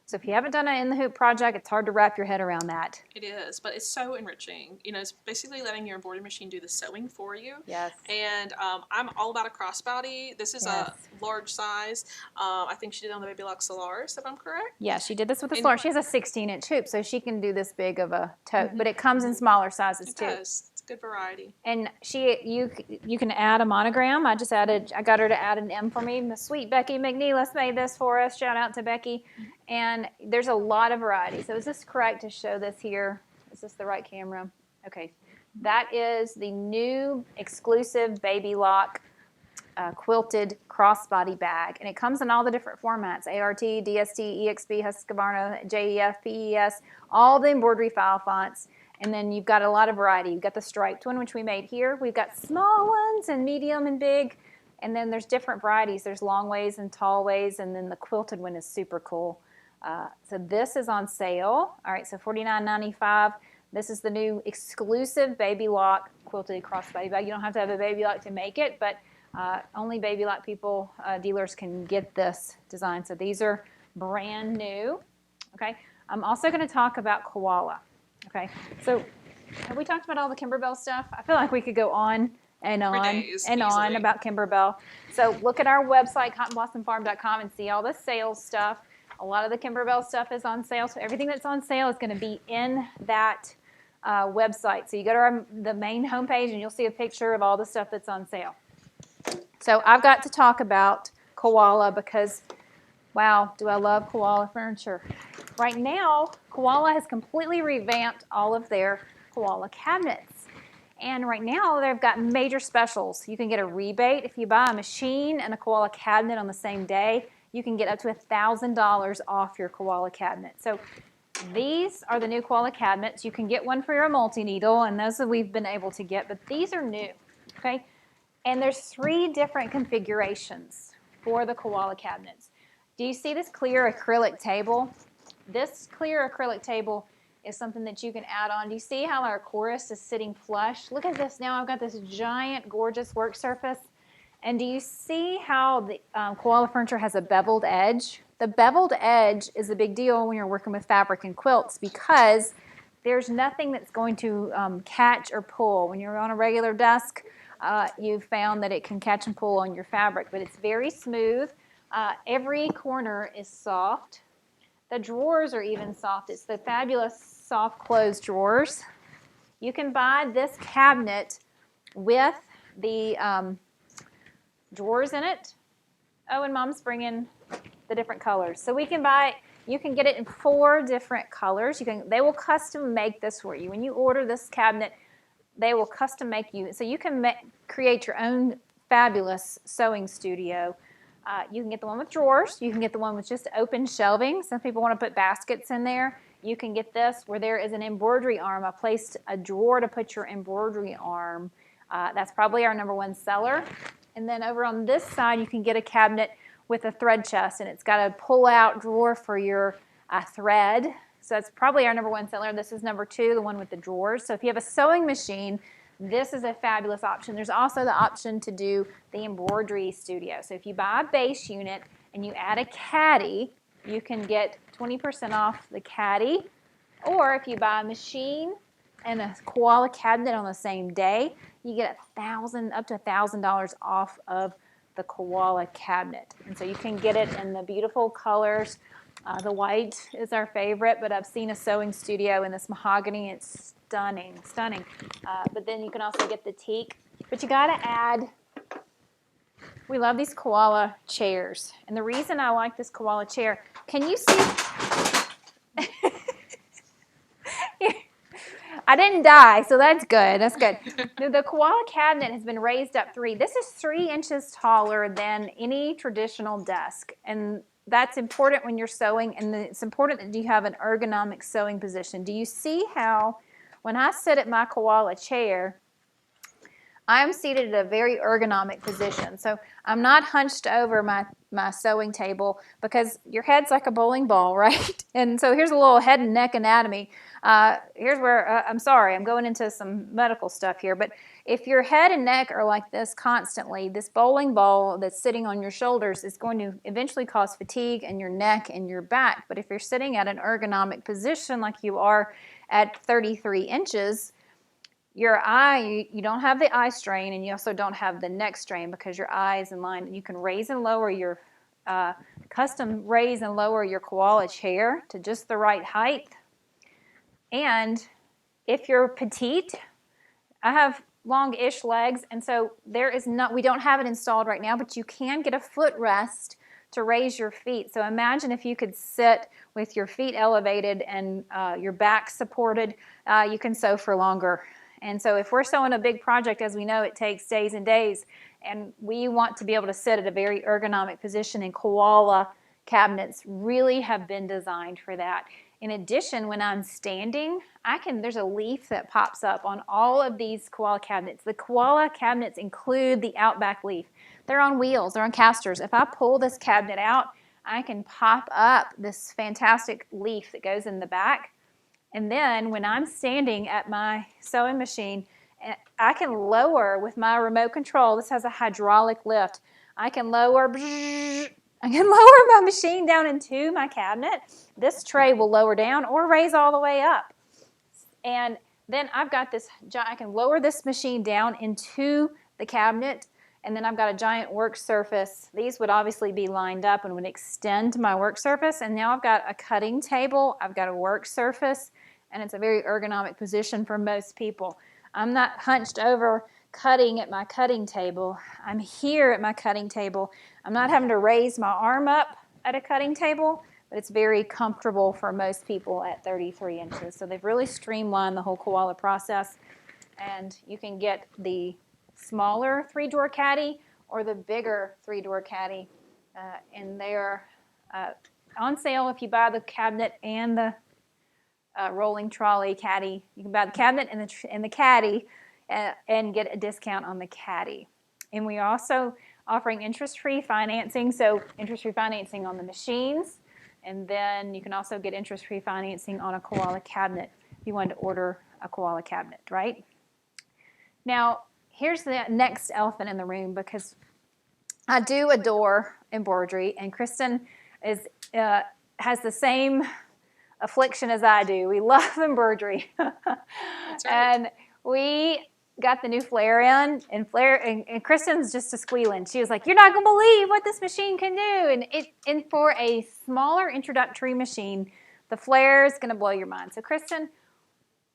So if you haven't done an in the hoop project, it's hard to wrap your head around that. It is, but it's so enriching. It's basically letting your embroidery machine do the sewing for you. Yes. And I'm all about a crossbody. This is a large size. I think she did on the Baby Lock Solaris, if I'm correct. Yeah, she did this with the Solaris. She has a 16-inch hoop, so she can do this big of a tote. But it comes in smaller sizes too. It does. It's good variety. And you can add a monogram. I got her to add an M for me. The sweet Becky McNeilis made this for us. Shout out to Becky. And there's a lot of variety. So is this correct to show this here? Is this the right camera? Okay. That is the new exclusive Baby Lock quilted crossbody bag. And it comes in all the different formats, ART, DST, EXP, Husqvarna, JEF, PES, all the embroidery file fonts. And then you've got a lot of variety. You've got the striped one, which we made here. We've got small ones and medium and big. And then there's different varieties. There's long ways and tall ways. And then the quilted one is super cool. So this is on sale. All right, so $49.95. This is the new exclusive Baby Lock quilted crossbody bag. You don't have to have a Baby Lock to make it, but only Baby Lock people, dealers can get this design. So these are brand new. Okay, I'm also going to talk about Koala. Okay, so have we talked about all the Kimberbell stuff? I feel like we could go on and on and on about Kimberbell. So look at our website, cottonblossomfarm.com, and see all the sales stuff. A lot of the Kimberbell stuff is on sale, so everything that's on sale is going to be in that website. So you go to the main homepage, and you'll see a picture of all the stuff that's on sale. So I've got to talk about Koala because, wow, do I love Koala furniture. Right now, Koala has completely revamped all of their Koala cabinets. And right now, they've got major specials. You can get a rebate if you buy a machine and a Koala cabinet on the same day. You can get up to $1,000 off your Koala cabinet. So these are the new Koala cabinets. You can get one for your multi-needle, and those that we've been able to get, but these are new, okay? And there's 3 different configurations for the Koala cabinets. Do you see this clear acrylic table? This clear acrylic table is something that you can add on. Do you see how our chorus is sitting flush? Look at this now. I've got this giant, gorgeous work surface. And do you see how the Koala furniture has a beveled edge? The beveled edge is a big deal when you're working with fabric and quilts because there's nothing that's going to catch or pull. When you're on a regular desk, you've found that it can catch and pull on your fabric, but it's very smooth. Every corner is soft. The drawers are even soft. It's the fabulous soft closed drawers. You can buy this cabinet with the drawers in it. Oh, and Mom's bringing the different colors. So we can buy, you can get it in 4 different colors. They will custom make this for you. When you order this cabinet, they will custom make you. So you can create your own fabulous sewing studio. You can get the one with drawers. You can get the one with just open shelving. Some people want to put baskets in there. You can get this where there is an embroidery arm. I placed a drawer to put your embroidery arm. That's probably our #1 seller. And then over on this side, you can get a cabinet with a thread chest, and it's got a pull-out drawer for your thread. So that's probably our #1 seller. This is #2, the one with the drawers. So if you have a sewing machine, this is a fabulous option. There's also the option to do the embroidery studio. So if you buy a base unit and you add a caddy, you can get 20% off the caddy. Or if you buy a machine and a Koala cabinet on the same day, you get up to $1,000 off of the Koala cabinet. And so you can get it in the beautiful colors. The white is our favorite, but I've seen a sewing studio in this mahogany. It's stunning, stunning. But then you can also get the teak. But you got to add, we love these Koala chairs. And the reason I like this Koala chair, can you see? I didn't die, so that's good. That's good. The Koala cabinet has been raised up 3. This is 3 inches taller than any traditional desk. And that's important when you're sewing, and it's important that you have an ergonomic sewing position. Do you see how when I sit at my Koala chair, I'm seated at a very ergonomic position. So I'm not hunched over my sewing table because your head's like a bowling ball, right? And so here's a little head and neck anatomy. Here's where, I'm sorry, I'm going into some medical stuff here, but if your head and neck are like this constantly, this bowling ball that's sitting on your shoulders is going to eventually cause fatigue in your neck and your back. But if you're sitting at an ergonomic position like you are at 33 inches, your eye, you don't have the eye strain, and you also don't have the neck strain because your eye is in line. You can raise and lower your, custom raise and lower your Koala chair to just the right height. And if you're petite, I have long-ish legs, and so we don't have it installed right now, but you can get a footrest to raise your feet. So imagine if you could sit with your feet elevated and your back supported, you can sew for longer. And so if we're sewing a big project, as we know, it takes days and days, and we want to be able to sit at a very ergonomic position, and Koala cabinets really have been designed for that. In addition, when I'm standing, there's a leaf that pops up on all of these Koala cabinets. The Koala cabinets include the Outback leaf. They're on wheels, they're on casters. If I pull this cabinet out, I can pop up this fantastic leaf that goes in the back. And then when I'm standing at my sewing machine, I can lower with my remote control. This has a hydraulic lift. I can lower my machine down into my cabinet. This tray will lower down or raise all the way up. And then I've got this, I can lower this machine down into the cabinet, and then I've got a giant work surface. These would obviously be lined up and would extend my work surface. And now I've got a cutting table, I've got a work surface, and it's a very ergonomic position for most people. I'm not hunched over cutting at my cutting table. I'm here at my cutting table. I'm not having to raise my arm up at a cutting table, but it's very comfortable for most people at 33 inches. So they've really streamlined the whole Koala process. And you can get the smaller 3-drawer caddy or the bigger 3-drawer caddy. And they are on sale if you buy the cabinet and the rolling trolley caddy. You can buy the cabinet and the caddy and get a discount on the caddy. And we are also offering interest-free financing, so interest-free financing on the machines, and then you can also get interest-free financing on a Koala cabinet if you wanted to order a Koala cabinet, right? Now, here's the next elephant in the room, because I do adore embroidery, and Kristen is has the same affliction as I do. We love embroidery. That's right. And we got the new flare in, and Kristen's just a squealing. She was like, "You're not gonna believe what this machine can do!" And for a smaller introductory machine, the flare is gonna blow your mind. So Kristen,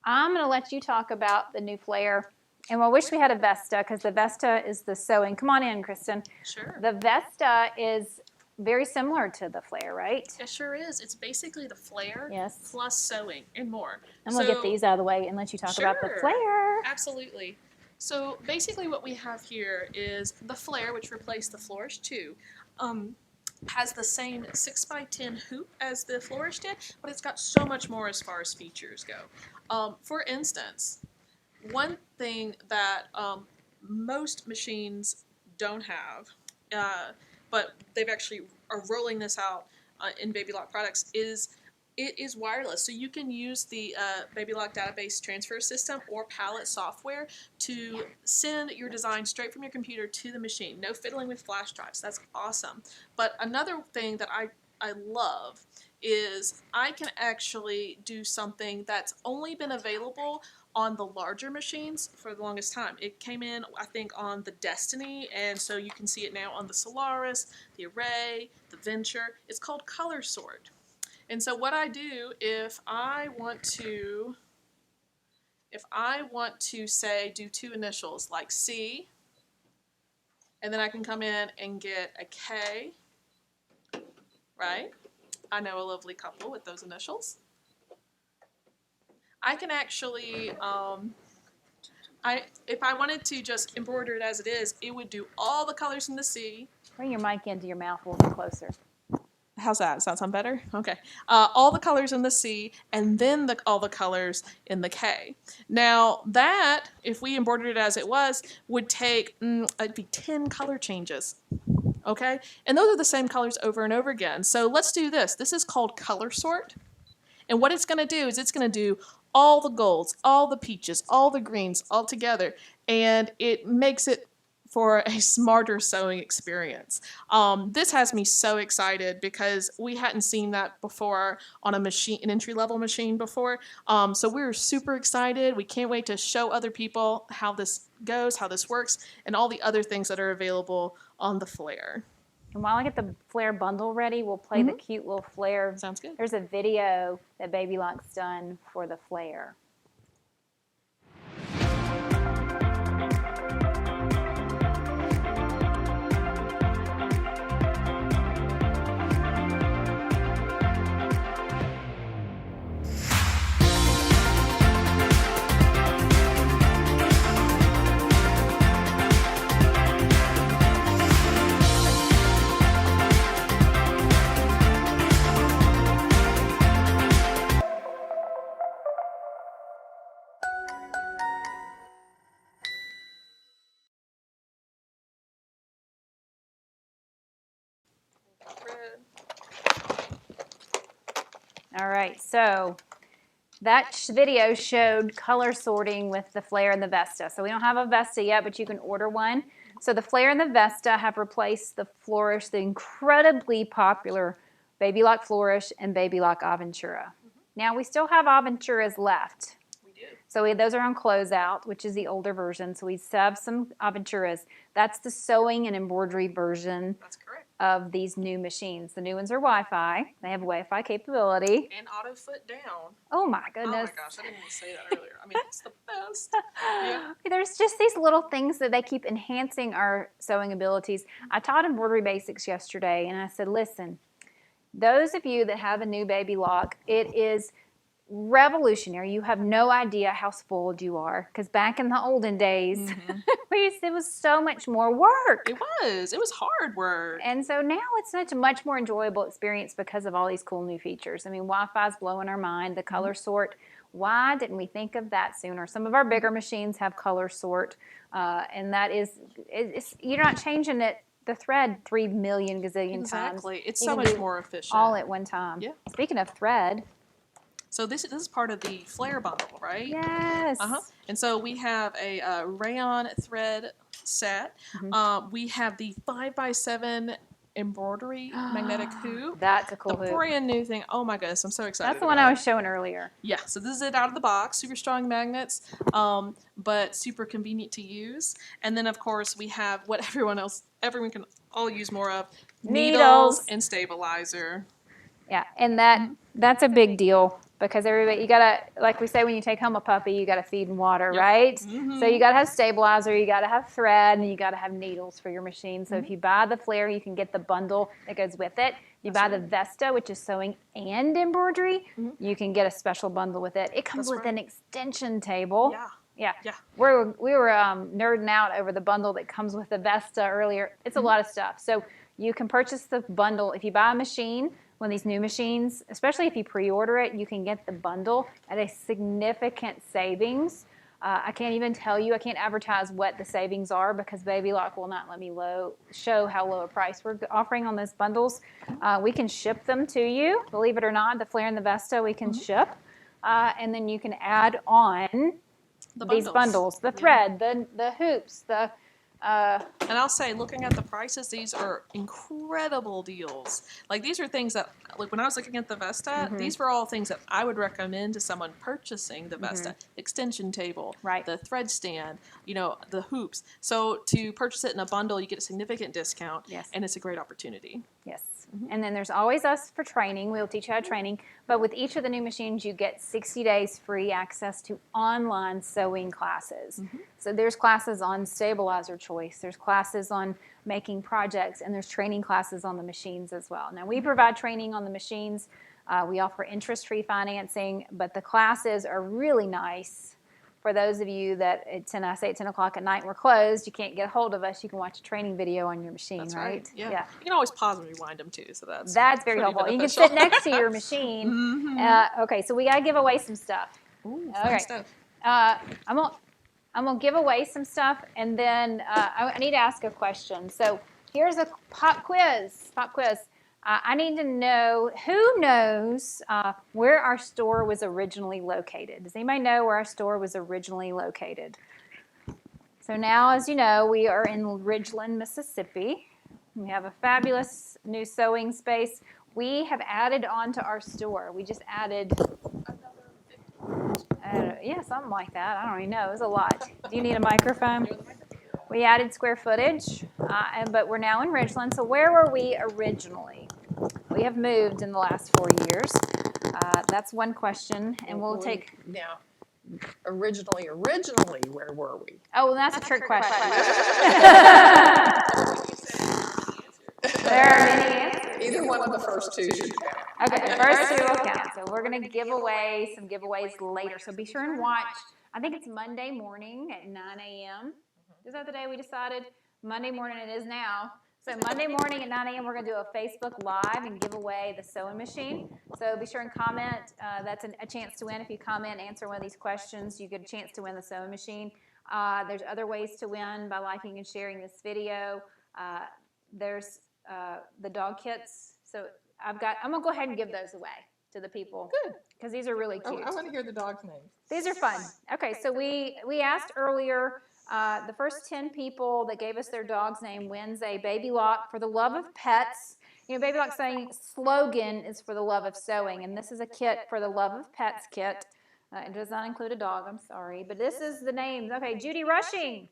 I'm gonna let you talk about the new flare. And I wish we had a Vesta, because the Vesta is the sewing. Come on in, Kristen. Sure. The Vesta is very similar to the flare, right? It sure is. It's basically the flare Yes. plus sewing and more. I'm going to get these out of the way and let you talk about the flare. Absolutely. So basically what we have here is the flare, which replaced the Flourish 2. Has the same 6x10 hoop as the Flourish did, but it's got so much more as far as features go. For instance, one thing that most machines don't have, but they've actually are rolling this out in Baby Lock products, is it is wireless. So you can use the Baby Lock database transfer system or palette software to send your design straight from your computer to the machine. No fiddling with flash drives. That's awesome. But another thing that I love is I can actually do something that's only been available on the larger machines for the longest time. It came in, I think, on the Destiny, and so you can see it now on the Solaris, the Array, the Venture. It's called Color Sort. And so what I do if I want to say do two initials like C, and then I can come in and get a K, right? I know a lovely couple with those initials. I can actually, if I wanted to just embroider it as it is, it would do all the colors in the C. Bring your mic into your mouth a little bit closer. How's that? Does that sound better? Okay. All the colors in the C, and then all the colors in the K. Now that, if we embroidered it as it was, would take, it'd be 10 color changes. Okay? And those are the same colors over and over again. So let's do this. This is called Color Sort. And what it's going to do is it's going to do all the golds, all the peaches, all the greens, all together. And it makes it for a smarter sewing experience. This has me so excited because we hadn't seen that before on a machine, an entry-level machine before. So we're super excited. We can't wait to show other people how this goes, how this works, and all the other things that are available on the flare. And while I get the flare bundle ready, we'll play the cute little flare. Sounds good. There's a video that Baby Lock's done for the flare. All right, so that video showed color sorting with the flare and the Vesta. So we don't have a Vesta yet, but you can order one. So the flare and the Vesta have replaced the Flourish, the incredibly popular Baby Lock Flourish and Baby Lock Aventura. Now we still have Aventuras left. We do. So those are on closeout, which is the older version. So we still have some Aventuras. That's the sewing and embroidery version. That's correct. Of these new machines. The new ones are Wi-Fi. They have Wi-Fi capability. And auto foot down. Oh my goodness. Oh my gosh, I didn't even say that earlier. I mean, it's the best. Yeah. There's just these little things that they keep enhancing our sewing abilities. I taught embroidery basics yesterday, and I said, listen, those of you that have a new Baby Lock, it is revolutionary. You have no idea how spoiled you are, because back in the olden days, it was so much more work. It was hard work. And so now it's such a much more enjoyable experience because of all these cool new features. I mean, Wi-Fi's blowing our mind, the color sort. Why didn't we think of that sooner? Some of our bigger machines have color sort, and that is, you're not changing the thread 3 million gazillion times. Exactly. It's You so can much do more efficient. all at one time. Yeah. Speaking of thread. So this is part of the flare bundle, right? Yes. And so we have a rayon thread set. Mhm. We have the 5x7 embroidery magnetic hoop. That's a The cool hoop. brand new thing. Oh my goodness, I'm so excited That's the one about I it. was showing earlier. Yeah, so this is it out of the box. Super strong magnets, but super convenient to use. And then, of course, we have what everyone can all use more of, needles and stabilizer. Yeah, and that's a big deal because everybody, you gotta, like we say when you take home a puppy, you gotta feed and water, Yep. right? Mhm. So you gotta have stabilizer, you gotta have thread, and you gotta have needles for your machine. So if you buy the flare, you can get the bundle that goes with it. You buy the Vesta, which is sewing and embroidery, you can get a special bundle with it. It comes with an extension table. Yeah. Yeah. We were nerding out over the bundle that comes with the Vesta earlier. It's a lot of stuff. So you can purchase the bundle. If you buy a machine, one of these new machines, especially if you pre-order it, you can get the bundle at a significant savings. I can't even tell you, I can't advertise what the savings are because Baby Lock will not let me show how low a price we're offering on those bundles. We can ship them to you, believe it or not, the flare and the Vesta we can ship. And then you can add on these bundles, the thread, the hoops, and I'll say, looking at the prices, these are incredible deals. Like, these are things that, like, when I was looking at the Vesta, these were all things that I would recommend to someone purchasing the Vesta. Extension table, the thread stand, the hoops. So to purchase it in a bundle, you get a significant discount, and it's a great opportunity. Yes. And then there's always us for training. We'll teach you how to training. But with each of the new machines, you get 60 days free access to online sewing classes. So there's classes on stabilizer choice. There's classes on making projects. And there's training classes on the machines as well. Now, we provide training on the machines. We offer interest-free financing. But the classes are really nice. For those of you that I say at 10 o'clock at night and we're closed, you can't get a hold of us, you can watch a training video on your machine, That's right? Yeah. You can always pause and rewind them too, so that's very helpful. beneficial. You can sit next to your machine. Okay, so we got to give away some stuff. Ooh, fun stuff. I'm gonna give away some stuff, and then I need to ask a question. So here's a pop quiz. I need to know, who knows where our store was originally located? Does anybody know where our store was originally located? So now, as you know, we are in Ridgeland, Mississippi. We have a fabulous new sewing space. We have added on to our store. We just added, something like that. I don't even know. It was a lot. Do you need a microphone? We added square footage, but we're now in Ridgeland. So where were we originally? We have moved in the last 4 years. That's one question, and we'll take... Now, originally, where were we? Oh, well, that's a trick question. There are many answers. Either one of the first two should count. Okay, the first two will count. So we're going to give away some giveaways later. So be sure and watch. I think it's Monday morning at 9 a.m. Is that the day we decided? Monday morning it is now. So Monday morning at 9 a.m. we're going to do a Facebook Live and give away the sewing machine. So be sure and comment. That's a chance to win. If you comment and answer one of these questions, you get a chance to win the sewing machine. There's other ways to win by liking and sharing this video. There's the dog kits. So I'm going to go ahead and give those away to the people. Good. Because these are really cute. I want to hear the dog's names. These are fun. Okay, so we asked earlier, the first 10 people that gave us their dog's name wins a Baby Lock for the love of pets. You know, Baby Lock's slogan is for the love of sewing, and this is a kit for the love of pets kit. It does not include a dog, I'm sorry, but this is the names. Okay, Judy Rushing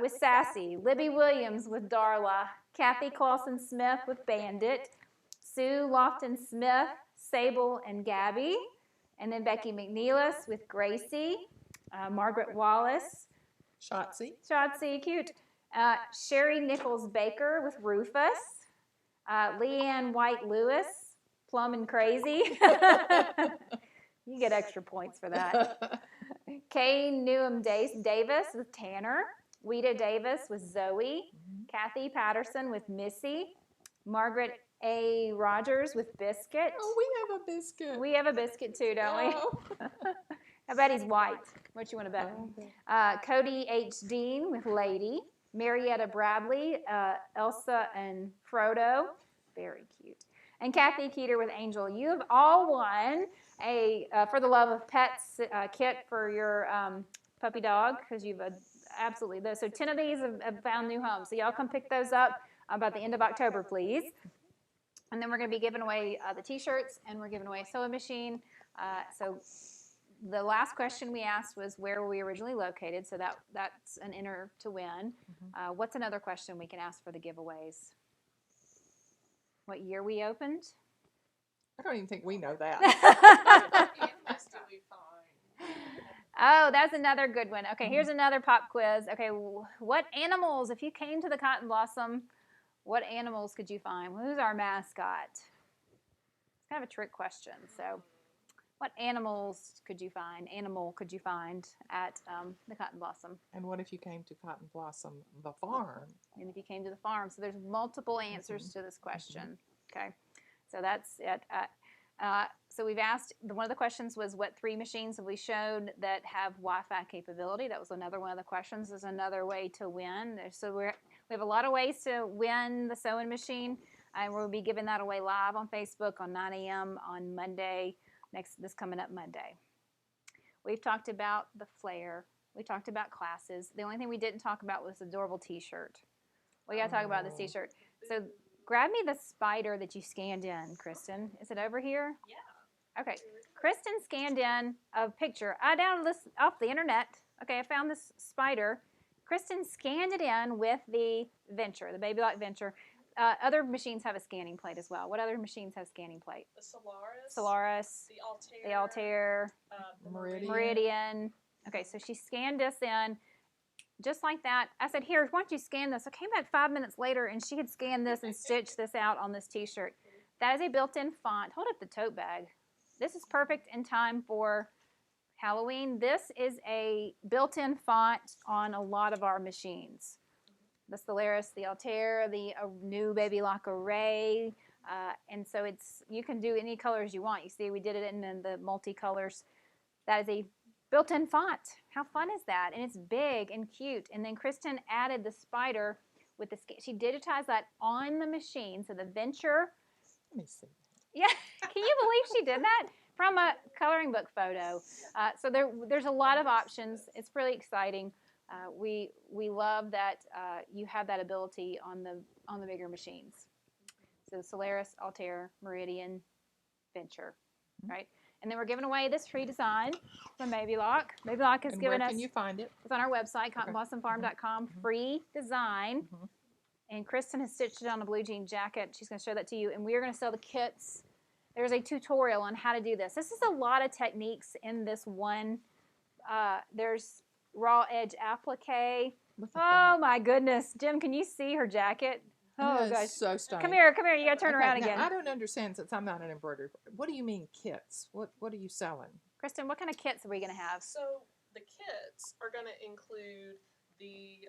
with Sassy, Libby Williams with Darla, Kathy Clausen Smith with Bandit, Sue Lofton Smith, Sable and Gabby, and then Becky McNeilis with Gracie, Margaret Wallace, Shotzi, cute, Sherry Nichols Baker with Rufus, Leanne White Lewis, Plum and Crazy. You get extra points for that. Kay Newham Davis with Tanner, Weta Davis with Zoe, Kathy Patterson with Missy, Margaret A. Rogers with Biscuit. Oh, we have a biscuit. We have a biscuit too, don't we? I bet he's white. What you want to bet? Cody H. Dean with Lady, Marietta Bradley, Elsa and Frodo. Very cute. And Kathy Keeter with Angel. You have all won a For the Love of Pets kit for your puppy dog because you've absolutely. So 10 of these have found new homes. So y'all come pick those up by the end of October, please. And then we're going to be giving away the T-shirts, and we're giving away a sewing machine. So the last question we asked was where were we originally located? So that's an enter to win. What's another question we can ask for the giveaways? What year we opened? I don't even think we know that. Oh, that's another good one. Okay, here's another pop quiz. Okay, what animals, if you came to the Cotton Blossom, what animals could you find? Who's our mascot? It's kind of a trick question. So what animals could you find? Animal could you find at the Cotton Blossom? And what if you came to Cotton Blossom, the farm? And if you came to the farm. So there's multiple answers to this question. Okay, so that's it. So we've asked, one of the questions was what 3 machines have we showed that have Wi-Fi capability? That was another one of the questions. There's another way to win. So we have a lot of ways to win the sewing machine, and we'll be giving that away live on Facebook on 9 a.m. on Monday, this coming up Monday. We've talked about the flare. We talked about classes. The only thing we didn't talk about was the adorable T-shirt. We got to talk about this T-shirt. So grab me the spider that you scanned in, Kristen. Is it over here? Yeah. Okay. Kristen scanned in a picture. I downloaded this off the internet. Okay, I found this spider. Kristen scanned it in with the Venture, the Baby Lock Venture. Other machines have a scanning plate as well. What other machines have scanning plate? The Solaris. Solaris. The The Altair. the Meridian. Okay, so she scanned this in just like that. I said, here, why don't you scan this? I came back 5 minutes later, and she had scanned this and stitched this out on this T-shirt. That is a built-in font. Hold up the tote bag. This is perfect in time for Halloween. This is a built-in font on a lot of our machines. The Solaris, the Altair, the new Baby Lock Array. And so you can do any colors you want. You see, we did it in the multicolors. That is a built-in font. How fun is that? And it's big and cute. And then Kristen added the spider with she digitized that on the machine. So the Venture. Let me see. Yeah, can you believe she did that? From a coloring book photo. So there's a lot of options. It's really exciting. We love that you have that ability on the bigger machines. So Solaris, Altair, Meridian, Venture, right? And then we're giving away this free design from Baby Lock. Baby Lock has given us. Where can you find it? It's on our website, cottonblossomfarm.com. Free design. And Kristen has stitched it on a blue jean jacket. She's going to show that to you. And we are going to sell the kits. There's a tutorial on how to do this. This is a lot of techniques in this one. There's raw edge applique. Oh my goodness. Jim, can you see her jacket? Oh gosh. So stunning. Come here. You got to turn around again. Now, I don't understand since I'm not an embroidery. What do you mean kits? What are you selling? Kristen, what kind of kits are we going to have? So the kits are going to include the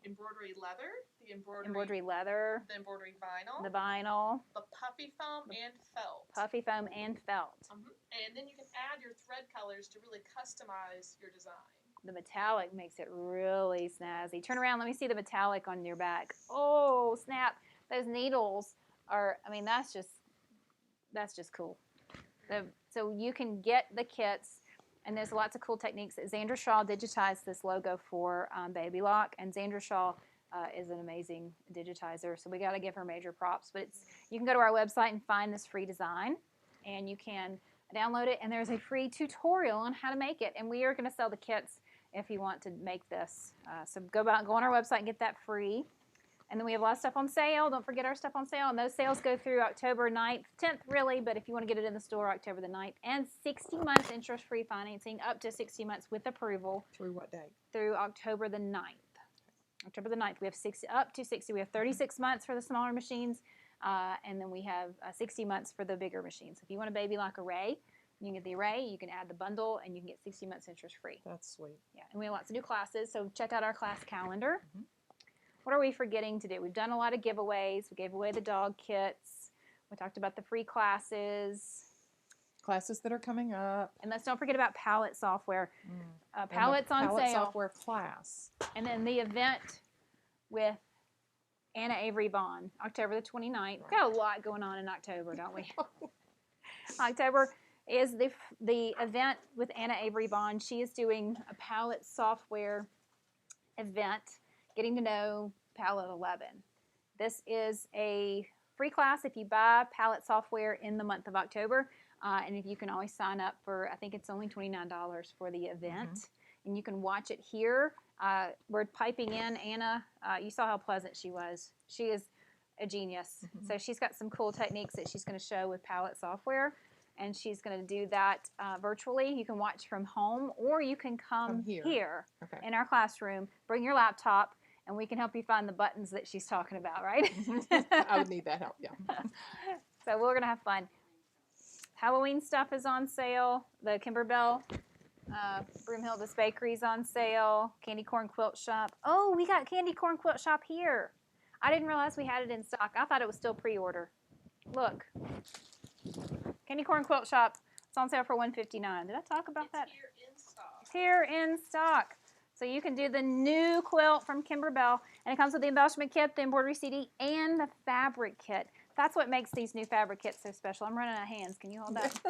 embroidery leather, the embroidery leather, the embroidery vinyl, the vinyl, the puffy foam and felt. Puffy foam and felt. And then you can add your thread colors to really customize your design. The metallic makes it really snazzy. Turn around, let me see the metallic on your back. Oh, snap. Those needles are, I mean, that's just cool. So you can get the kits, and there's lots of cool techniques. Xandra Shaw digitized this logo for Baby Lock, and Xandra Shaw is an amazing digitizer, so we got to give her major props. But you can go to our website and find this free design, and you can download it, and there's a free tutorial on how to make it, and we are going to sell the kits if you want to make this. So go on our website and get that free. And then we have a lot of stuff on sale. Don't forget our stuff on sale. And those sales go through October 9th, 10th really, but if you want to get it in the store, October the 9th. And 60 months interest-free financing, up to 60 months with approval. Through what date? Through October the 9th. October the 9th. We have up to 60. We have 36 months for the smaller machines, and then we have 60 months for the bigger machines. If you want a Baby Lock Array, you can get the array, you can add the bundle, and you can get 60 months interest-free. That's sweet. Yeah, and we have lots of new classes, so check out our class calendar. What are we forgetting to do? We've done a lot of giveaways. We gave away the dog kits. We talked about the free classes. Classes that are coming up. And let's don't forget about palette software. Palettes on palette sale. Software class. And then the event with Anna Avery Vaughn, October the 29th. Right. We've got a lot going on in October, don't we? October is the event with Anna Avery Vaughn. She is doing a palette software event, Getting to Know Palette 11. This is a free class if you buy Palette software in the month of October. And if you can always sign up for, I think it's only $29 for the event. And you can watch it here. We're piping in Anna. You saw how pleasant she was. She is a genius. So she's got some cool techniques that she's going to show with Palette software. And she's going to do that virtually. You can watch from home, or you can come here in our classroom, bring your laptop, and we can help you find the buttons that she's talking about, right? I would need that help, yeah. So we're going to have fun. Halloween stuff is on sale. The Kimberbell Broomhilda's Bakery is on sale. Candy Corn Quilt Shop. Oh, we got Candy Corn Quilt Shop here. I didn't realize we had it in stock. I thought it was still pre-order. Look. Candy Corn Quilt Shop. It's on sale for $159. Did I talk about that? It's here in stock. It's here in stock. So you can do the new quilt from Kimberbell, and it comes with the embellishment kit, the embroidery CD, and the fabric kit. That's what makes these new fabric kits so special. I'm running out of hands. Can you hold that?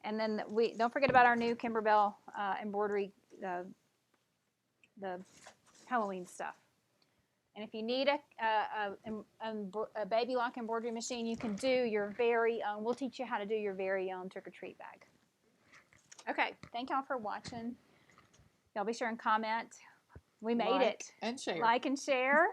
And then we don't forget about our new Kimberbell embroidery, the Halloween stuff. And if you need a baby lock embroidery machine, you can do your very own. We'll teach you how to do your very own trick-or-treat bag. Okay, thank y'all for watching. Y'all be sure and comment. We made it. And share. Like and share.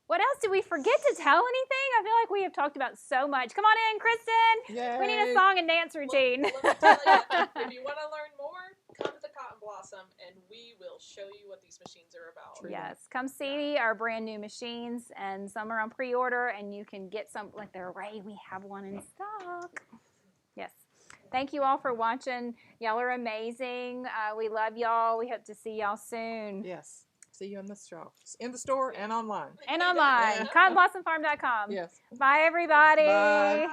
What else did we forget to tell anything? I feel like we have talked about so much. Come on in, Kristen. Yay. We need a song and dance routine. Let me tell you, if you want to learn more, come to the Cotton Blossom, and we will show you what these machines are about. Yes, come see our brand new machines, and some are on pre-order, and you can get some, like the Array, we have one in stock. Yes. Thank you all for watching. Y'all are amazing. We love y'all. We hope to see y'all soon. Yes. See you in the store and online. And online. CottonBlossomFarm.com. Yes. Bye, everybody. Bye.